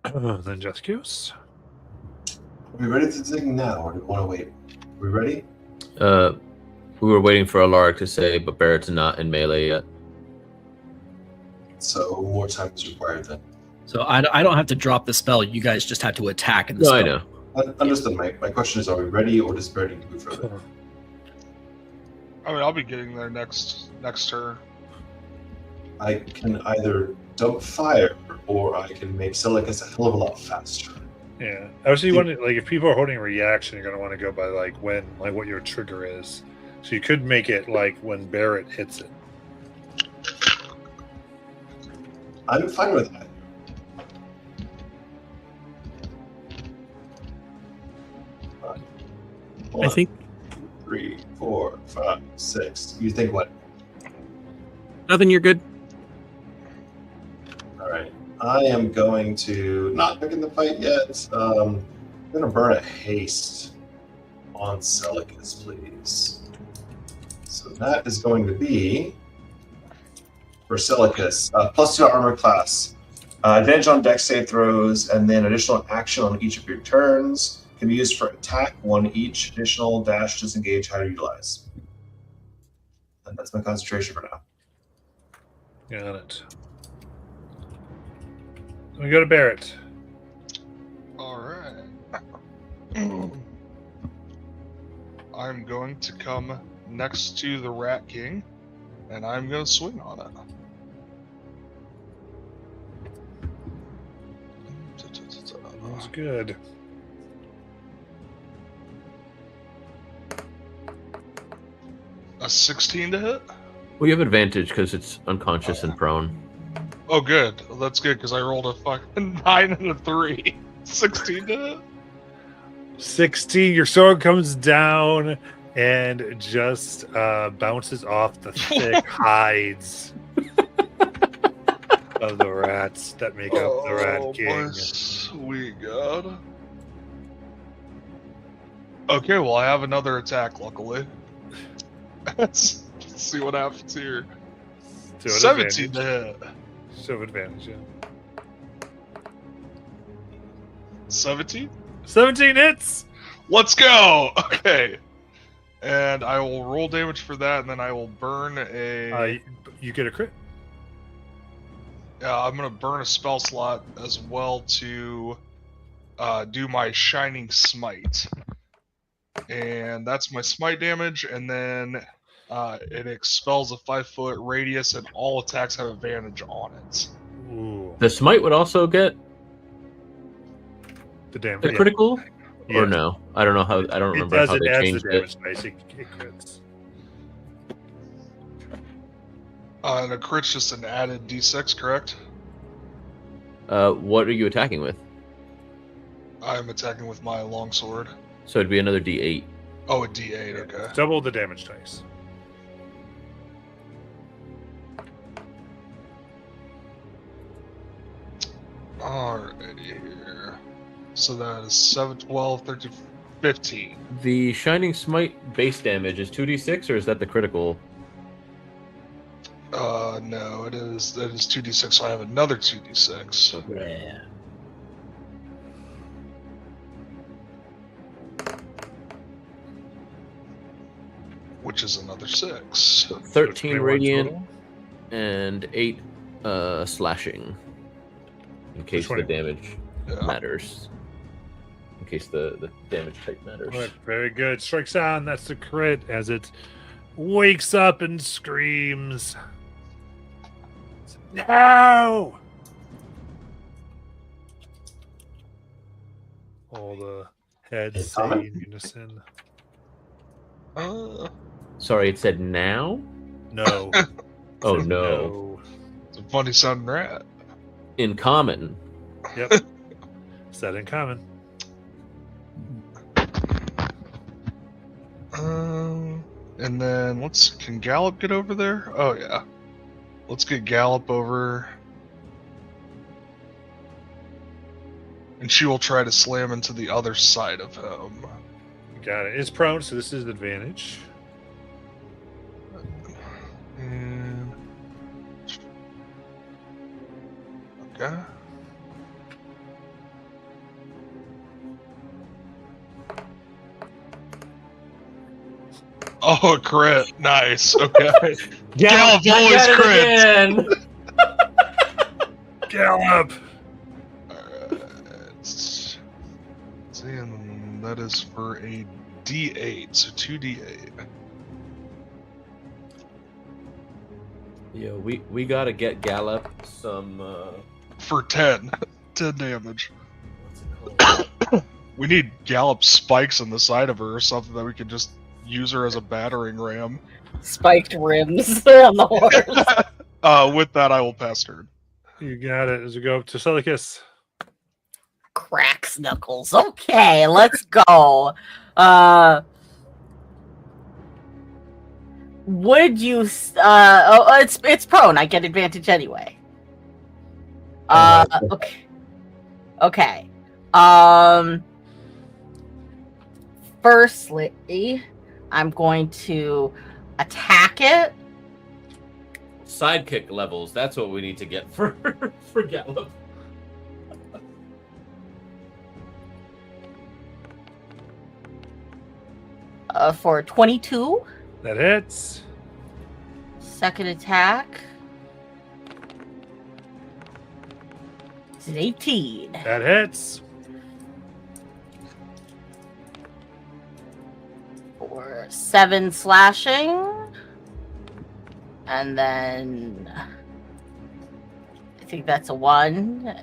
Then Juskios. Are we ready to dig now, or do we want to wait? Are we ready? We were waiting for Alaric to say, but Barrett's not in melee yet. So more time is required then. So I don't have to drop the spell. You guys just have to attack. And the No, spell. I know. Understood. My question is, are we ready, or does Bear need to move further? I mean, I'll be getting there next turn. I can either dump fire, or I can make Silicus a hell of a lot faster. Yeah. Obviously, you want to, like, if people are holding a reaction, you're going to want to go by like what your trigger is. So you could make it like when Barrett hits it. I'm fine with that. I think 3, 4, 5, 6. You think what? nothing. You're good. All right. I am going to not begin the fight yet. I'm going to burn a haste on Celicus, please. So that is going to be for Celicus +2 armor class, advantage on dex save throws, and then additional action on each of your turns. Can be used for attack, 1 each. Additional dash, disengage, how to utilize. And that's my concentration for now. Got it. We go to Barrett. All right. I'm going to come next to the Rat King, and I'm going to swing on it. That's good. A 16 to hit? Well, you have advantage because it's unconscious and prone. Oh, good. That's good because I rolled a fucking 9 and a 3. 16 to hit? 16. Your sword comes down and just bounces off the thick hides of the rats that make up the Rat my King. sweet God. Okay, well, I have another attack, luckily. Let's see what happens here. So 17 to hit. So advantage, yeah. 17? 17 hits! Let's go! Okay. And I will roll damage for that, and then I will burn a... You get a crit. I'm going to burn a spell slot as well to do my Shining Smite. And that's my smite damage, and then it expels a 5-foot radius, and all attacks have advantage on it. Ooh. The smite would also get The damage. the critical, Yeah. or no? I don't know how. I don't It remember does. how It they adds changed the it. damage dice. It crits. And a crit's just an added d6, correct? What are you attacking with? I'm attacking with my longsword. So it'd be another D8. Oh, a d8, okay. Double the damage dice. Alrighty here. So that is 7, 12, 13, 15. The Shining Smite base damage is 2d6, or is that the critical? No, it is 2d6, so I have another 2d6. Yeah. Which is another 6. 13 21 radiant total. and 8 slashing. In case the 21. damage Yeah. matters. In case the damage type matters. All right, very good. Strikes on. That's the crit as it wakes up and screams. No! All the heads It's say common. in unison. Sorry, it said now? No. Oh Said no. It's a funny sounding rat. In common. Yep. Said in common. And then can Gallop get over there? Oh yeah. Let's get Gallop over. And she will try to slam into the other side of him. Got it. It's prone, so this is advantage. And... Okay. Oh, a crit. Nice. Okay. Gallop always crits. Again. Gallop! And that is for a D8, so 2d8. Yeah, we gotta get Gallop some. For 10. 10 damage. What's it called? We need Gallop spikes in the side of her or something that we can just use her as a battering ram. Spiked rims on the horse. With that, I will pass turn. You got it. As we go up to Celicus. Cracks knuckles. Okay, let's go. Would you? It's prone. I get advantage anyway. Okay. Okay. Firstly, I'm going to attack it. Sidekick levels. That's what we need to get for Gallop. For 22. That hits. Second attack. It's an 18. That hits. For 7 slashing. And then I think that's a 1.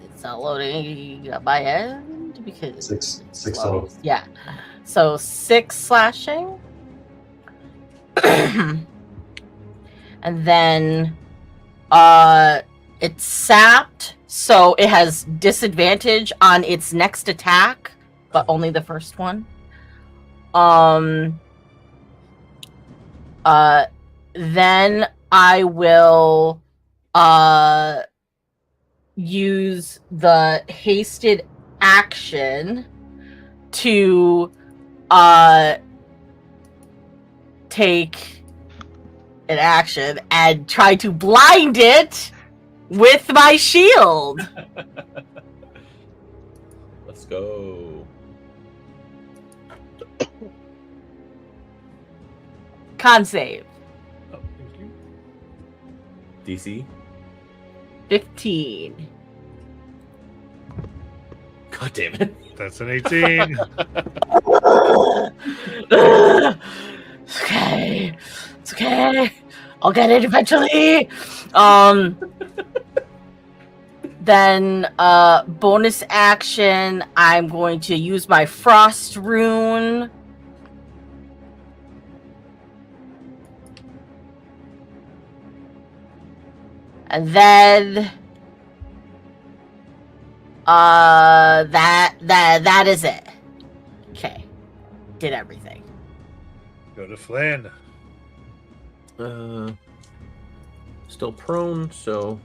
It's not loading on my end because Six it's slow. total. Yeah. So 6 slashing. And then it's sapped, so it has disadvantage on its next attack, but only the first one. Then I will use the hasted action to take an action and try to blind it with my shield. Let's go. Con save. Oh, thank you. DC. 15. God damn it. That's an 18. Okay. It's okay. I'll get it eventually. Then bonus action, I'm going to use my frost rune. And then that is it. Okay. Did everything. Go to Flynn. Still prone, so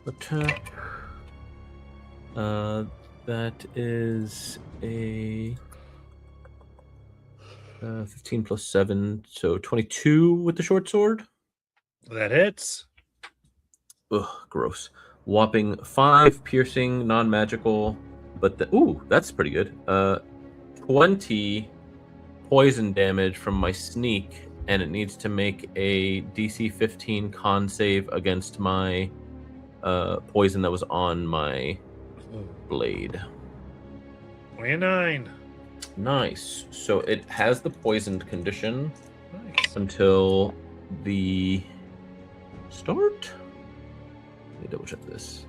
attack. That is a 15 plus 7, so 22 with the short sword. That hits. Ugh, gross. Whopping 5 piercing, non-magical, but that's pretty good. 20 poison damage from my sneak, and it needs to make a DC 15 con save against my poison that was on my blade. 29. Nice. So it has the poisoned condition Nice. until the start. Let me double check this.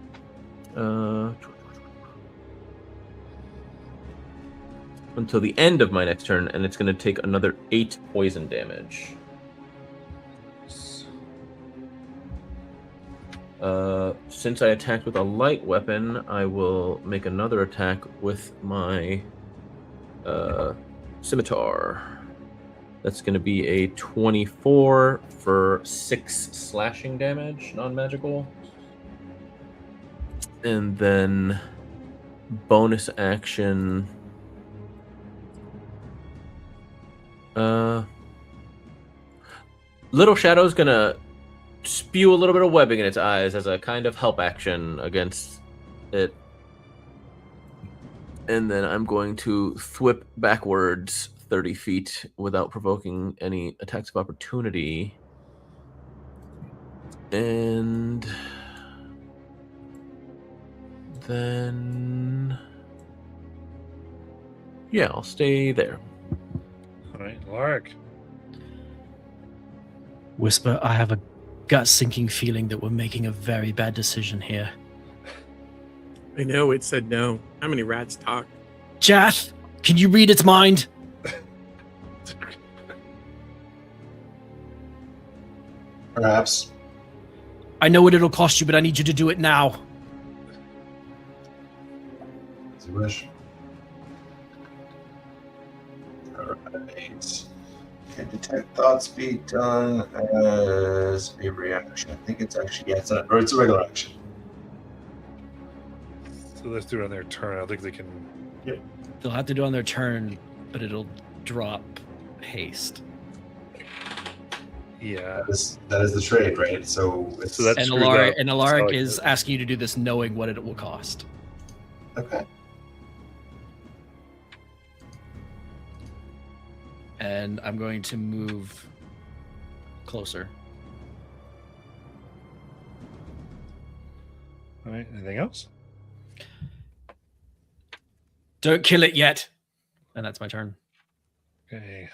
Until the end of my next turn, and it's going to take another 8 poison damage. Since I attacked with a light weapon, I will make another attack with my scimitar. That's going to be a 24 for 6 slashing damage, non-magical. And then bonus action. Little Shadow's gonna spew a little bit of webbing in its eyes as a kind of help action against it. And then I'm going to thwip backwards 30 feet without provoking any attacks of opportunity. And then Yeah, I'll stay there. All right, Lark. Whisper, I have a gut sinking feeling that we're making a very bad decision here. I know it said no. How many rats talk? Jath, can you read its mind? Perhaps. I know what it'll cost you, but I need you to do it now. As you wish. Alright. Can detect thoughts be done as a reaction? I think it's actually, yeah, it's a regular action. So let's do it on their turn. I don't think they can. They'll have to do it on their turn, but it'll drop haste. Yeah. That is the trade, right? So it's So that's And screwed Alaric, up. and Alaric So, is asking you to do this knowing what it will cost. okay. And I'm going to move closer. All right. Anything else? Don't kill it yet. And that's my turn. Okay.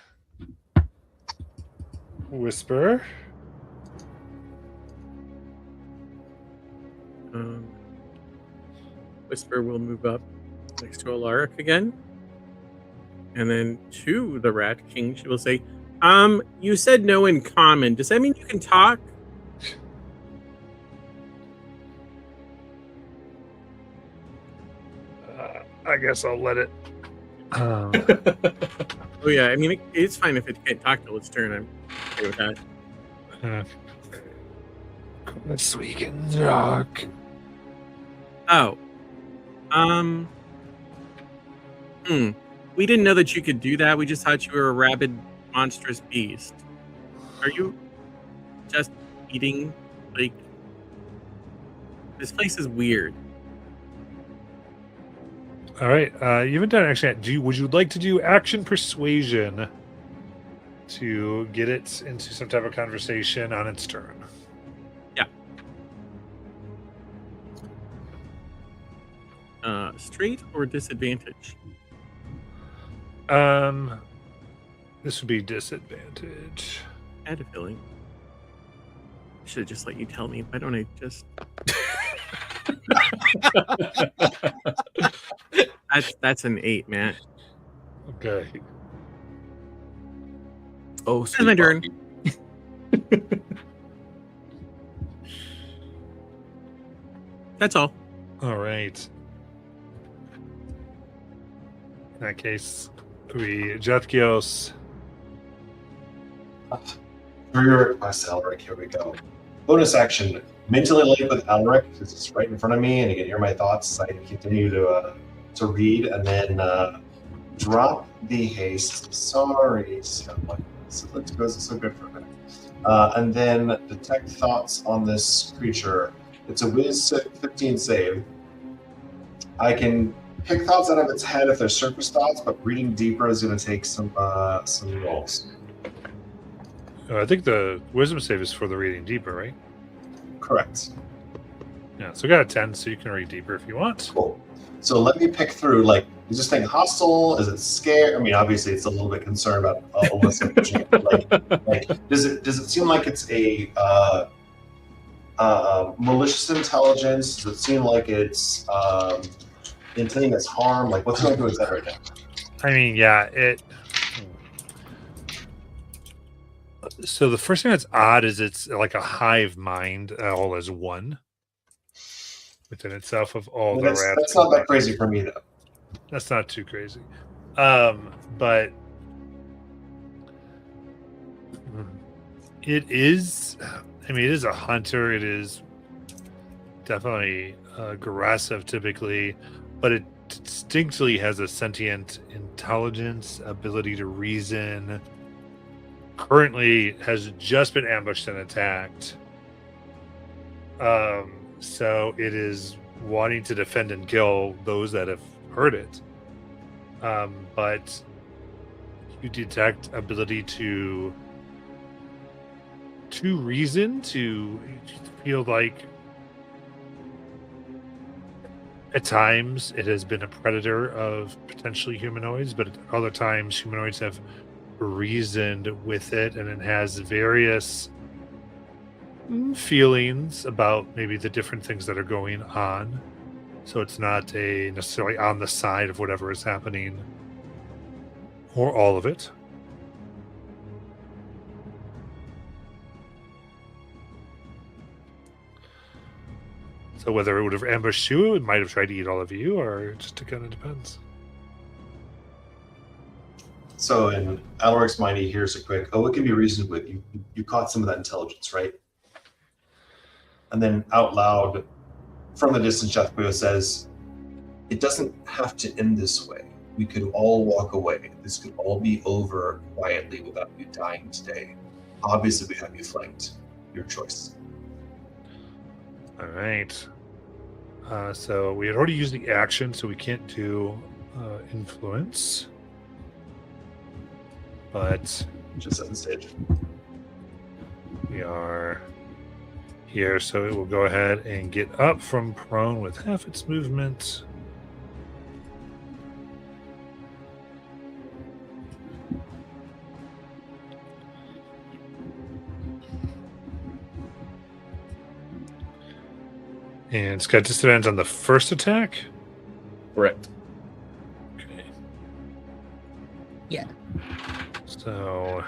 Whisper. Whisper will move up next to Alaric again. And then to the Rat King, she will say, you said no in common. Does that mean you can talk? I guess I'll let it. Oh, yeah. I mean, it's fine if it can't talk till its turn. I'm okay with that. This week in rock. Oh. We didn't know that you could do that. We just thought you were a rabid, monstrous beast. Are you just eating? Like, this place is weird. All right. You haven't done action yet. Would you like to do action persuasion to get it into some type of conversation on its turn? Straight or disadvantage? This would be disadvantage. I had a feeling. I should have just let you tell me. Why don't I just? That's an 8, man. Okay. Oh, It's my turn. That's all. All right. In that case, Jethkios. For your request, Alaric, here we go. Bonus action. Mentally link with Alaric, because it's right in front of me, and you can hear my thoughts. I can continue to read, and then drop the haste. Sorry, so it goes so good for a minute. And then detect thoughts on this creature. It's a Wiz 15 save. I can pick thoughts out of its head if they're surface thoughts, but reading deeper is going to take some rolls. I think the wisdom save is for the reading deeper, right? Correct. Yeah, so we got a 10, so you can read deeper if you want. Cool. So let me pick through, like, is this thing hostile? Is it scared? I mean, obviously it's a little bit concerned about Alyssa. like, does it seem like it's a malicious intelligence? Does it seem like it's intending its harm? Like, what's going to do its head right now? I mean, yeah, it. So the first thing that's odd is it's like a hive mind, all as one within itself of all Well, the that's, rats. that's not that crazy for me, though. That's not too crazy. But it is, I mean, it is a hunter. It is definitely aggressive typically, but it distinctly has a sentient intelligence, ability to reason. Currently has just been ambushed and attacked. So it is wanting to defend and kill those that have hurt it. But you detect ability to reason, to feel like At times, it has been a predator of potentially humanoids, but at other times, humanoids have reasoned with it, and it has various feelings about maybe the different things that are going on. So it's not necessarily on the side of whatever is happening, or all of it. So whether it would have ambushed you, it might have tried to eat all of you, or it just kind of depends. So in Aloric's mind, he hears a quick, oh, it can be reasoned with. You caught some of that intelligence, right? And then out loud, from the distance, Jethro says, it doesn't have to end this way. We could all walk away. This could all be over quietly without you dying today. Obviously, we have you flanked. Your choice. All right. So we had already used the action, so we can't do influence. But Just set the stage. we are here, so it will go ahead and get up from prone with half its movement. And it's got disadvantage on the first attack. Correct. Okay. Yeah. So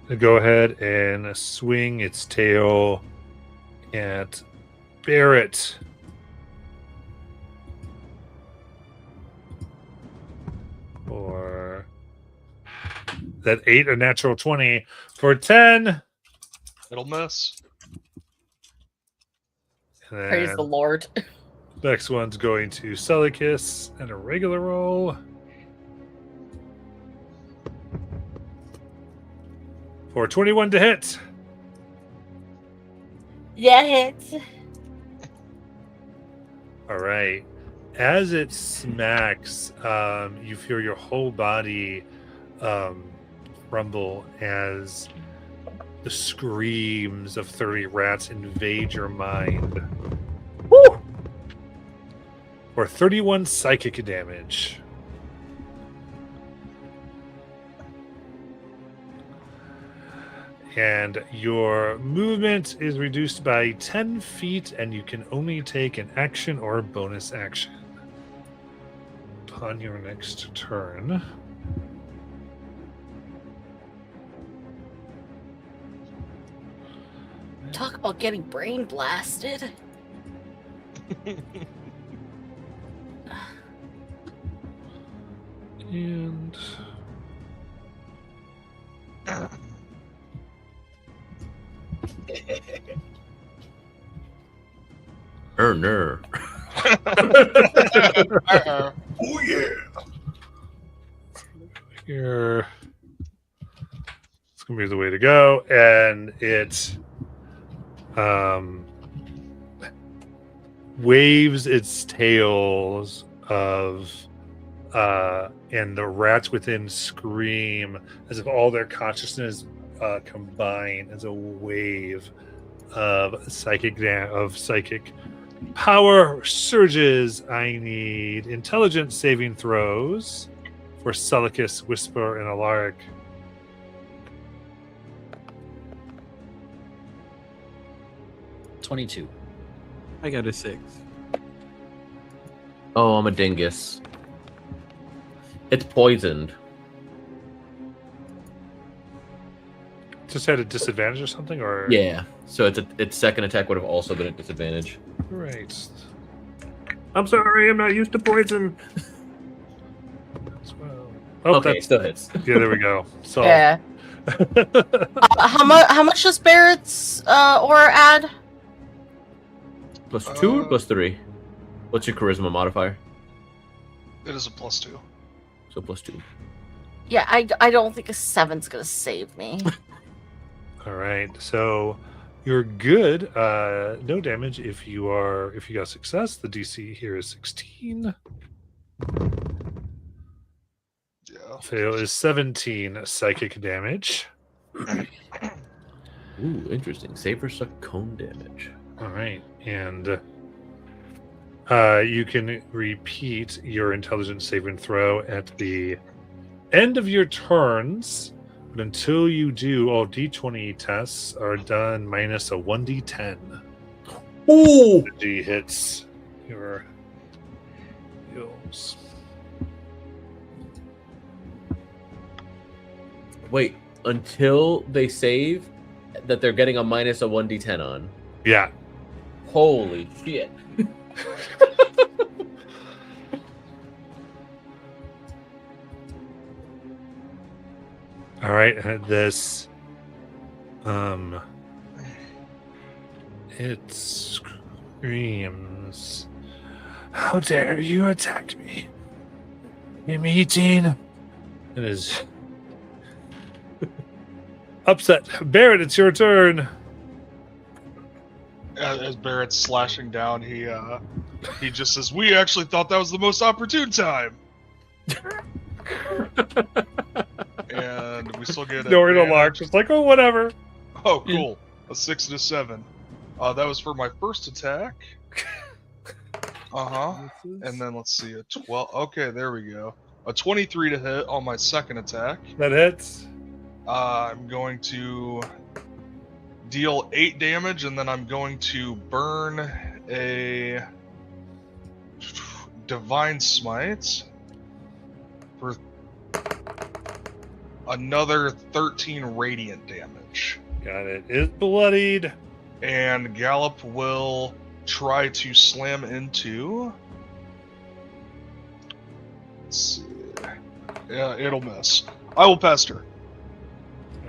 to go ahead and swing its tail at Barrett. For that 8, a natural 20 for 10. It'll miss. And Praise the Lord. next one's going to Celicus and a regular roll. For 21 to hit. Yeah, hits. All right. As it smacks, you feel your whole body rumble as the screams of 30 rats invade your mind. Woo! For 31 psychic damage. And your movement is reduced by 10 feet, and you can only take an action or a bonus action upon your next turn. Talk about getting brain blasted. And Erner. Uh-oh. Oh yeah. here, it's gonna be the way to go. And it waves its tails and the rats within scream as if all their consciousness combine as a wave of psychic power surges. I need intelligence saving throws for Celicus, Whisper, and Alaric. $22. I got a 6. Oh, I'm a dingus. It's poisoned. Just had a disadvantage or something, or Yeah. So its second attack would have also been at disadvantage. right. I'm sorry, I'm not used to poison. As well. Oh, Okay, it that's still hits. yeah. There we go. So Yeah. How much does Barrett's aura add? Plus 2 or plus 3? What's your charisma modifier? It is a +2. So plus 2. Yeah, I don't think a 7's gonna save me. all right. So you're good. No damage if you got success. The DC here is 16. fail is 17 psychic damage. Ooh, interesting. Saber suck cone damage. All right, and you can repeat your intelligence saving throw at the end of your turns, but until you do, all d20 tests are done minus a 1d10. Ooh! The D hits your heals. Wait, until they save that they're getting a minus a 1d10 on. Yeah. Holy shit. All right, this it screams, "How dare you attack me? I'm eating." It is upset. Barrett, it's your turn. As Barrett's slashing down, he just says, "We actually thought that was the most opportune time." And we still get Ignoring the advantage. lark, just like, oh, whatever. Oh, cool. A 6 and a 7. That was for my first attack. And then let's see, a 12. Okay, there we go. A 23 to hit on my second attack. That hits. I'm going to deal 8 damage, and then I'm going to burn a Divine Smite for another 13 radiant damage. Got it. It's bloodied. And Gallop will try to slam into. Let's see. Yeah, it'll miss. I will pester.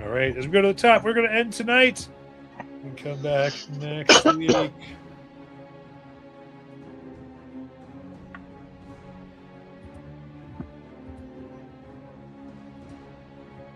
All right, as we go to the top, we're going to end tonight and come back next week.